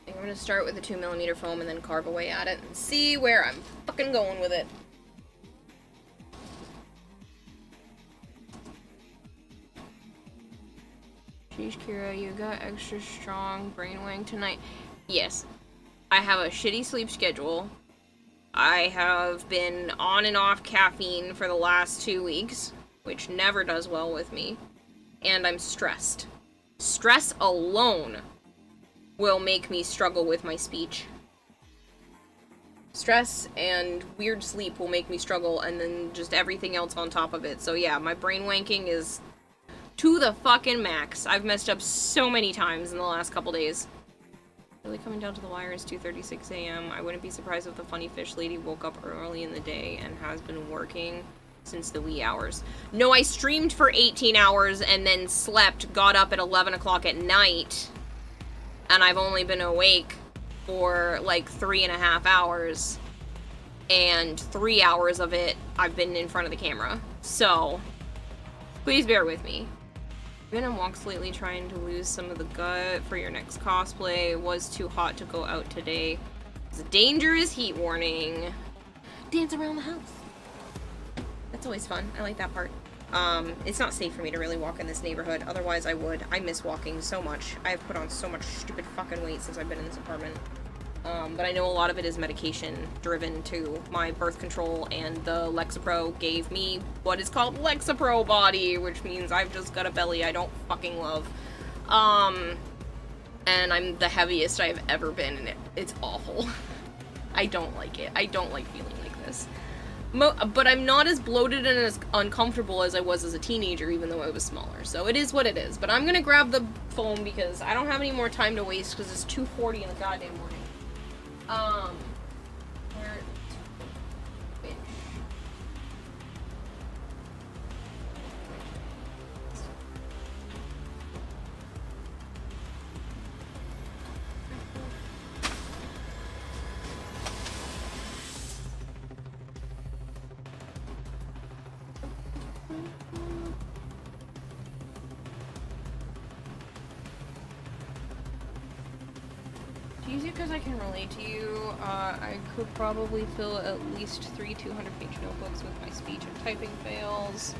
S1: I'm gonna start with a 2mm foam and then carve away at it and see where I'm fucking going with it. Sheesh, Kira, you got extra strong brain wang tonight. Yes. I have a shitty sleep schedule. I have been on and off caffeine for the last 2 weeks, which never does well with me. And I'm stressed. Stress alone will make me struggle with my speech. Stress and weird sleep will make me struggle, and then just everything else on top of it. So yeah, my brain wanking is to the fucking max. I've messed up so many times in the last couple days. Really coming down to the wire is 2:36 a.m. I wouldn't be surprised if the funny fish lady woke up early in the day and has been working since the wee hours. No, I streamed for 18 hours and then slept, got up at 11 o'clock at night, and I've only been awake for like 3.5 hours, and 3 hours of it I've been in front of the camera. So please bear with me. Been on walks lately trying to lose some of the gut for your next cosplay. It was too hot to go out today. It's a dangerous heat warning. Dance around the house. That's always fun. I like that part. It's not safe for me to really walk in this neighborhood. Otherwise, I would. I miss walking so much. I've put on so much stupid fucking weight since I've been in this apartment. But I know a lot of it is medication driven too. My birth control and the Lexapro gave me what is called Lexapro body, which means I've just got a belly I don't fucking love. And I'm the heaviest I've ever been, and it's awful. I don't like it. I don't like feeling like this. But I'm not as bloated and as uncomfortable as I was as a teenager, even though I was smaller. So it is what it is. But I'm gonna grab the foam because I don't have any more time to waste because it's 2:40 in the goddamn morning. Where... Wait. To use it because I can relate to you, I could probably fill at least 3 200-page notebooks with my speech and typing fails.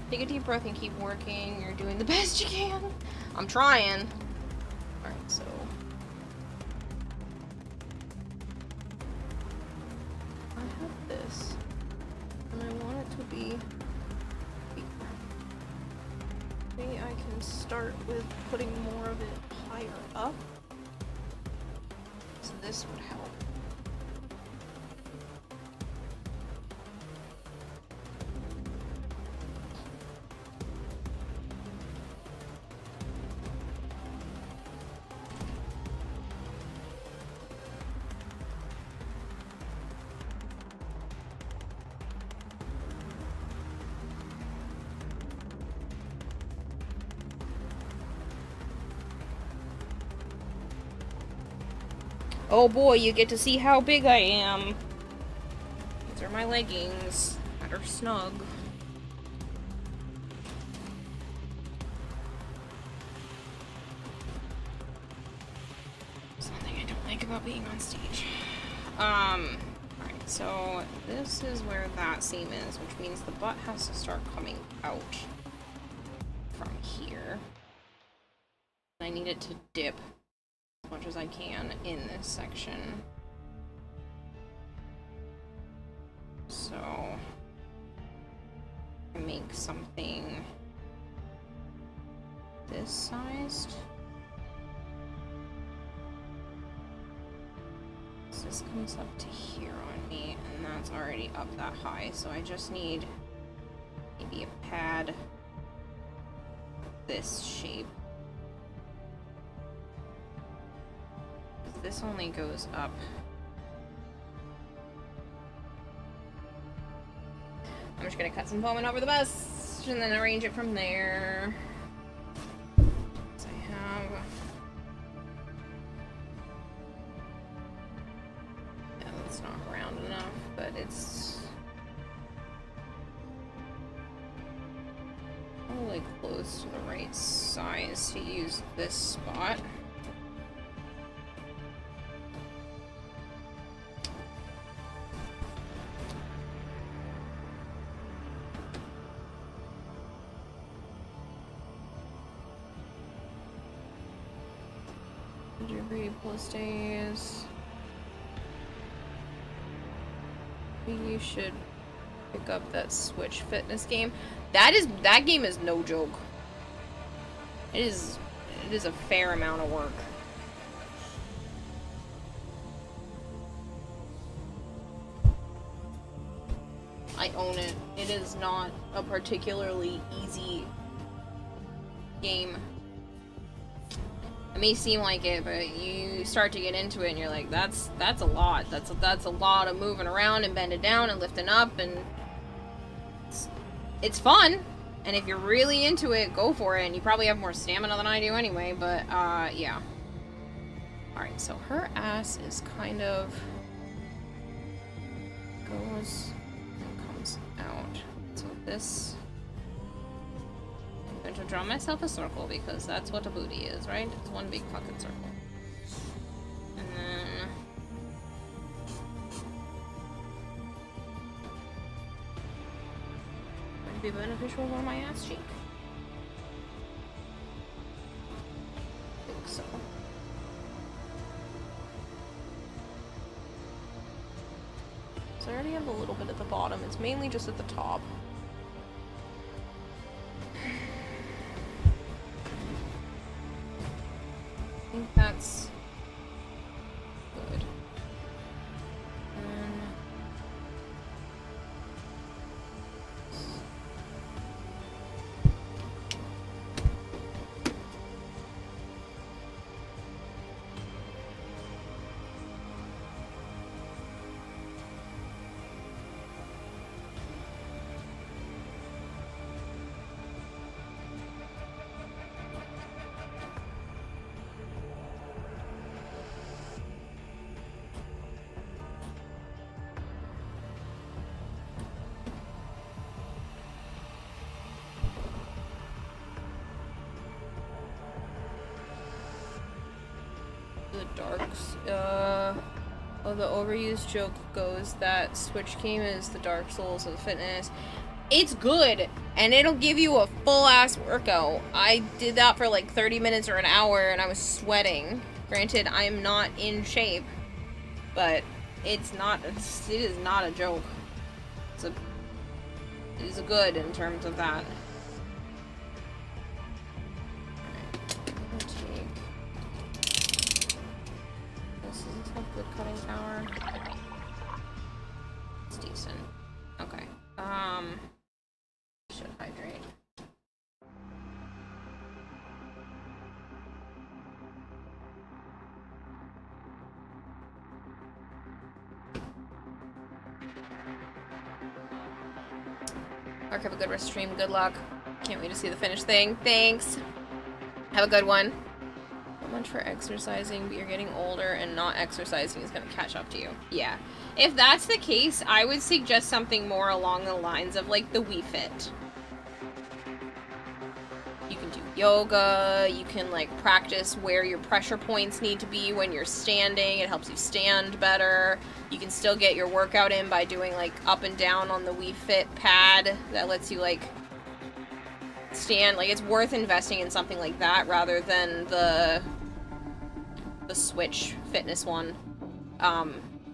S1: Take a deep breath and keep working. You're doing the best you can. I'm trying. Alright, so... I have this. And I want it to be... Maybe I can start with putting more of it higher up. So this would help. Oh boy, you get to see how big I am. These are my leggings that are snug. Something I don't like about being on stage. Alright, so this is where that seam is, which means the butt has to start coming out from here. I need it to dip as much as I can in this section. So I make something this sized. So this comes up to here on me, and that's already up that high, so I just need maybe a pad this shape. This only goes up. I'm just gonna cut some foam over the bust and then arrange it from there. So I have. Yeah, that's not round enough, but it's probably close to the right size to use this spot. Stays. You should pick up that Switch fitness game. That game is no joke. It is a fair amount of work. I own it. It is not a particularly easy game. It may seem like it, but you start to get into it and you're like, that's a lot. That's a lot of moving around and bending down and lifting up, and it's fun. And if you're really into it, go for it. And you probably have more stamina than I do anyway, but yeah. Alright, so her ass is kind of goes and comes out. So this, I'm going to draw myself a circle because that's what a booty is, right? It's one big fucking circle. And then would it be beneficial on my ass cheek? I think so. So I already have a little bit at the bottom. It's mainly just at the top. I think that's good. And darks. The overused joke goes that Switch game is the Dark Souls of fitness. It's good, and it'll give you a full-ass workout. I did that for like 30 minutes or an hour, and I was sweating. Granted, I'm not in shape, but it is not a joke. It is a good in terms of that. Good cutting power. It's decent. Okay. Should hydrate. Mark, have a good rest stream. Good luck. Can't wait to see the finished thing. Thanks. Have a good one. not much for exercising, but you're getting older and not exercising is going to catch up to you. Yeah. If that's the case, I would suggest something more along the lines of like the Wii Fit. You can do yoga, you can like practice where your pressure points need to be when you're standing. It helps you stand better. You can still get your workout in by doing like up and down on the Wii Fit pad that lets you like stand. Like, it's worth investing in something like that rather than the Switch fitness one.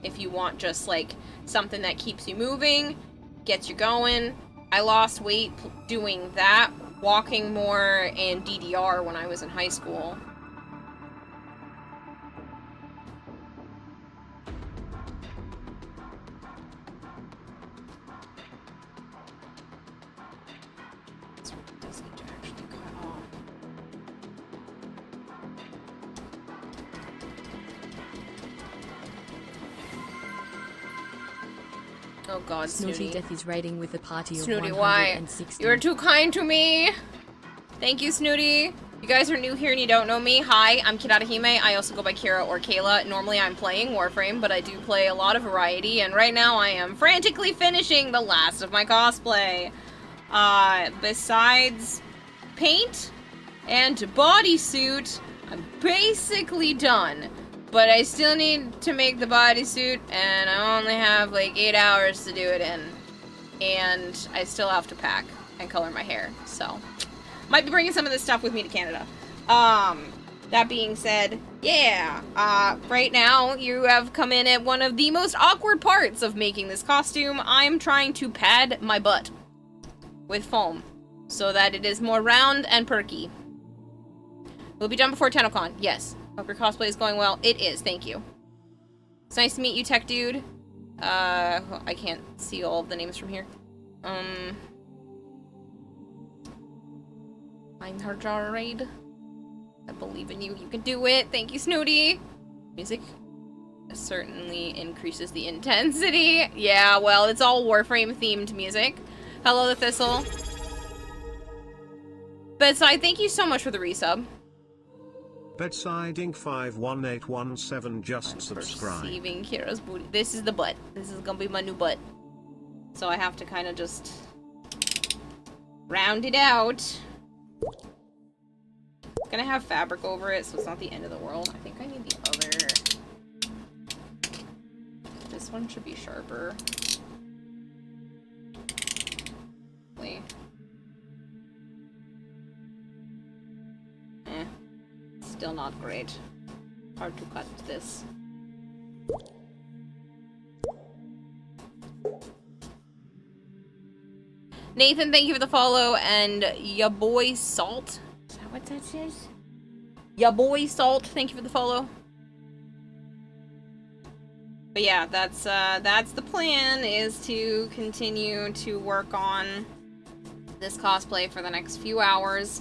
S1: If you want just like something that keeps you moving, gets you going. I lost weight doing that, walking more, and DDR when I was in high school. Oh god,
S5: Snooty
S1: Snooty.
S5: Death is raiding with a party of
S1: Snooty, why?
S5: 160.
S1: You're too kind to me! Thank you, Snooty. You guys are new here and you don't know me. Hi, I'm Kirarahime. I also go by Kira or Kayla. Normally I'm playing Warframe, but I do play a lot of variety, and right now I am frantically finishing the last of my cosplay. Besides paint and bodysuit, I'm basically done. But I still need to make the bodysuit, and I only have like 8 hours to do it in. And I still have to pack and color my hair, so might be bringing some of this stuff with me to Canada. That being said, yeah, right now you have come in at one of the most awkward parts of making this costume. I'm trying to pad my butt with foam so that it is more round and perky. We'll be done before TennoCon, yes. Hope your cosplay is going well. It is, thank you. It's nice to meet you, tech dude. I can't see all of the names from here. I'm her Jarade. I believe in you. You can do it. Thank you, Snooty. Music certainly increases the intensity. Yeah, well, it's all Warframe themed music. Hello, the Thistle. Bedside, thank you so much for the resub.
S6: Bedside Inc. 51817 just subscribe.
S1: Perceiving Kira's booty. This is the butt. This is gonna be my new butt. So I have to kind of just round it out. It's gonna have fabric over it, so it's not the end of the world. I think I need the other. This one should be sharper. Wait. Still not great. Hard to cut this. Nathan, thank you for the follow, and ya boy Salt. Is that what that says? Ya boy Salt, thank you for the follow. But yeah, that's the plan, is to continue to work on this cosplay for the next few hours,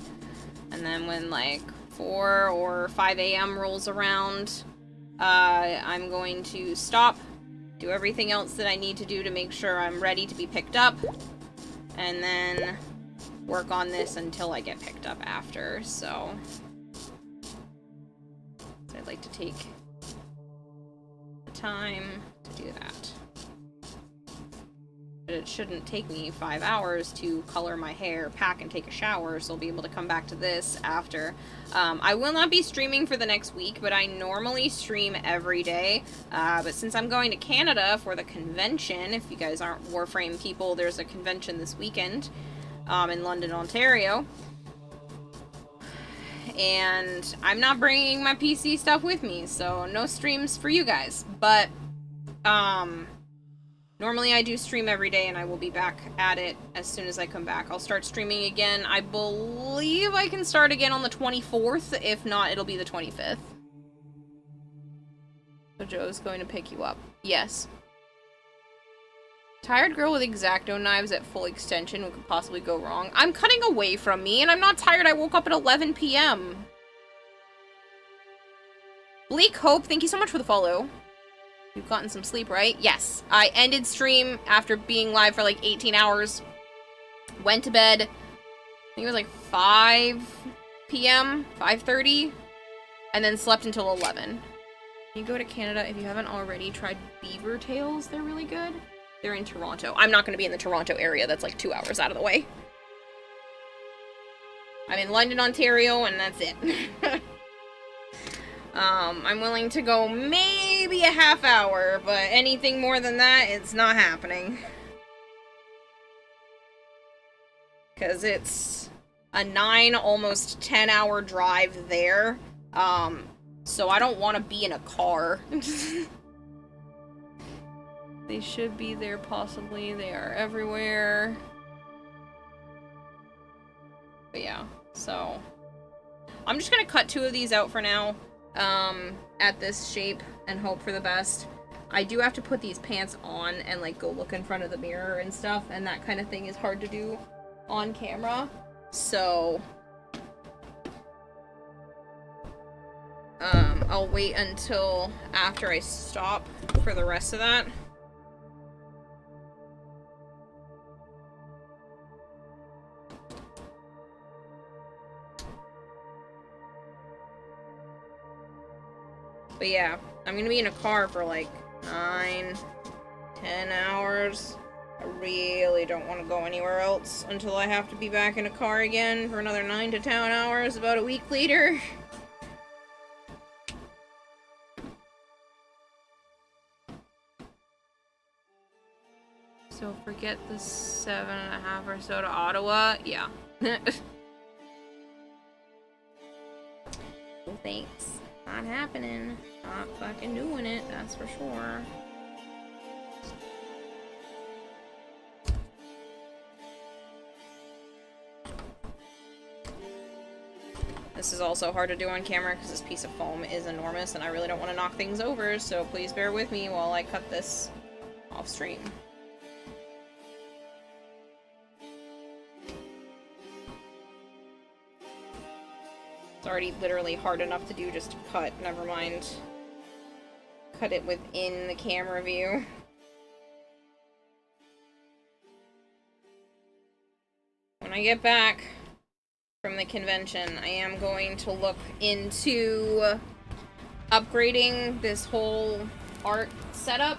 S1: and then when like 4 or 5 a.m. rolls around, I'm going to stop, do everything else that I need to do to make sure I'm ready to be picked up, and then work on this until I get picked up after. So I'd like to take the time to do that. But it shouldn't take me 5 hours to color my hair, pack, and take a shower, so I'll be able to come back to this after. I will not be streaming for the next week, but I normally stream every day. But since I'm going to Canada for the convention, if you guys aren't Warframe people, there's a convention this weekend in London, Ontario. And I'm not bringing my PC stuff with me, so no streams for you guys. But, normally I do stream every day, and I will be back at it as soon as I come back. I'll start streaming again. I believe I can start again on the 24th. If not, it'll be the 25th. So Joe's going to pick you up. Yes. Tired girl with X-Acto knives at full extension. What could possibly go wrong? I'm cutting away from me, and I'm not tired. I woke up at 11 p.m. Bleak Hope, thank you so much for the follow. You've gotten some sleep, right? Yes. I ended stream after being live for like 18 hours. Went to bed. I think it was like 5 p.m., 5:30. and then slept until 11. You go to Canada if you haven't already tried beaver tails. They're really good. They're in Toronto. I'm not going to be in the Toronto area. That's like 2 hours out of the way. I'm in London, Ontario, and that's it. I'm willing to go maybe a half hour, but anything more than that, it's not happening. Because it's a 9, almost 10-hour drive there. So I don't want to be in a car. They should be there, possibly. They are everywhere. But yeah, so I'm just gonna cut 2 of these out for now, at this shape, and hope for the best. I do have to put these pants on and like go look in front of the mirror and stuff, and that kind of thing is hard to do on camera, so I'll wait until after I stop for the rest of that. But yeah, I'm gonna be in a car for like 9, 10 hours. I really don't want to go anywhere else until I have to be back in a car again for another 9 to 10 hours about a week later. So forget the 7.5 or so to Ottawa. Yeah. No thanks. Not happening. Not fucking doing it, that's for sure. This is also hard to do on camera because this piece of foam is enormous and I really don't want to knock things over, so please bear with me while I cut this off stream. It's already literally hard enough to do just to cut, never mind cut it within the camera view. When I get back from the convention, I am going to look into upgrading this whole art setup,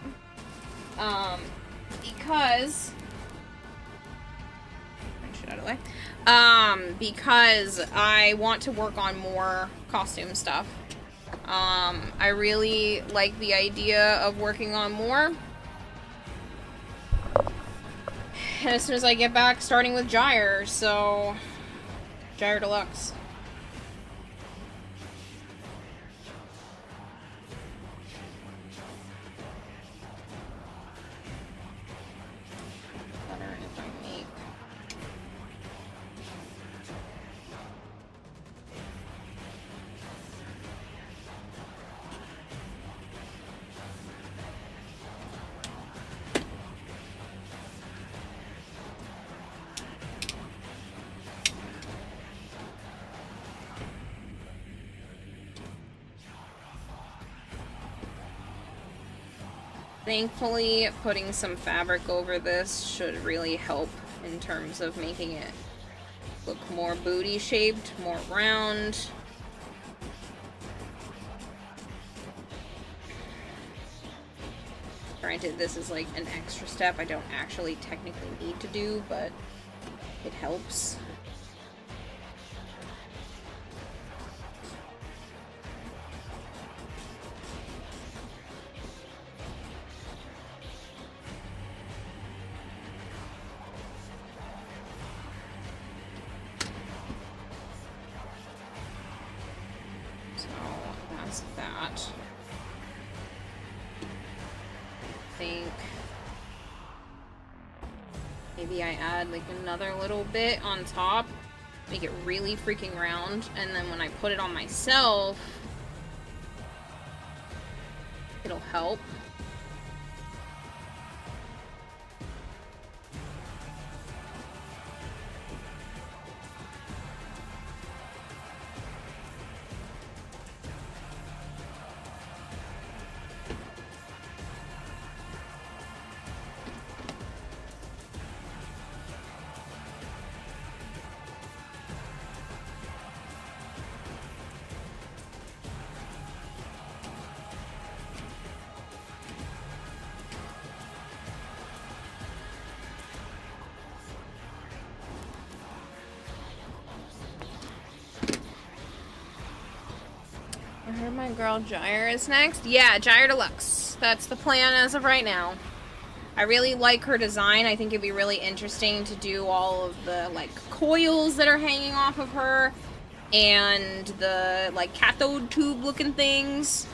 S1: because out of the way. Because I want to work on more costume stuff. I really like the idea of working on more. And as soon as I get back, starting with Gyre, so Gyre Deluxe. Thankfully, putting some fabric over this should really help in terms of making it look more booty-shaped, more round. Granted, this is like an extra step I don't actually technically need to do, but it helps. Maybe I add like another little bit on top, make it really freaking round, and then when I put it on myself, it'll help. My girl Gyre is next. Yeah, Gyre Deluxe. That's the plan as of right now. I really like her design. I think it'd be really interesting to do all of the, like, coils that are hanging off of her and the, like, cathode tube looking things.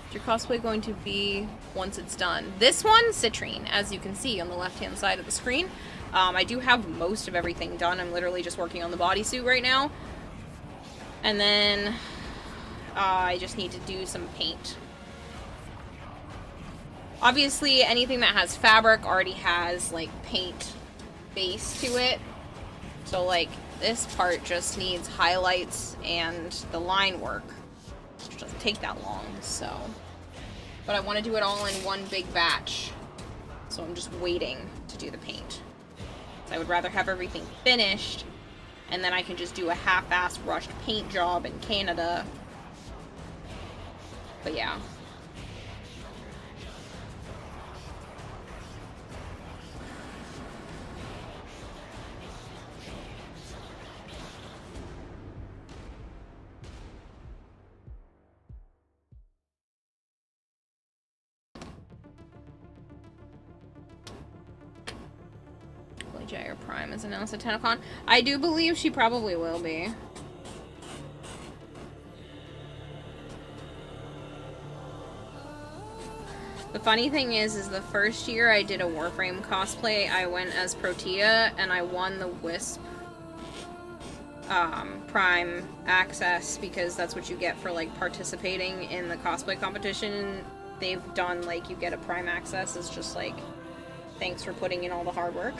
S1: What's your cosplay going to be once it's done? This one, Citrine, as you can see on the left-hand side of the screen. I do have most of everything done. I'm literally just working on the bodysuit right now. And then I just need to do some paint. Obviously, anything that has fabric already has, like, paint base to it. So, like, this part just needs highlights and the line work. Which doesn't take that long, so. But I want to do it all in one big batch. So I'm just waiting to do the paint. So I would rather have everything finished, and then I can just do a half-assed rushed paint job in Canada. But yeah. Gyre Prime is announced at TennoCon. I do believe she probably will be. The funny thing is the first year I did a Warframe cosplay, I went as Protea, and I won the Wisp Prime access, because that's what you get for, like, participating in the cosplay competition. They've done, like, you get a Prime access. It's just, like, thanks for putting in all the hard work.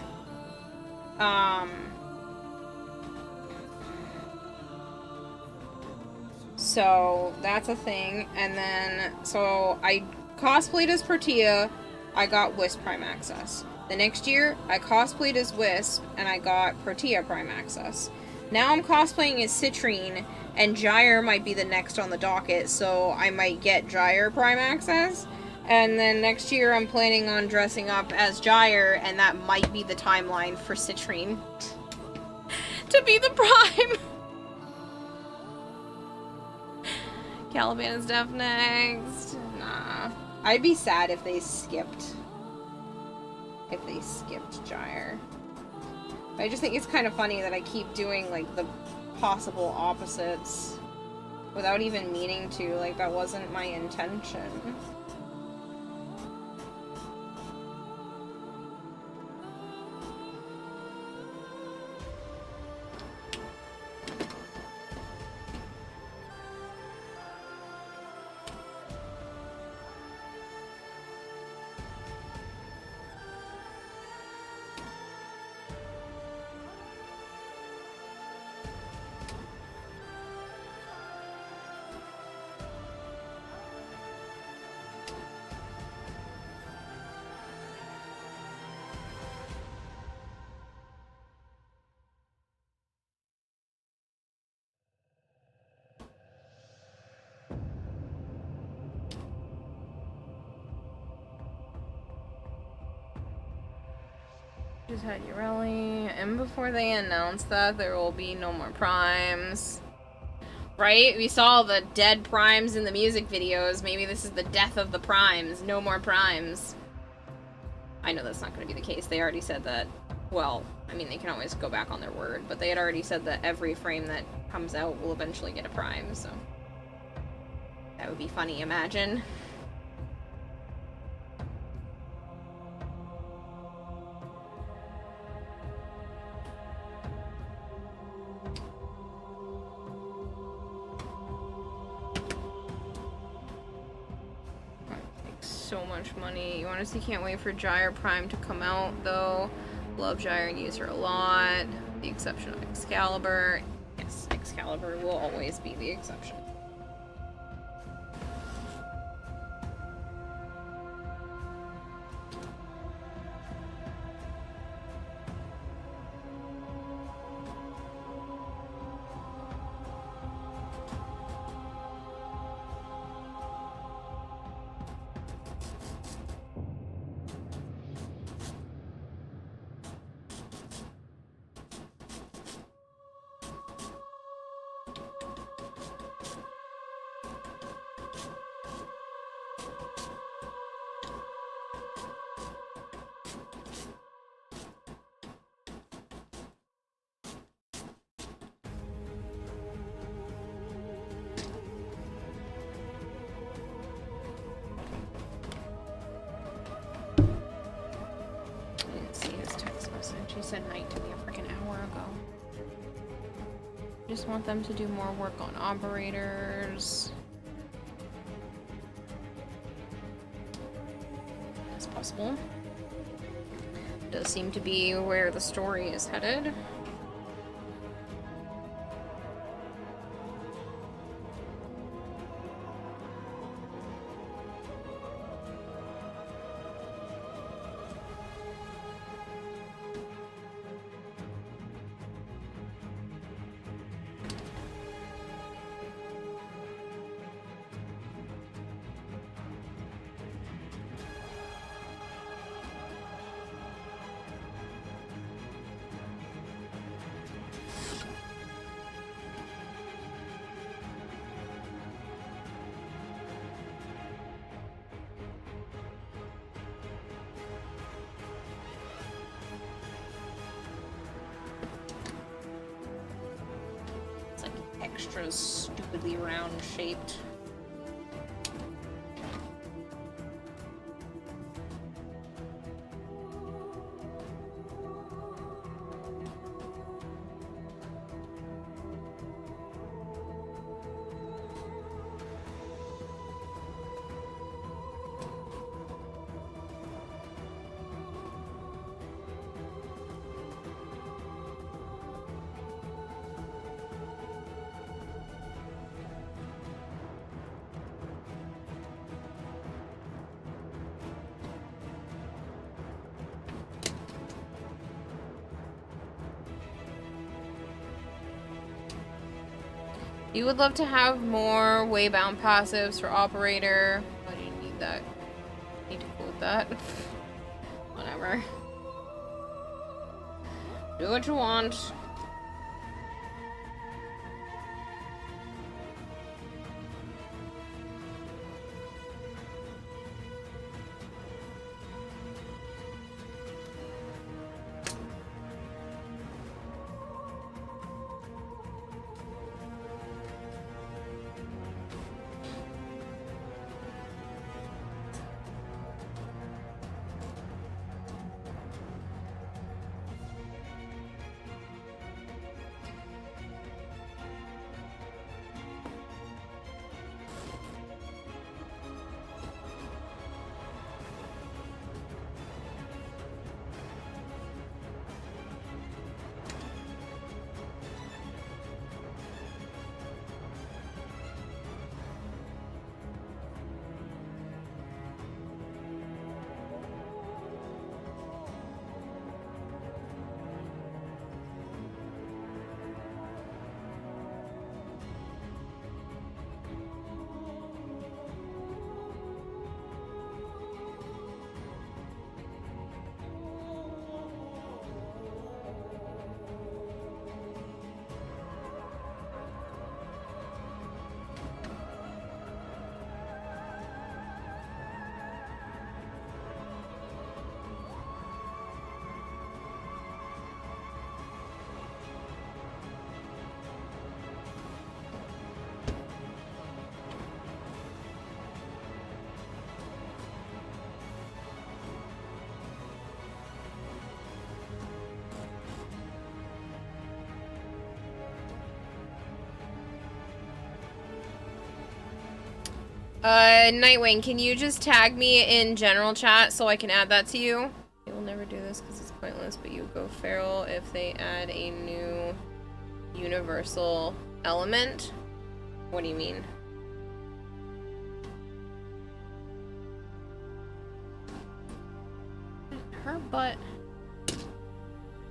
S1: So that's a thing, and then, so I cosplayed as Protea, I got Wisp Prime access. The next year, I cosplayed as Wisp, and I got Protea Prime access. Now I'm cosplaying as Citrine, and Gyre might be the next on the docket, so I might get Gyre Prime access. And then next year I'm planning on dressing up as Gyre, and that might be the timeline for Citrine to be the Prime. Caliban is def next. Nah. I'd be sad if they skipped Gyre. I just think it's kind of funny that I keep doing, like, the possible opposites without even meaning to. Like, that wasn't my intention. Just had Urelli, and before they announce that, there will be no more primes. Right? We saw the dead primes in the music videos. Maybe this is the death of the primes. No more primes. I know that's not going to be the case. They already said that. Well, I mean, they can always go back on their word, but they had already said that every frame that comes out will eventually get a prime, so. That would be funny, imagine. So much money. You honestly can't wait for Gyre Prime to come out, though. Love Gyre and use her a lot. The exception of Excalibur. Yes, Excalibur will always be the exception. said night to me a freaking hour ago. Just want them to do more work on operators. As possible. Does seem to be where the story is headed. Extra stupidly round shaped. You would love to have more waybound passives for operator. Why do you need that? Need to cool with that. Whatever. Do what you want. Nightwing, can you just tag me in general chat so I can add that to you? They will never do this because it's pointless, but you go feral if they add a new universal element. What do you mean? Her butt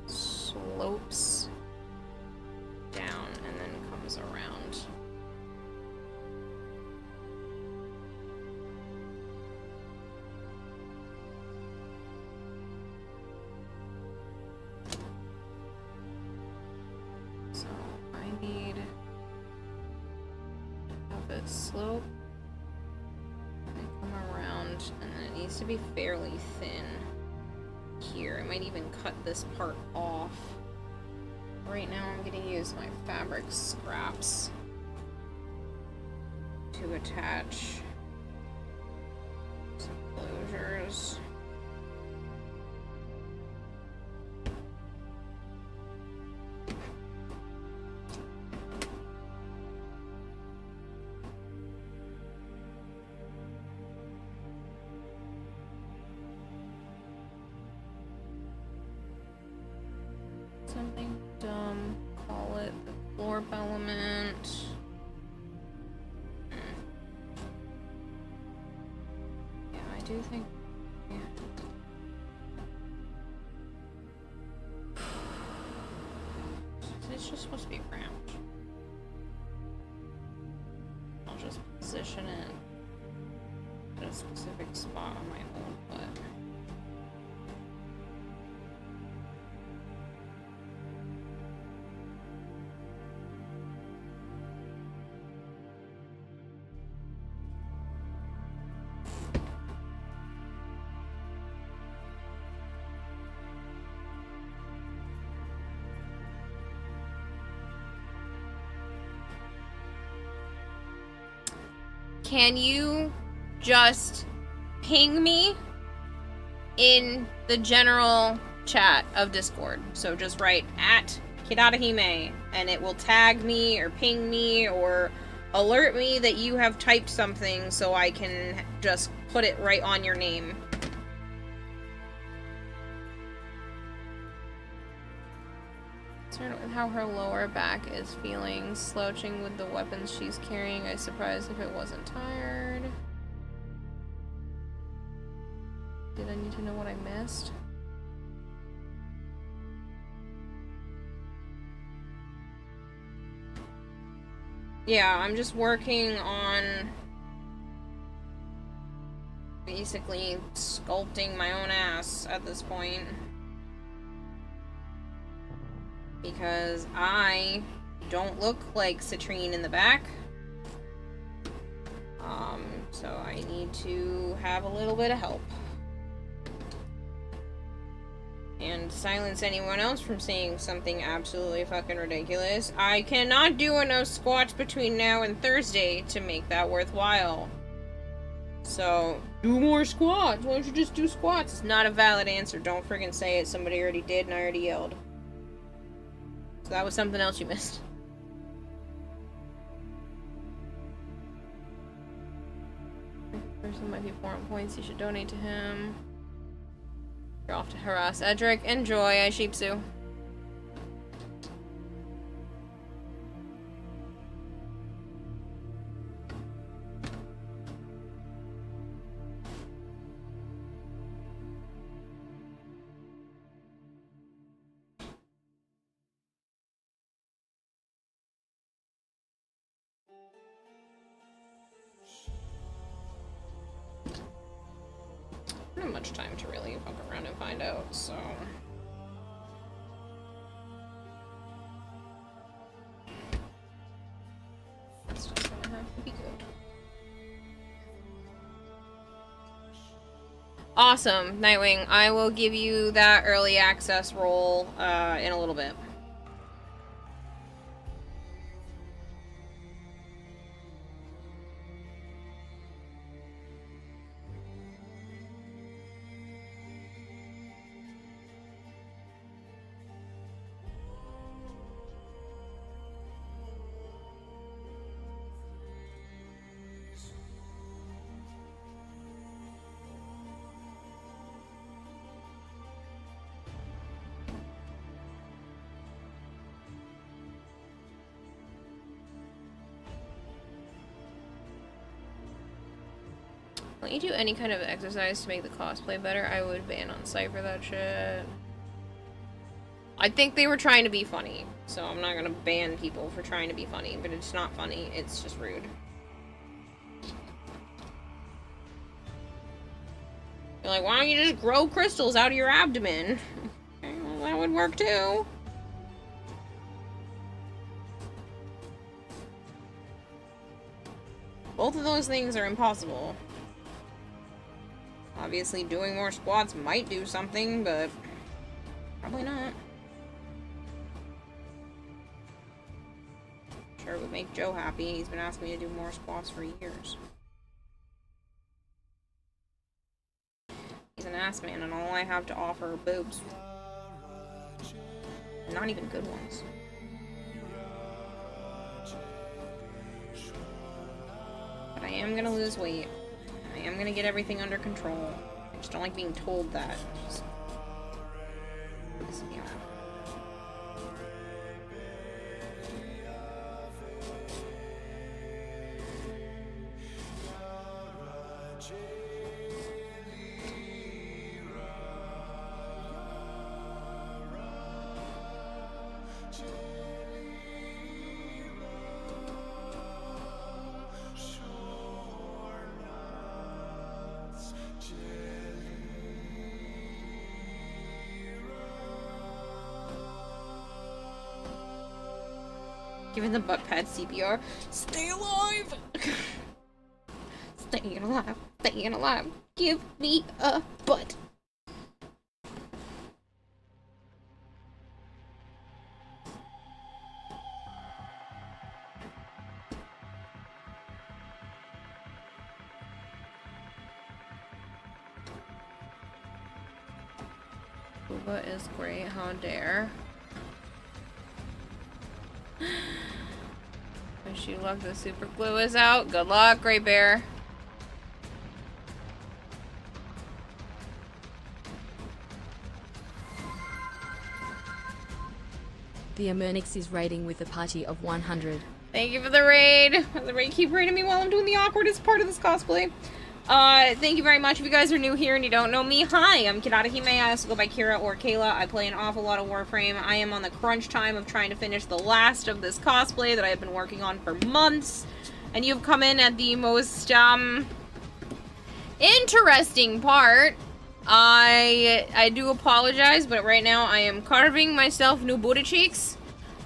S1: slopes down and then comes around. So I need to have it slope and come around, and then it needs to be fairly thin here. I might even cut this part off. Right now I'm going to use my fabric scraps to attach some closures. warp element. Yeah, I do think. Yeah. It's just supposed to be round. I'll just position it at a specific spot on my own foot. Can you just ping me in the general chat of Discord? So just write at Kirarahime and it will tag me or ping me or alert me that you have typed something so I can just put it right on your name. Concerned with how her lower back is feeling, slouching with the weapons she's carrying. I was surprised if it wasn't tired. Did I need to know what I missed? Yeah, I'm just working on basically sculpting my own ass at this point. Because I don't look like Citrine in the back. So I need to have a little bit of help. And silence anyone else from saying something absolutely fucking ridiculous. I cannot do enough squats between now and Thursday to make that worthwhile. So, do more squats. Why don't you just do squats? It's not a valid answer. Don't friggin' say it. Somebody already did and I already yelled. So that was something else you missed. Person might be poor on points. You should donate to him. You're off to harass Edric. Enjoy, I sheepsu. I don't have much time to really fuck around and find out, so... That's just gonna have to be good. Awesome, Nightwing. I will give you that early access role in a little bit. Let you do any kind of exercise to make the cosplay better. I would ban on site for that shit. I think they were trying to be funny, so I'm not gonna ban people for trying to be funny, but it's not funny, it's just rude. You're like, why don't you just grow crystals out of your abdomen? Okay, well, that would work too. Both of those things are impossible. Obviously, doing more squats might do something, but probably not. Sure, it would make Joe happy. He's been asking me to do more squats for years. He's an ass man, and all I have to offer are boobs. Not even good ones. But I am gonna lose weight. I am gonna get everything under control. I just don't like being told that. Just pisses me off. Giving the butt pad CPR. Stay alive! Staying alive. Staying alive. Give me a butt. Booba is great, how dare. Wish you luck, the super glue is out. Good luck, Great Bear.
S5: The Amernix is raiding with a party of 100.
S1: Thank you for the raid. The raid keep raiding me while I'm doing the awkwardest part of this cosplay. Thank you very much. If you guys are new here and you don't know me, hi, I'm Kirarahime. I also go by Kira or Kayla. I play an awful lot of Warframe. I am on the crunch time of trying to finish the last of this cosplay that I've been working on for months. And you've come in at the most, interesting part. I do apologize, but right now I am carving myself new booty cheeks.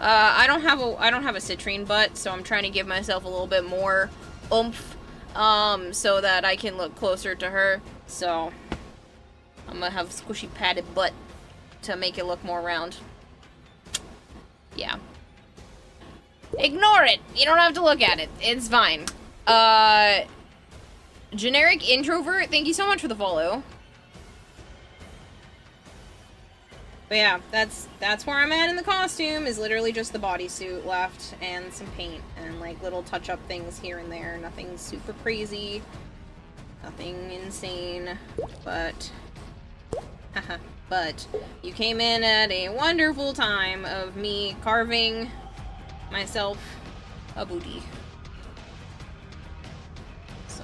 S1: I don't have a citrine butt, so I'm trying to give myself a little bit more oomph. So that I can look closer to her. So, I'm gonna have a squishy padded butt to make it look more round. Yeah. Ignore it! You don't have to look at it. It's fine. Generic introvert, thank you so much for the follow. But yeah, that's where I'm at in the costume, is literally just the bodysuit left and some paint and like little touch-up things here and there. Nothing super crazy, nothing insane, but but you came in at a wonderful time of me carving myself a booty. So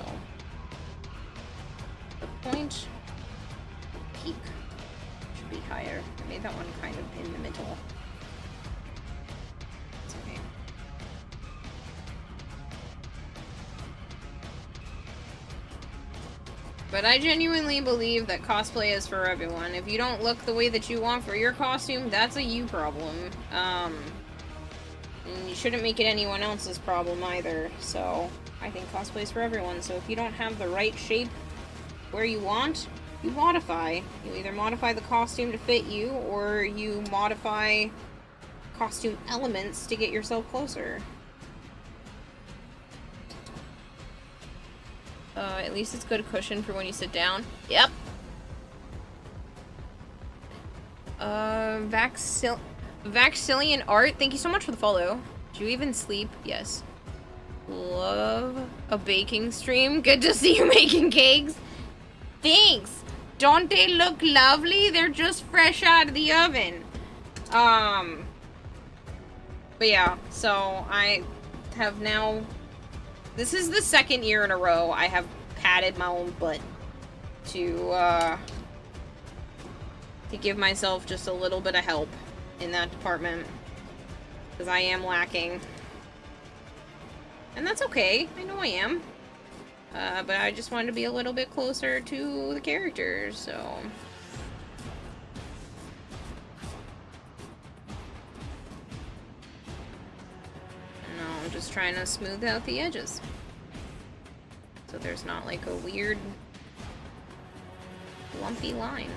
S1: the point peak should be higher. I made that one kind of in the middle. It's okay. But I genuinely believe that cosplay is for everyone. If you don't look the way that you want for your costume, that's a you problem. And you shouldn't make it anyone else's problem either. So I think cosplay is for everyone. So if you don't have the right shape where you want, you modify. You either modify the costume to fit you, or you modify costume elements to get yourself closer. At least it's good cushion for when you sit down. Yep. Vaxillion Art, thank you so much for the follow. Did you even sleep? Yes. Love a baking stream. Good to see you making cakes. Thanks. Don't they look lovely? They're just fresh out of the oven. But yeah, so I have now... This is the second year in a row I have patted my own butt to give myself just a little bit of help in that department. Because I am lacking. And that's okay. I know I am. But I just wanted to be a little bit closer to the characters, so... No, I'm just trying to smooth out the edges. So there's not like a weird lumpy line.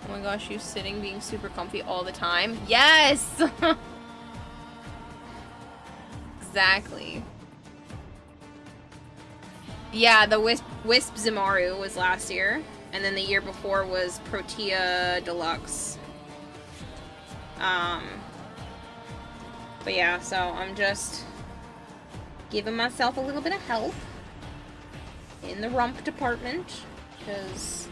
S1: Oh my gosh, you sitting being super comfy all the time? Yes! Exactly. Yeah, the Wisp Zimaru was last year, and then the year before was Protea Deluxe. But yeah, so I'm just giving myself a little bit of help in the rump department, because,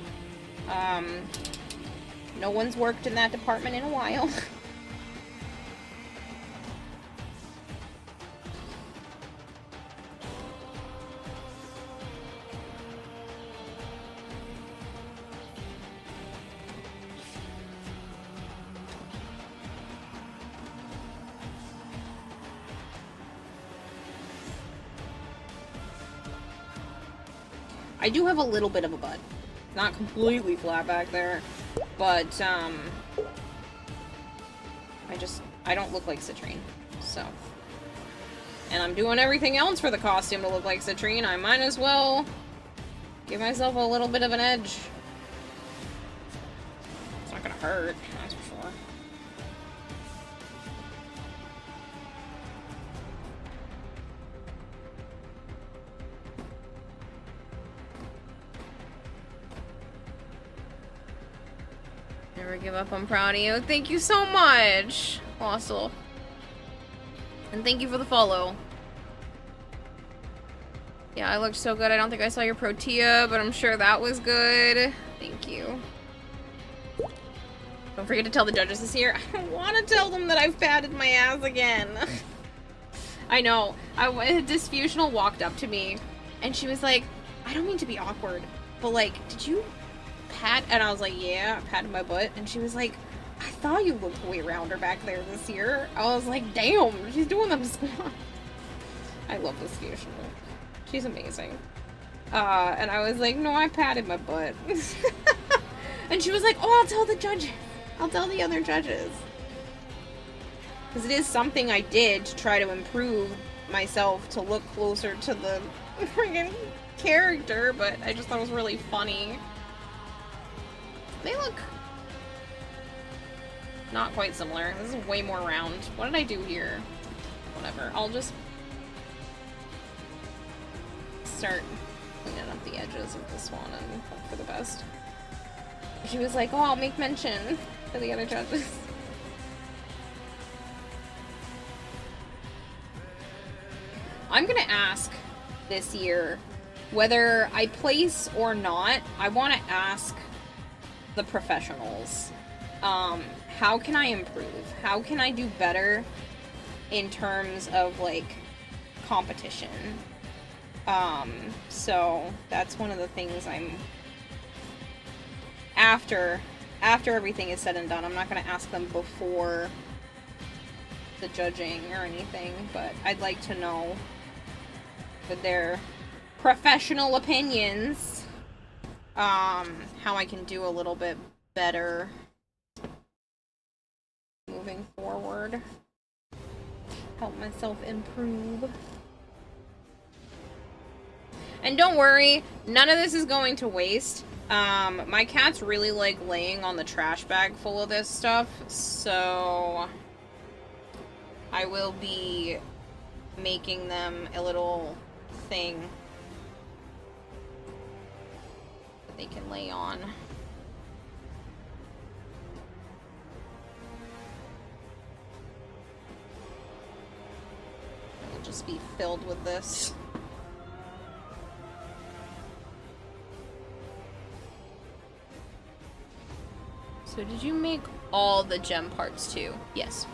S1: no one's worked in that department in a while. I do have a little bit of a butt. Not completely flat back there, but, I don't look like Citrine, so. And I'm doing everything else for the costume to look like Citrine. I might as well give myself a little bit of an edge. It's not gonna hurt, that's for sure. Never give up, I'm proud of you. Thank you so much, Fossil. And thank you for the follow. Yeah, I looked so good. I don't think I saw your Protea, but I'm sure that was good. Thank you. Don't forget to tell the judges this year. I don't want to tell them that I've patted my ass again. I know. Disfusional walked up to me, and she was like, I don't mean to be awkward, but like, did you pat? And I was like, yeah, I patted my butt. And she was like, I thought you looked way rounder back there this year. I was like, damn, she's doing them squats. I love this Disfusional. She's amazing. And I was like, no, I patted my butt. And she was like, oh, I'll tell the judges. I'll tell the other judges. Because it is something I did to try to improve myself to look closer to the friggin' character, but I just thought it was really funny. They look not quite similar. This is way more round. What did I do here? Whatever. I'll just start cleaning up the edges of this one and hope for the best. She was like, oh, I'll make mention to the other judges. I'm gonna ask this year whether I place or not. I want to ask the professionals, how can I improve? How can I do better in terms of like competition? So that's one of the things I'm after everything is said and done. I'm not going to ask them before the judging or anything, but I'd like to know with their professional opinions, how I can do a little bit better moving forward. Help myself improve. And don't worry, none of this is going to waste. My cats really like laying on the trash bag full of this stuff, so I will be making them a little thing that they can lay on. It'll just be filled with this. So did you make all the gem parts too? Yes.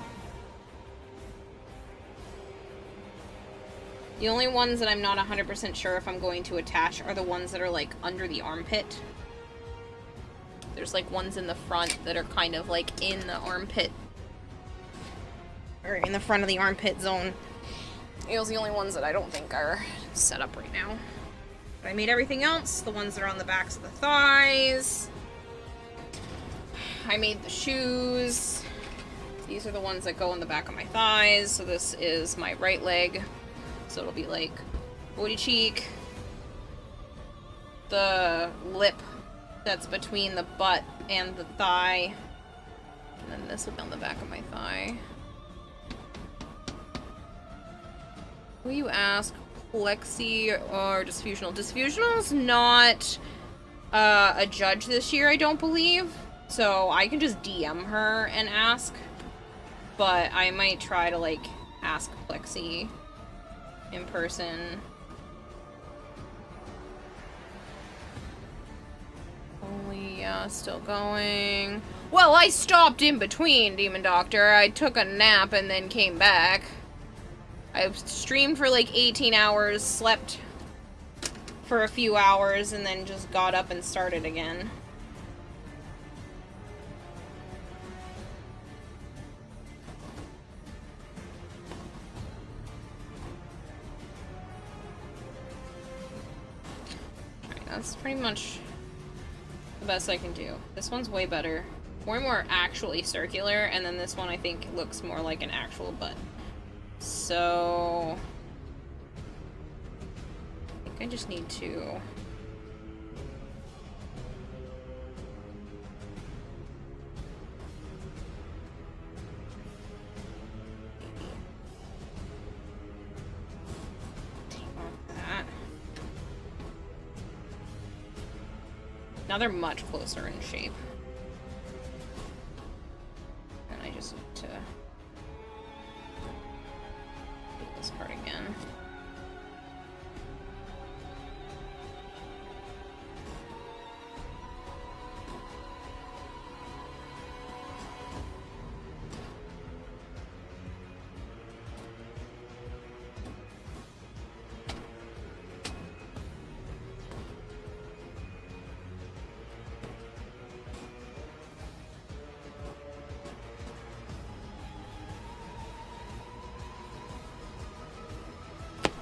S1: The only ones that I'm not 100% sure if I'm going to attach are the ones that are like under the armpit. There's like ones in the front that are kind of like in the armpit, or in the front of the armpit zone. Those are the only ones that I don't think are set up right now. But I made everything else, the ones that are on the backs of the thighs. I made the shoes. These are the ones that go on the back of my thighs. So this is my right leg. So it'll be like booty cheek, the lip that's between the butt and the thigh, and then this will be on the back of my thigh. Will you ask Plexi or Disfusional? Disfusional's not a judge this year, I don't believe. So I can just DM her and ask. But I might try to, like, ask Plexi in person. Holy, yeah, still going. Well, I stopped in between, Demon Doctor. I took a nap and then came back. I streamed for like 18 hours, slept for a few hours, and then just got up and started again. that's pretty much the best I can do. This one's way better. Way more actually circular, and then this one I think looks more like an actual butt. So... I think I just need to... Now they're much closer in shape. And I just need to do this part again.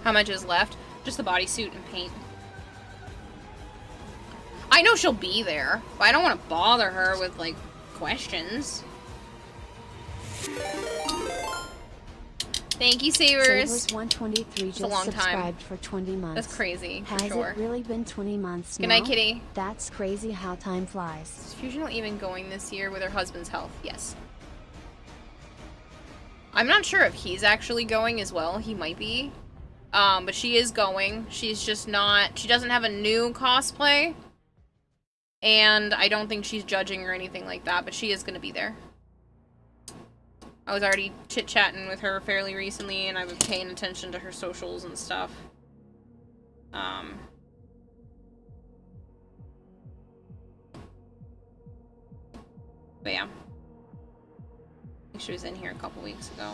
S1: How much is left? Just the bodysuit and paint. I know she'll be there, but I don't want to bother her with, like, questions. Thank you, Savers.
S7: Savers123
S1: a
S7: just
S1: long time.
S7: subscribed for 20 months.
S1: That's crazy, for
S7: Has
S1: sure.
S7: it really been 20 months
S1: Good
S7: now?
S1: night, kitty.
S7: That's crazy how time flies.
S1: Is Fusional even going this year with her husband's health? Yes. I'm not sure if he's actually going as well. He might be. But she is going. She's just not... She doesn't have a new cosplay. And I don't think she's judging or anything like that, but she is going to be there. I was already chit-chatting with her fairly recently, and I've been paying attention to her socials and stuff. But yeah. I think she was in here a couple weeks ago.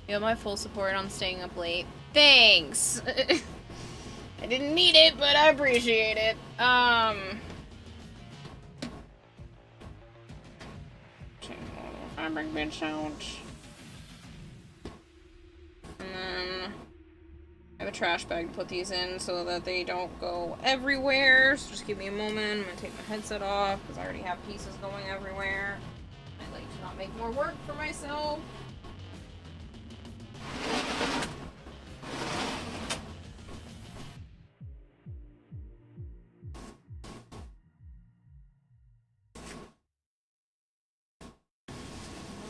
S1: You have my full support on staying up late. Thanks! I didn't need it, but I appreciate it. Fabric bitch out. And then I have a trash bag to put these in so that they don't go everywhere. So just give me a moment. I'm gonna take my headset off because I already have pieces going everywhere. I like to not make more work for myself.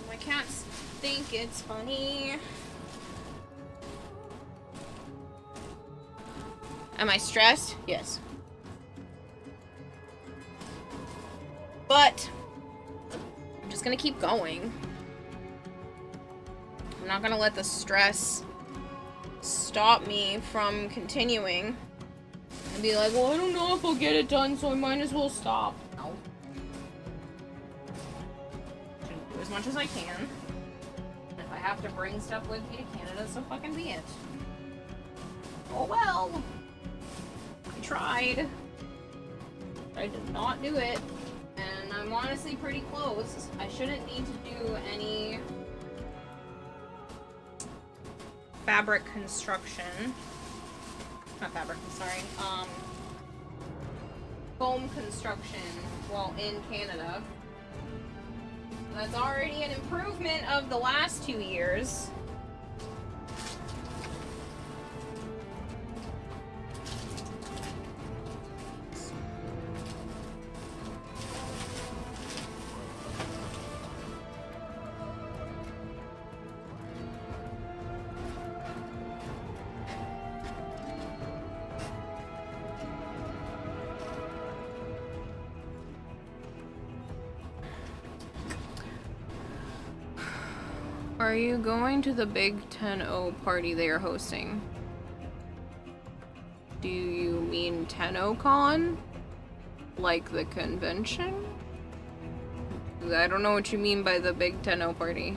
S1: My cats think it's funny. Am I stressed? Yes. But I'm just gonna keep going. I'm not gonna let the stress stop me from continuing and be like, well, I don't know if I'll get it done, so I might as well stop. No. Do as much as I can. And if I have to bring stuff with me to Canada, so fucking be it. Oh well. I tried. I did not do it. And I'm honestly pretty close. I shouldn't need to do any fabric construction. Not fabric, I'm sorry. Foam construction while in Canada. That's already an improvement of the last 2 years. Are you going to the Big 10-0 party they are hosting? Do you mean 10-0con? Like the convention? I don't know what you mean by the Big 10-0 party.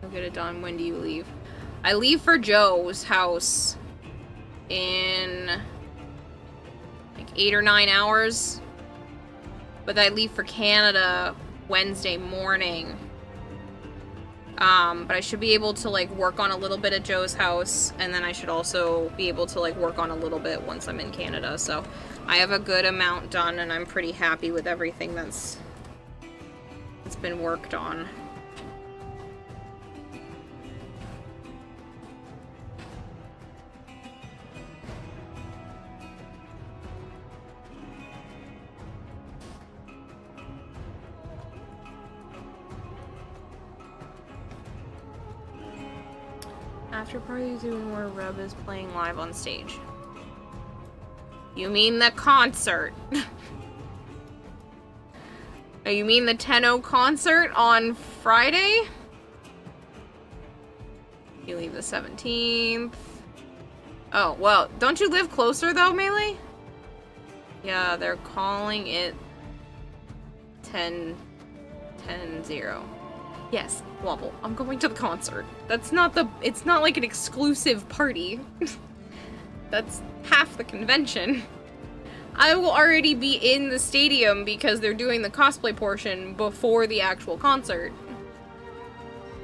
S1: I'll get it done. When do you leave? I leave for Joe's house in like 8 or 9 hours. but I leave for Canada Wednesday morning. But I should be able to, like, work on a little bit at Joe's house, and then I should also be able to, like, work on a little bit once I'm in Canada, so I have a good amount done, and I'm pretty happy with everything that's been worked on. After party doing where Reb is playing live on stage. You mean the concert? Oh, you mean the Tenno concert on Friday? You leave the 17th. Oh, well, don't you live closer though, Melee? Yeah, they're calling it 10-0. Yes, Wobble, I'm going to the concert. That's not it's not like an exclusive party. That's half the convention. I will already be in the stadium because they're doing the cosplay portion before the actual concert.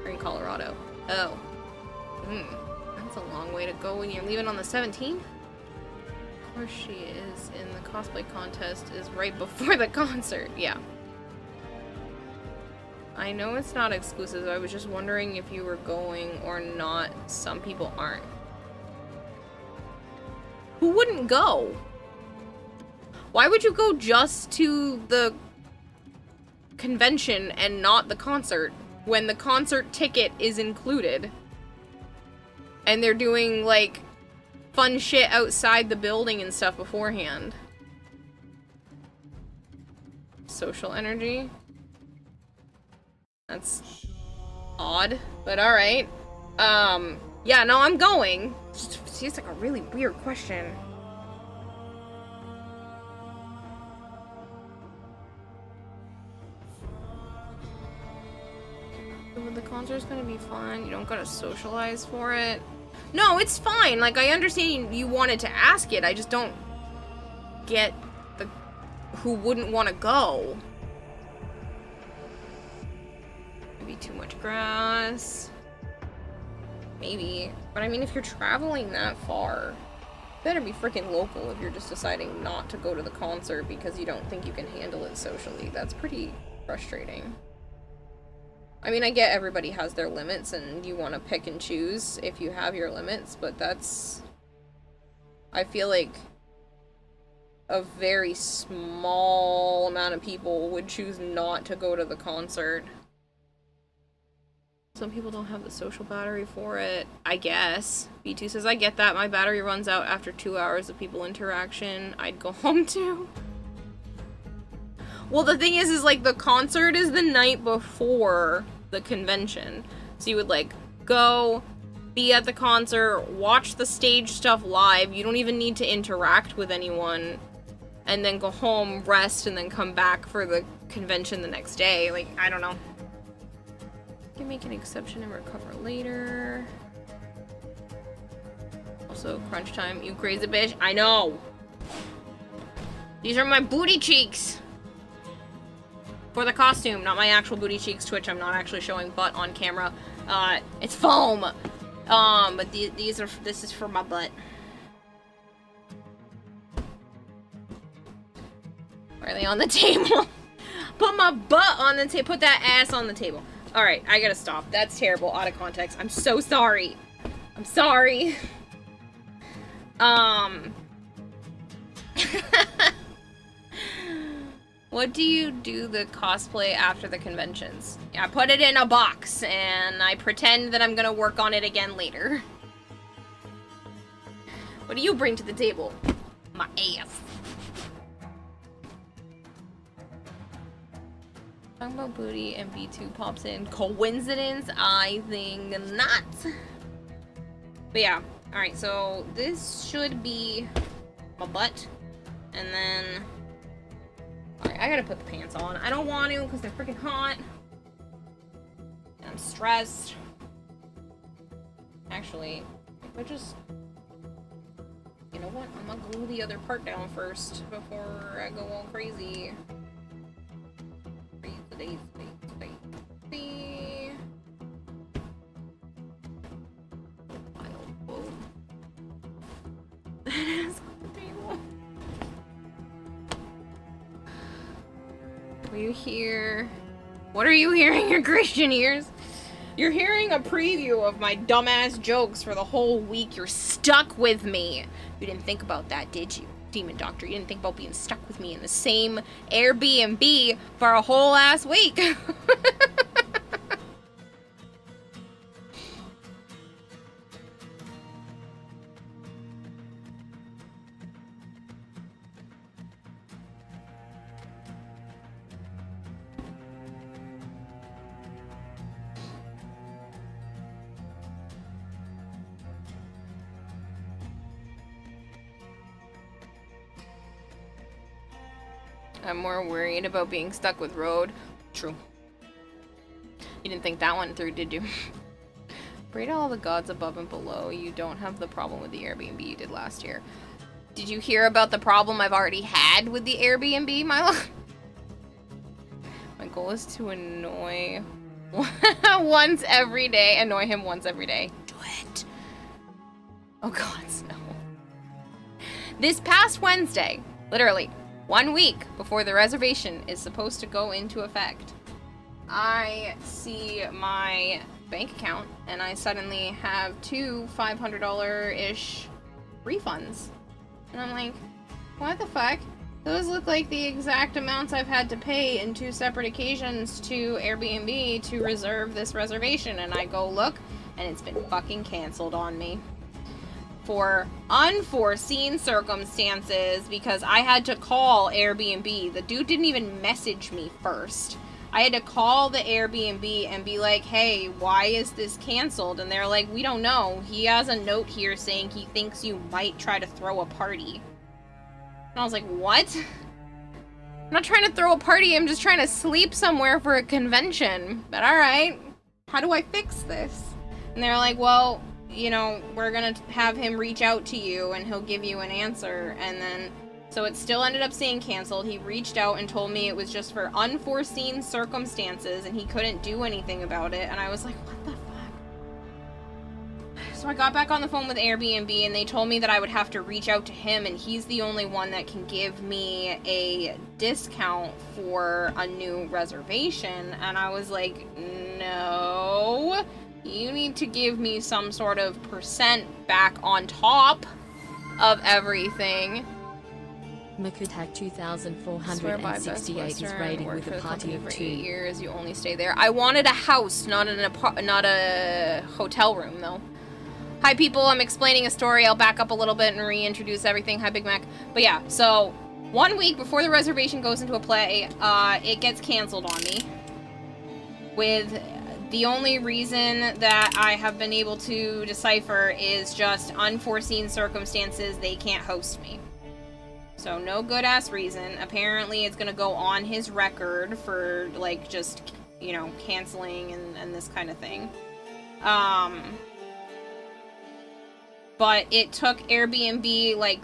S1: We're in Colorado. Oh. That's a long way to go when you're leaving on the 17th? Where she is in the cosplay contest is right before the concert. Yeah. I know it's not exclusive. I was just wondering if you were going or not. Some people aren't. Who wouldn't go? Why would you go just to the convention and not the concert when the concert ticket is included? And they're doing, like, fun shit outside the building and stuff beforehand. Social energy? That's odd, but alright. Yeah, no, I'm going. It just seems like a really weird question. The concert's gonna be fun. You don't gotta socialize for it. No, it's fine. Like, I understand you wanted to ask it. I just don't get the who wouldn't want to go. Maybe too much grass. Maybe. But I mean, if you're traveling that far, better be freaking local if you're just deciding not to go to the concert because you don't think you can handle it socially. That's pretty frustrating. I mean, I get everybody has their limits and you want to pick and choose if you have your limits, but that's... I feel like a very small amount of people would choose not to go to the concert. Some people don't have the social battery for it, I guess. B2 says, I get that. My battery runs out after 2 hours of people interaction. I'd go home too. Well, the thing is like, the concert is the night before the convention. So you would, like, go, be at the concert, watch the stage stuff live. You don't even need to interact with anyone. And then go home, rest, and then come back for the convention the next day. Like, I don't know. You can make an exception and recover later. Also, crunch time. You crazy bitch. I know. These are my booty cheeks. For the costume, not my actual booty cheeks. Twitch, I'm not actually showing butt on camera. It's foam. But this is for my butt. Why are they on the table? Put my butt on the table. Put that ass on the table. Alright, I gotta stop. That's terrible. Out of context. I'm so sorry. I'm sorry. What do you do the cosplay after the conventions? I put it in a box, and I pretend that I'm gonna work on it again later. What do you bring to the table? My ass. Talking about booty and B2 pops in. Coincidence? I think not. But yeah. Alright, so this should be my butt. And then... Alright, I gotta put the pants on. I don't want to because they're freaking hot. And I'm stressed. Actually, if I just... You know what? I'm gonna glue the other part down first before I go all crazy. Space. File quote. That is on the table. Are you here? What are you hearing, your Christian ears? You're hearing a preview of my dumbass jokes for the whole week. You're stuck with me. You didn't think about that, did you, Demon Doctor? You didn't think about being stuck with me in the same Airbnb for a whole ass week. I'm more worried about being stuck with road. True. You didn't think that one through, did you? Pray to all the gods above and below. You don't have the problem with the Airbnb you did last year. Did you hear about the problem I've already had with the Airbnb, Milo? My goal is to annoy once every day. Annoy him once every day. Do it. Oh God, no. This past Wednesday, literally 1 week before the reservation is supposed to go into effect, I see my bank account and I suddenly have two $500-ish refunds. And I'm like, what the fuck? Those look like the exact amounts I've had to pay in 2 separate occasions to Airbnb to reserve this reservation. And I go look, and it's been fucking canceled on me. For unforeseen circumstances, because I had to call Airbnb. The dude didn't even message me first. I had to call the Airbnb and be like, hey, why is this canceled? And they're like, we don't know. He has a note here saying he thinks you might try to throw a party. And I was like, what? I'm not trying to throw a party, I'm just trying to sleep somewhere for a convention. But alright, how do I fix this? And they're like, well, you know, we're gonna have him reach out to you and he'll give you an answer. And then, so it still ended up saying canceled. He reached out and told me it was just for unforeseen circumstances and he couldn't do anything about it. And I was like, what the fuck? So I got back on the phone with Airbnb and they told me that I would have to reach out to him and he's the only one that can give me a discount for a new reservation. And I was like, no, you need to give me some sort of percent back on top of everything.
S5: Makutak 2468 is rating with a party of 2.
S1: 8 years, you only stay there. I wanted a house, not a hotel room, though. Hi, people. I'm explaining a story. I'll back up a little bit and reintroduce everything. Hi, Big Mac. But yeah, so 1 week before the reservation goes into a play, it gets canceled on me. With the only reason that I have been able to decipher is just unforeseen circumstances. They can't host me. So no good-ass reason. Apparently it's gonna go on his record for, like, just, you know, canceling and this kind of thing. But it took Airbnb, like,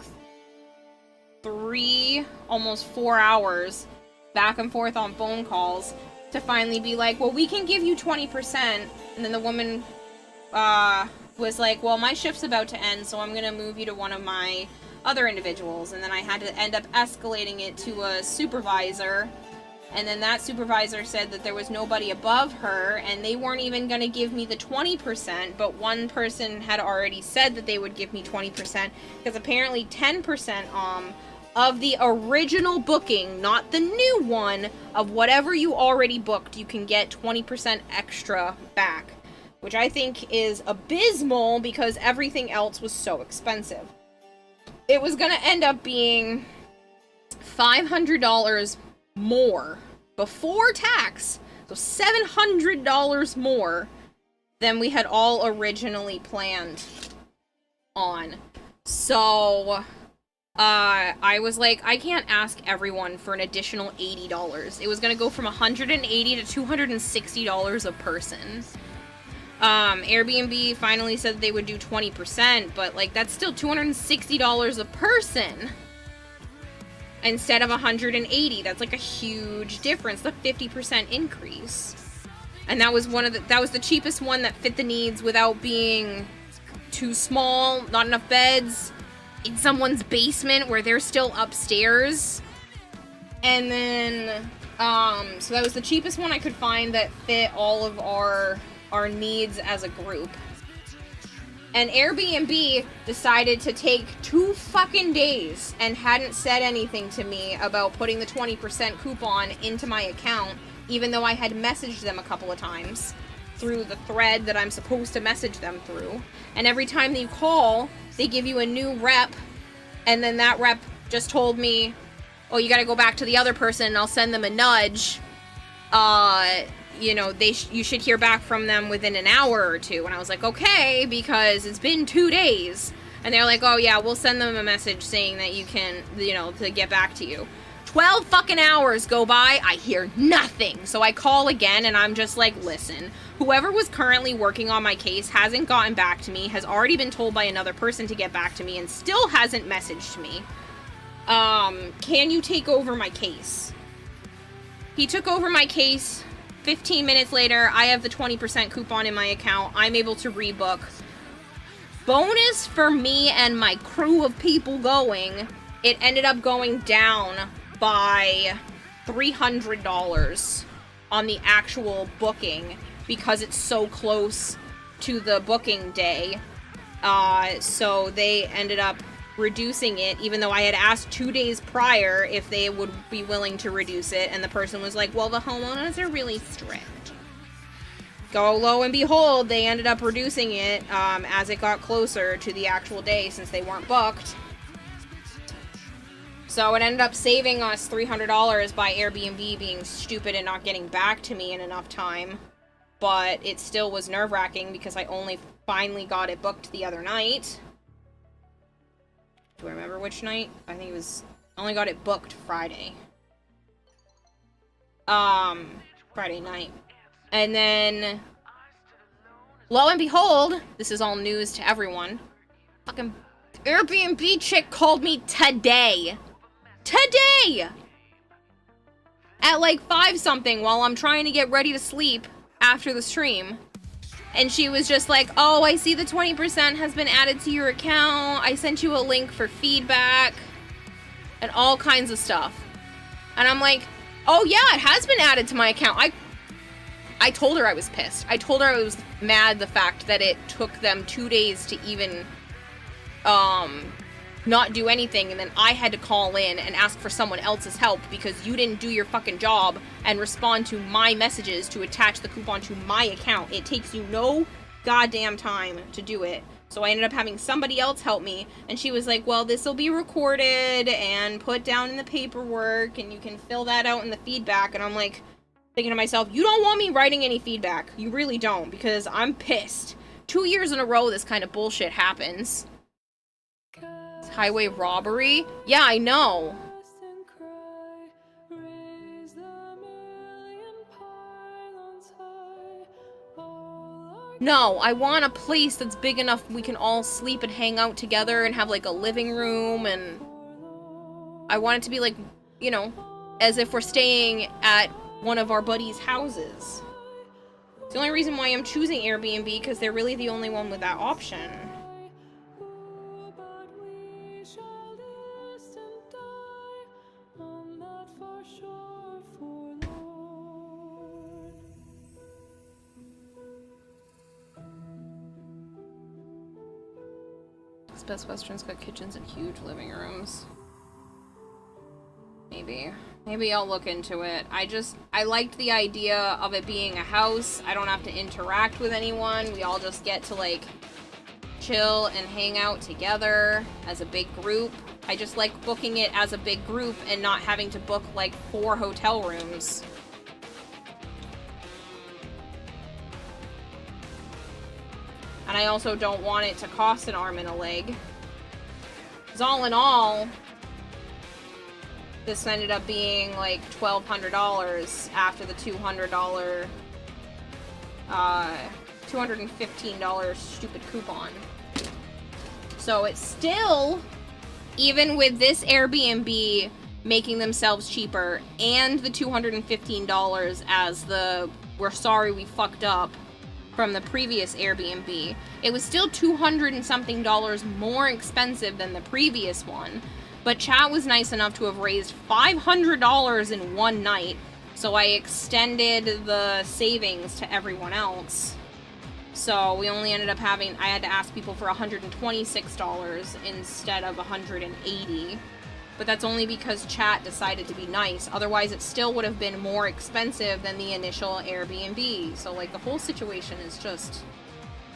S1: 3, almost 4 hours back and forth on phone calls to finally be like, well, we can give you 20%. And then the woman was like, well, my shift's about to end, so I'm gonna move you to one of my other individuals. And then I had to end up escalating it to a supervisor, and then that supervisor said that there was nobody above her and they weren't even going to give me the 20%, but one person had already said that they would give me 20% because apparently 10% of the original booking, not the new one, of whatever you already booked, you can get 20% extra back, which I think is abysmal because everything else was so expensive. It was going to end up being $500 more before tax, so $700 more than we had all originally planned on. So I was like, I can't ask everyone for an additional $80. It was going to go from $180 to $260 a person. Airbnb finally said they would do 20%, but, like, that's still $260 a person. instead of 180. That's like a huge difference, the 50% increase. And that was the cheapest one that fit the needs without being too small, not enough beds, in someone's basement where they're still upstairs. And then, so that was the cheapest one I could find that fit all of our needs as a group. And Airbnb decided to take 2 fucking days and hadn't said anything to me about putting the 20% coupon into my account, even though I had messaged them a couple of times through the thread that I'm supposed to message them through. And every time that you call, they give you a new rep, and then that rep just told me, oh, you gotta go back to the other person and I'll send them a nudge. You know, you should hear back from them within an hour or 2. And I was like, okay, because it's been 2 days. And they're like, oh yeah, we'll send them a message saying that you can, you know, to get back to you. 12 fucking hours go by, I hear nothing. So I call again and I'm just like, listen, whoever was currently working on my case hasn't gotten back to me, has already been told by another person to get back to me and still hasn't messaged me. Can you take over my case? He took over my case. 15 minutes later, I have the 20% coupon in my account. I'm able to rebook. Bonus for me and my crew of people going, it ended up going down by $300 on the actual booking because it's so close to the booking day. So they ended up reducing it, even though I had asked 2 days prior if they would be willing to reduce it, and the person was like, well, the homeowners are really strict. Go lo and behold, they ended up reducing it as it got closer to the actual day since they weren't booked. So it ended up saving us $300 by Airbnb being stupid and not getting back to me in enough time. But it still was nerve-wracking because I only finally got it booked the other night. Do I remember which night? I think it was... I only got it booked Friday. Friday night. And then... lo and behold, this is all news to everyone. Fucking Airbnb chick called me today. Today! At like 5-something while I'm trying to get ready to sleep after the stream. And she was just like, oh, I see the 20% has been added to your account. I sent you a link for feedback. And all kinds of stuff. And I'm like, oh yeah, it has been added to my account. I told her I was pissed. I told her I was mad the fact that it took them 2 days to even not do anything, and then I had to call in and ask for someone else's help because you didn't do your fucking job and respond to my messages to attach the coupon to my account. It takes you no goddamn time to do it. So I ended up having somebody else help me, and she was like, well, this will be recorded and put down in the paperwork, and you can fill that out in the feedback. And I'm like, thinking to myself, you don't want me writing any feedback. You really don't, because I'm pissed. 2 years in a row this kind of bullshit happens. Highway robbery? Yeah, I know. No, I want a place that's big enough we can all sleep and hang out together and have like a living room, and I want it to be like, you know, as if we're staying at one of our buddies' houses. It's the only reason why I'm choosing Airbnb, because they're really the only one with that option. Best Western's got kitchens and huge living rooms. Maybe I'll look into it. I liked the idea of it being a house. I don't have to interact with anyone. We all just get to like chill and hang out together as a big group. I just like booking it as a big group and not having to book like 4 hotel rooms. And I also don't want it to cost an arm and a leg. Because all in all, this ended up being like $1,200 after the $200, $215 stupid coupon. So it's still, even with this Airbnb making themselves cheaper, and the $215 as the "we're sorry we fucked up" from the previous Airbnb. It was still $200 and something more expensive than the previous one, but chat was nice enough to have raised $500 in one night, so I extended the savings to everyone else. So we only ended up having, I had to ask people for $126 instead of $180. But that's only because chat decided to be nice. Otherwise, it still would have been more expensive than the initial Airbnb. So, like, the whole situation is just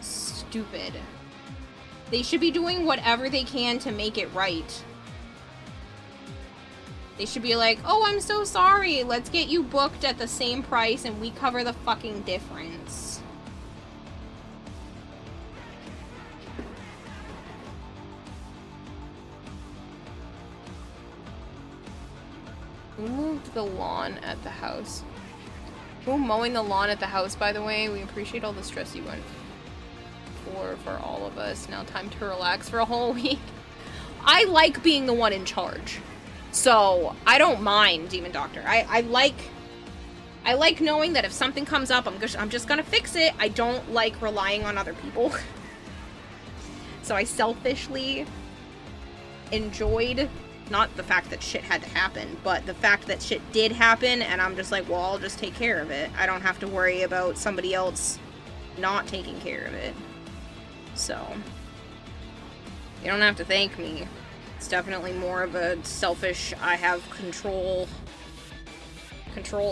S1: stupid. They should be doing whatever they can to make it right. They should be like, oh, I'm so sorry. Let's get you booked at the same price and we cover the fucking difference. Who moved the lawn at the house? Who mowing the lawn at the house, by the way? We appreciate all the stress you went for all of us. Now time to relax for a whole week. I like being the one in charge. So, I don't mind, Demon Doctor. I like knowing that if something comes up, I'm just gonna fix it. I don't like relying on other people. So I selfishly enjoyed not the fact that shit had to happen, but the fact that shit did happen, and I'm just like, well, I'll just take care of it. I don't have to worry about somebody else not taking care of it. So, you don't have to thank me. It's definitely more of a selfish, I have control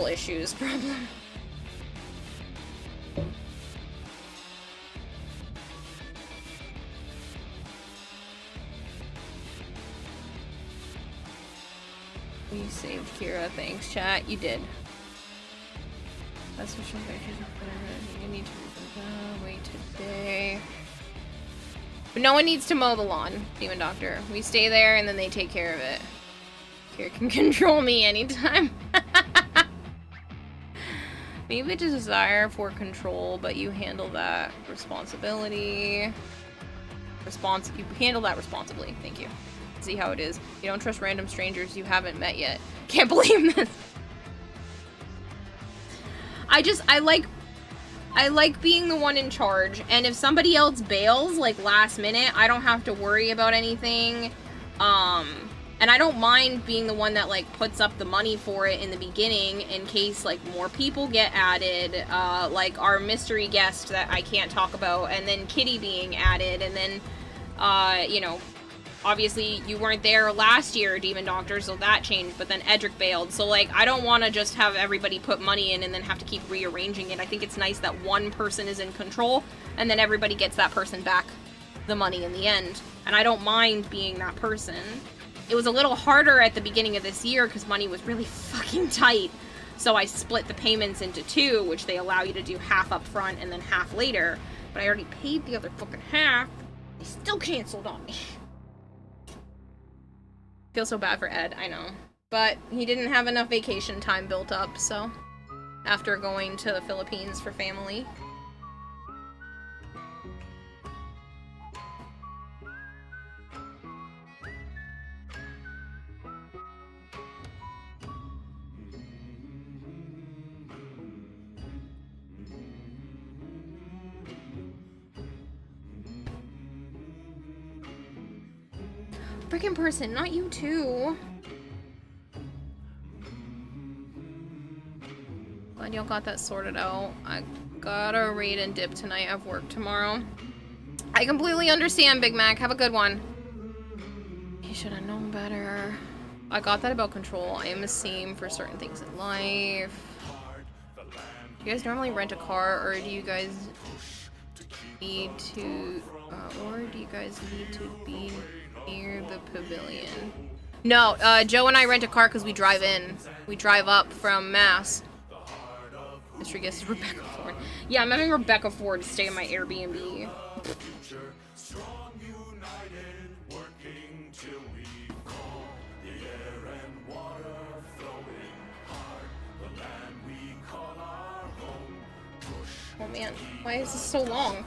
S1: issues problem. You saved Kira. Thanks, chat. You did. That's what she's like. You need to wait today. But no one needs to mow the lawn, Demon Doctor. We stay there and then they take care of it. Kira can control me anytime. Maybe it's a desire for control, but you handle that responsibility. You handle that responsibly. Thank you. See how it is. You don't trust random strangers you haven't met yet. Can't believe this. I like being the one in charge, and if somebody else bails, like, last minute, I don't have to worry about anything. And I don't mind being the one that, like, puts up the money for it in the beginning in case, like, more people get added, like our mystery guest that I can't talk about, and then Kitty being added, and then, you know, obviously, you weren't there last year, Demon Doctor, so that changed, but then Edric bailed. So, like, I don't want to just have everybody put money in and then have to keep rearranging it. I think it's nice that one person is in control, and then everybody gets that person back the money in the end. And I don't mind being that person. It was a little harder at the beginning of this year because money was really fucking tight. So I split the payments into two, which they allow you to do half up front and then half later. But I already paid the other fucking half. They still canceled on me. Feel so bad for Ed, I know. But he didn't have enough vacation time built up, so after going to the Philippines for family. Freaking person, not you too. Glad y'all got that sorted out. I gotta raid and dip tonight. I have work tomorrow. I completely understand, Big Mac. Have a good one. You should have known better. I got that about control. I am the same for certain things in life. Do you guys normally rent a car, or do you guys need to, be near the pavilion? No, Joe and I rent a car because we drive in. We drive up from Mass. Mystery guest is Rebecca Ford. Yeah, I'm having Rebecca Ford stay in my Airbnb. Oh man, why is this so long?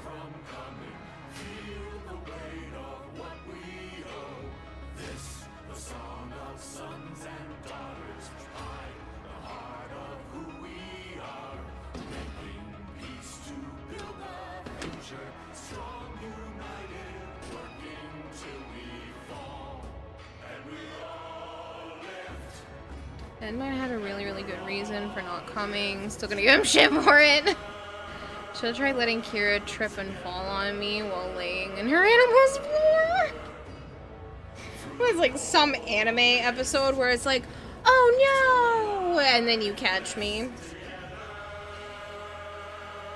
S1: Ben might have had a really, really good reason for not coming. Still gonna give him shit for it. Should I try letting Kira trip and fall on me while laying in her animal's floor? It was like some anime episode where it's like, oh no! And then you catch me.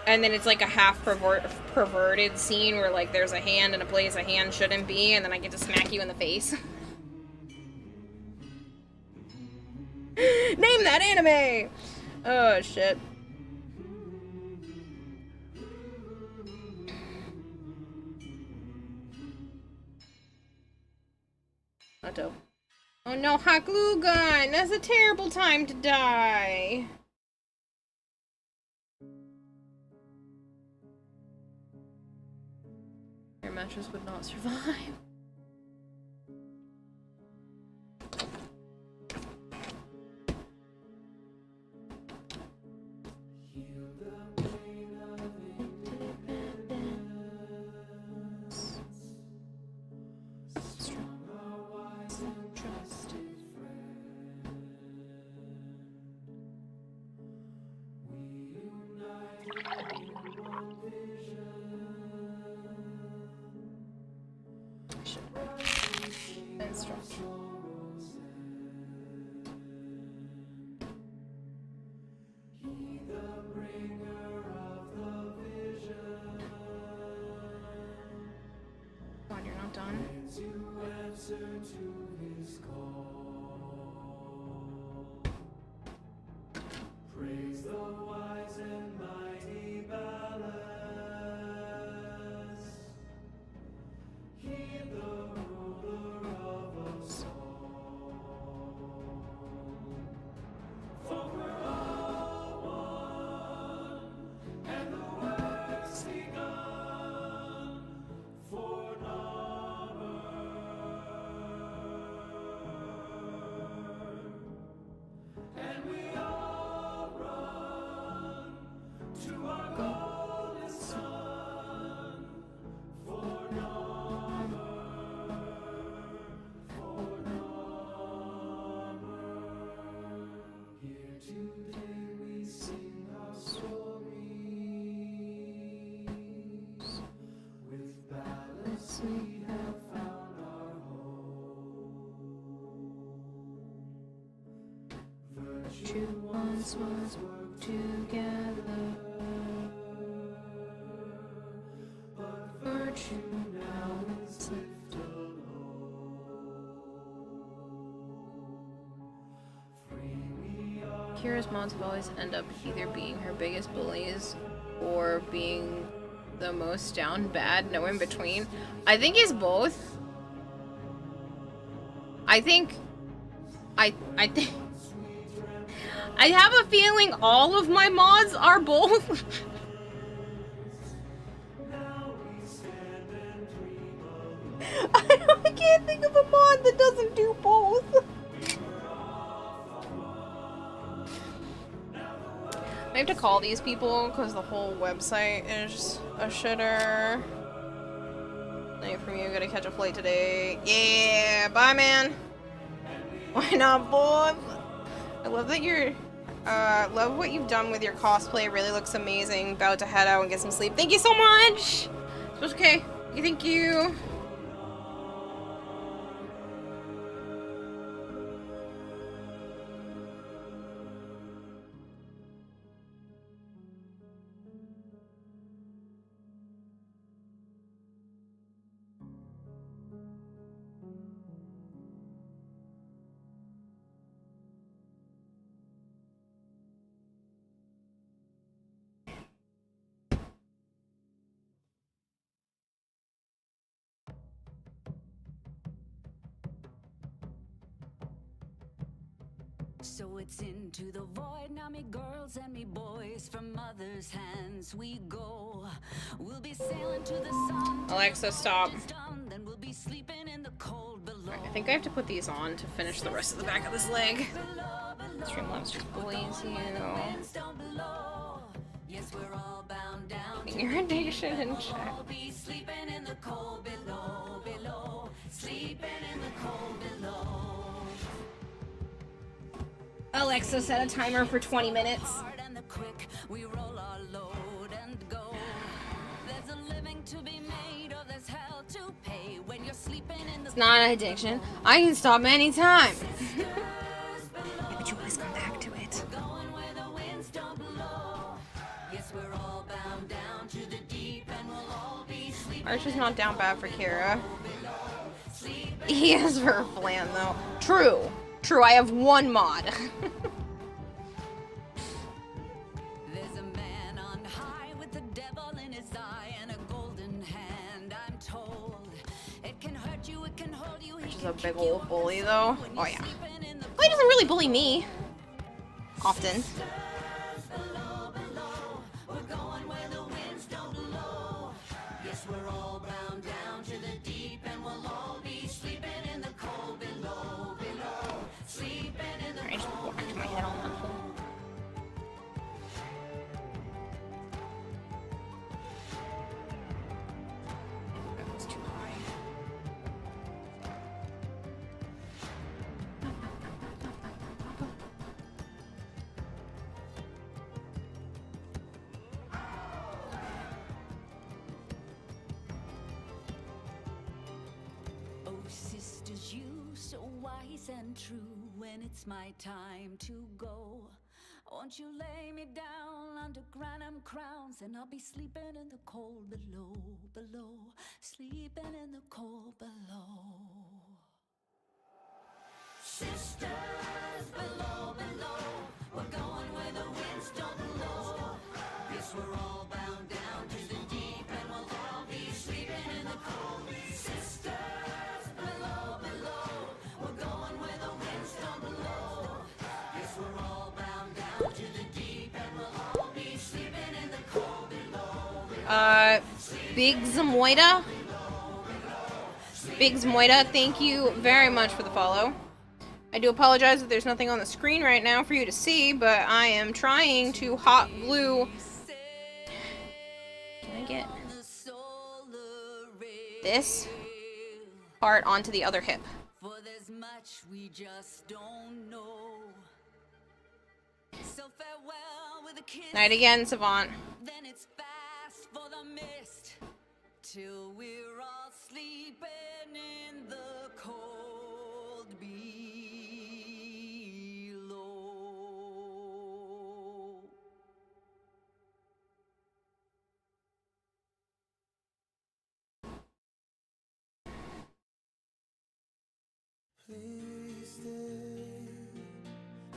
S1: And then it's like a half perverted scene where like there's a hand in a place a hand shouldn't be, and then I get to smack you in the face. Name that anime! Oh shit. Not dope. Oh no, hot glue gun! That's a terrible time to die. Your mattress would not survive. God, you're not done.
S8: Praise the wise and mighty balance. Heed the ruler of us all. For we're all one, and the work's begun for and we all run to our golden sun for Here today we sing our stories with balance we have found our home. Virtue once was worked together, but virtue now is left alone. Free we are.
S1: Kira's mods will always end up either being her biggest bullies or being the most down bad, no in between. I think it's both. I think I have a feeling all of my mods are both. I can't think of a mod that doesn't do both. I have to call these people because the whole website is a shitter. Night from you, gotta catch a flight today. Yeah, bye man. Why not both? I love that you're, love what you've done with your cosplay. It really looks amazing. About to head out and get some sleep. Thank you so much! It's okay. Thank you.
S2: So it's into the void, now me girls and me boys, from mother's hands we go. We'll be sailing to the sun.
S1: Alexa, stop.
S2: Then we'll be sleeping in the cold below.
S1: I think I have to put these on to finish the rest of the back of this leg. Streamlabs just bullies you.
S2: Yes, we're all bound down.
S1: Your addiction in check.
S2: We'll be sleeping in the cold below, below. Sleeping in the cold below.
S1: Alexa, set a timer for 20 minutes.
S2: And the quick, we roll our load and go. There's a living to be made, or there's hell to pay when you're sleeping in the
S1: It's not an addiction. I can stop anytime. Yeah, but you always come back to it.
S2: going where the winds don't blow. Yes, we're all bound down to the deep, and we'll all be sleeping.
S1: Arch is not down bad for Kira. He has her flan though. True. True, I have one mod.
S2: There's a man on high with the devil in his eye and a golden hand, I'm told. It can hurt you, it can hold you.
S1: Which is a big old bully though. Oh yeah. Well, he doesn't really bully me. Often.
S2: We're going where the winds don't blow. Yes, we're all bound down to the deep, and we'll all be sleeping in the cold below, below. Sleeping in the
S1: I just whacked my head on that hole. That was too high.
S2: Oh, sisters, you so wise and true. When it's my time to go, won't you lay me down under granum crowns, and I'll be sleeping in the cold below, below, sleeping in the cold below. Sisters, below, below, we're going where the winds don't blow. Yes, we're all bound down to the deep, and we'll all be sleeping in the cold. Sisters, below, below, we're going where the winds don't blow. Yes, we're all bound down to the deep, and we'll all be sleeping in the cold below.
S1: Big Zamoida. Big Zamoida, thank you very much for the follow. I do apologize that there's nothing on the screen right now for you to see, but I am trying to hot glue. Can I get this part onto the other hip?
S2: For there's much we just don't know. So farewell with a kiss.
S1: Night again, Savant.
S2: Then it's fast for the mist till we're all sleeping in the cold below.
S8: Please stay.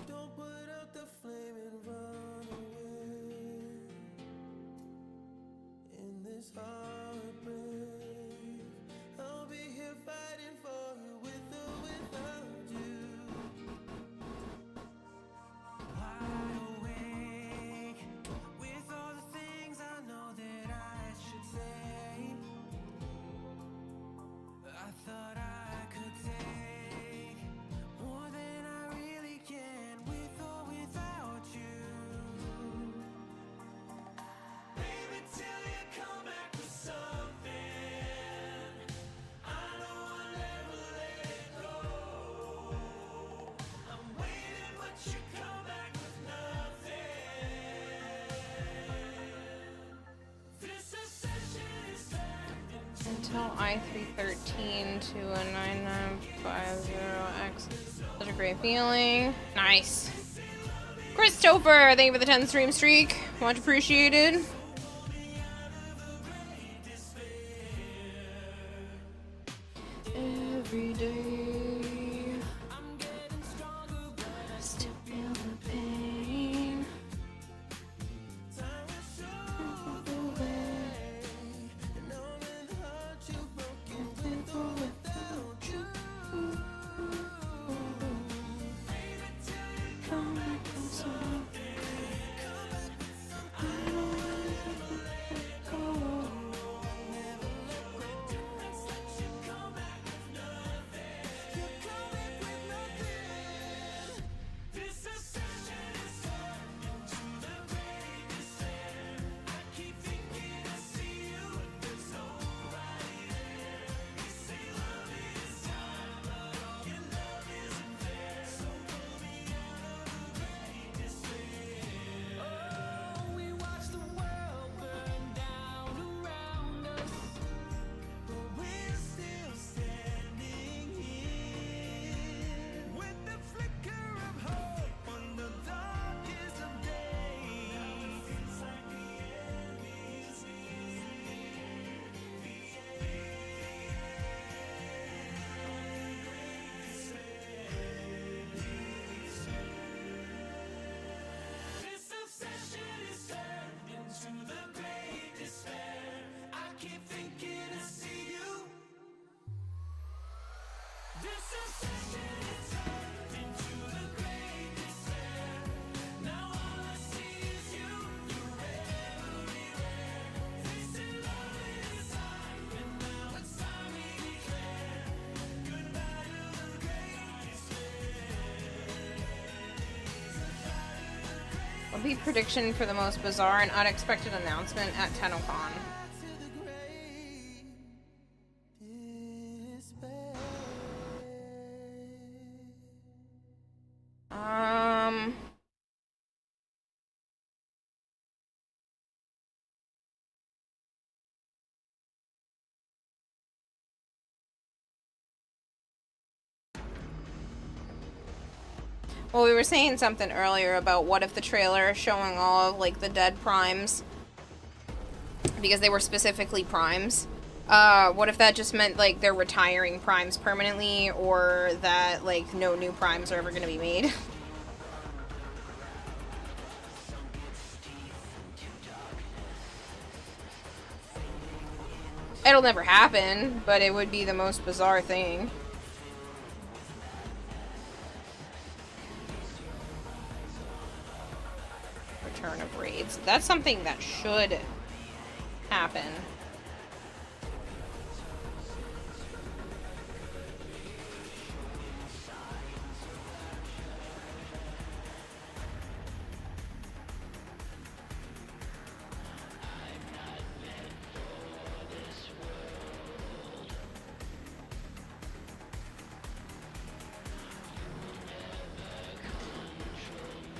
S8: Don't put out the flame and run away. In this heartbreak, I'll be here fighting for you with or without you. Wide awake with all the things I know that I should say. I thought I could take more than I really can with or without you. Baby, till you come back with something, I know I'll never let it go. I'm waiting, but you come back with nothing. This obsession is turned into
S1: Until I313 to a 9950X. Such a great feeling. Nice. Christopher, thank you for the 10 stream streak. Much appreciated. Every day, I still feel the pain. Movie prediction for the most bizarre and unexpected announcement at TennoCon. Well, we were saying something earlier about what if the trailer is showing all of, like, the dead primes, because they were specifically primes. What if that just meant, like, they're retiring primes permanently, or that, like, no new primes are ever gonna be made? It'll never happen, but it would be the most bizarre thing. Return of raids. That's something that should happen.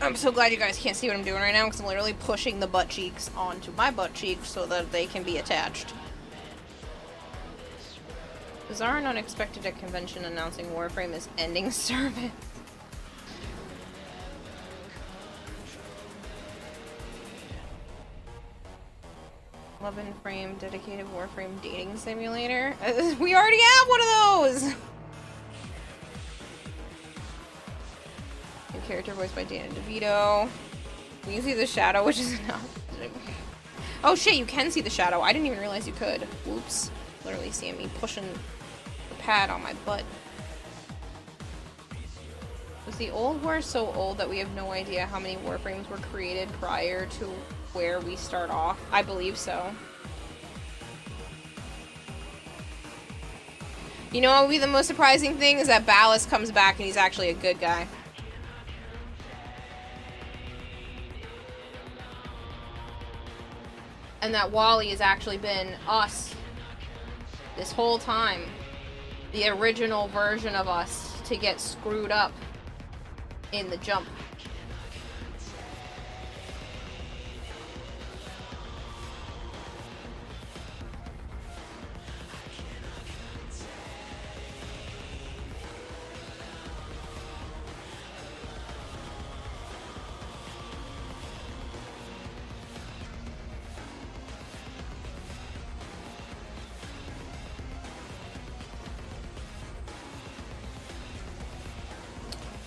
S1: I'm so glad you guys can't see what I'm doing right now because I'm literally pushing the butt cheeks onto my butt cheeks so that they can be attached. Bizarre and unexpected at convention announcing Warframe is ending service. Frame dedicated Warframe dating simulator. We already have one of those! Character voiced by Dana DeVito. You can see the shadow, which is enough. Oh shit, you can see the shadow. I didn't even realize you could. Whoops. Literally seeing me pushing the pad on my butt. Was the old war so old that we have no idea how many Warframes were created prior to where we start off? I believe so. You know what would be the most surprising thing is that Ballas comes back and he's actually a good guy. And that Wally has actually been us this whole time. The original version of us to get screwed up in the jump.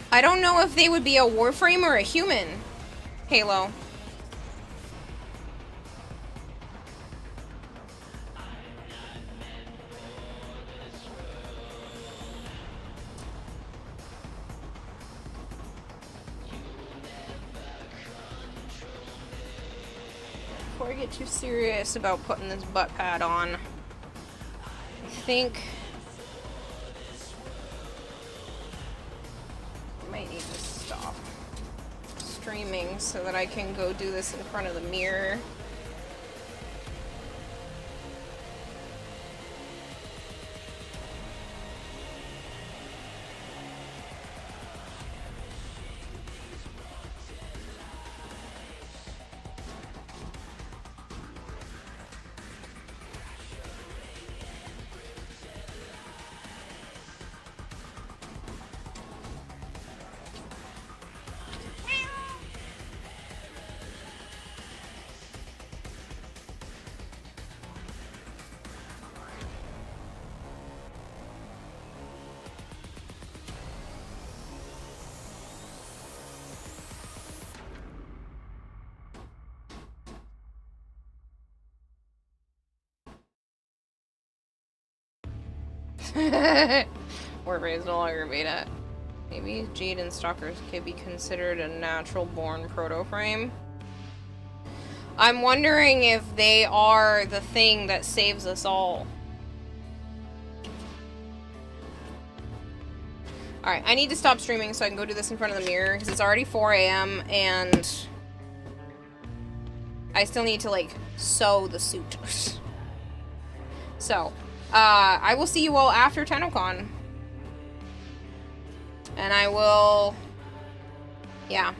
S1: I don't know if they would be a Warframe or a human. Halo. Before I get too serious about putting this butt pad on, I think might need to stop streaming so that I can go do this in front of the mirror. Warframe is no longer beta. Maybe Jade and Stalkers could be considered a natural-born proto-frame. I'm wondering if they are the thing that saves us all. Alright, I need to stop streaming so I can go do this in front of the mirror, because it's already 4 AM, and I still need to, like, sew the suit. So, I will see you all after TennoCon. And I will... Yeah.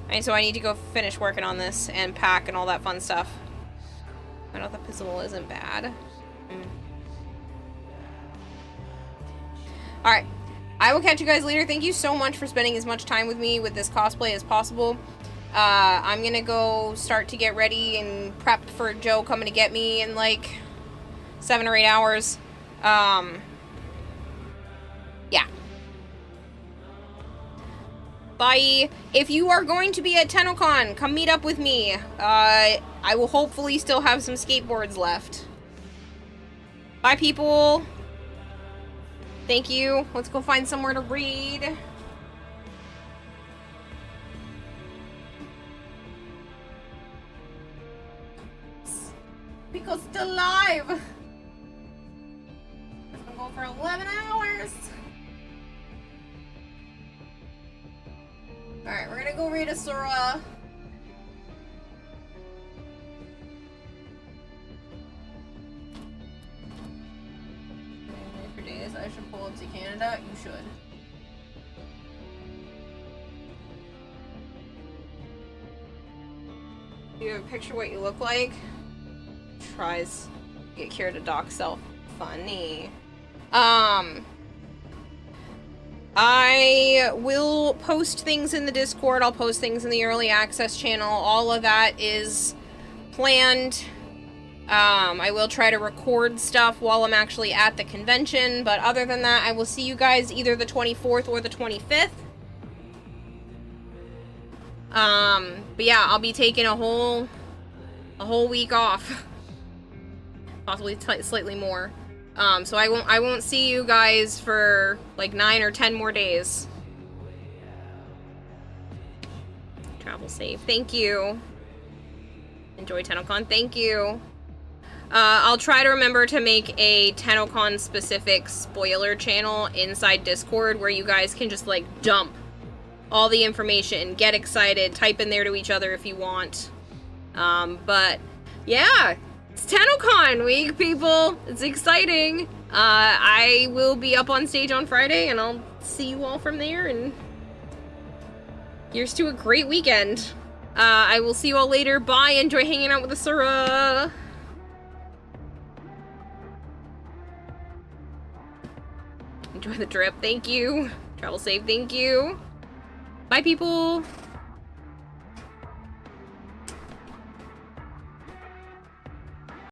S1: And so I need to go finish working on this and pack and all that fun stuff. I know the pistol isn't bad. Alright. I will catch you guys later. Thank you so much for spending as much time with me with this cosplay as possible. I'm gonna go start to get ready and prep for Joe coming to get me in like 7 or 8 hours. Yeah. Bye. If you are going to be at TennoCon, come meet up with me. I will hopefully still have some skateboards left. Bye, people. Thank you. Let's go find somewhere to read. Pico's still alive. It's gonna go for 11 hours. Alright, we're gonna go read Asura. For days, I should pull up to Canada. You should. You have a picture what you look like? Tries to get Kira to dock self. Funny. I will post things in the Discord. I'll post things in the early access channel. All of that is planned. I will try to record stuff while I'm actually at the convention, but other than that, I will see you guys either the 24th or the 25th. But yeah, I'll be taking a whole week off. Possibly slightly more. So I won't see you guys for like 9 or 10 more days. Travel safe. Thank you. Enjoy TennoCon. Thank you. I'll try to remember to make a TennoCon specific spoiler channel inside Discord where you guys can just like dump all the information, get excited, type in there to each other if you want. But yeah, it's TennoCon week, people. It's exciting. I will be up on stage on Friday and I'll see you all from there, and here's to a great weekend. I will see you all later. Bye. Enjoy hanging out with Asura. Enjoy the trip. Thank you. Travel safe. Thank you. Bye, people.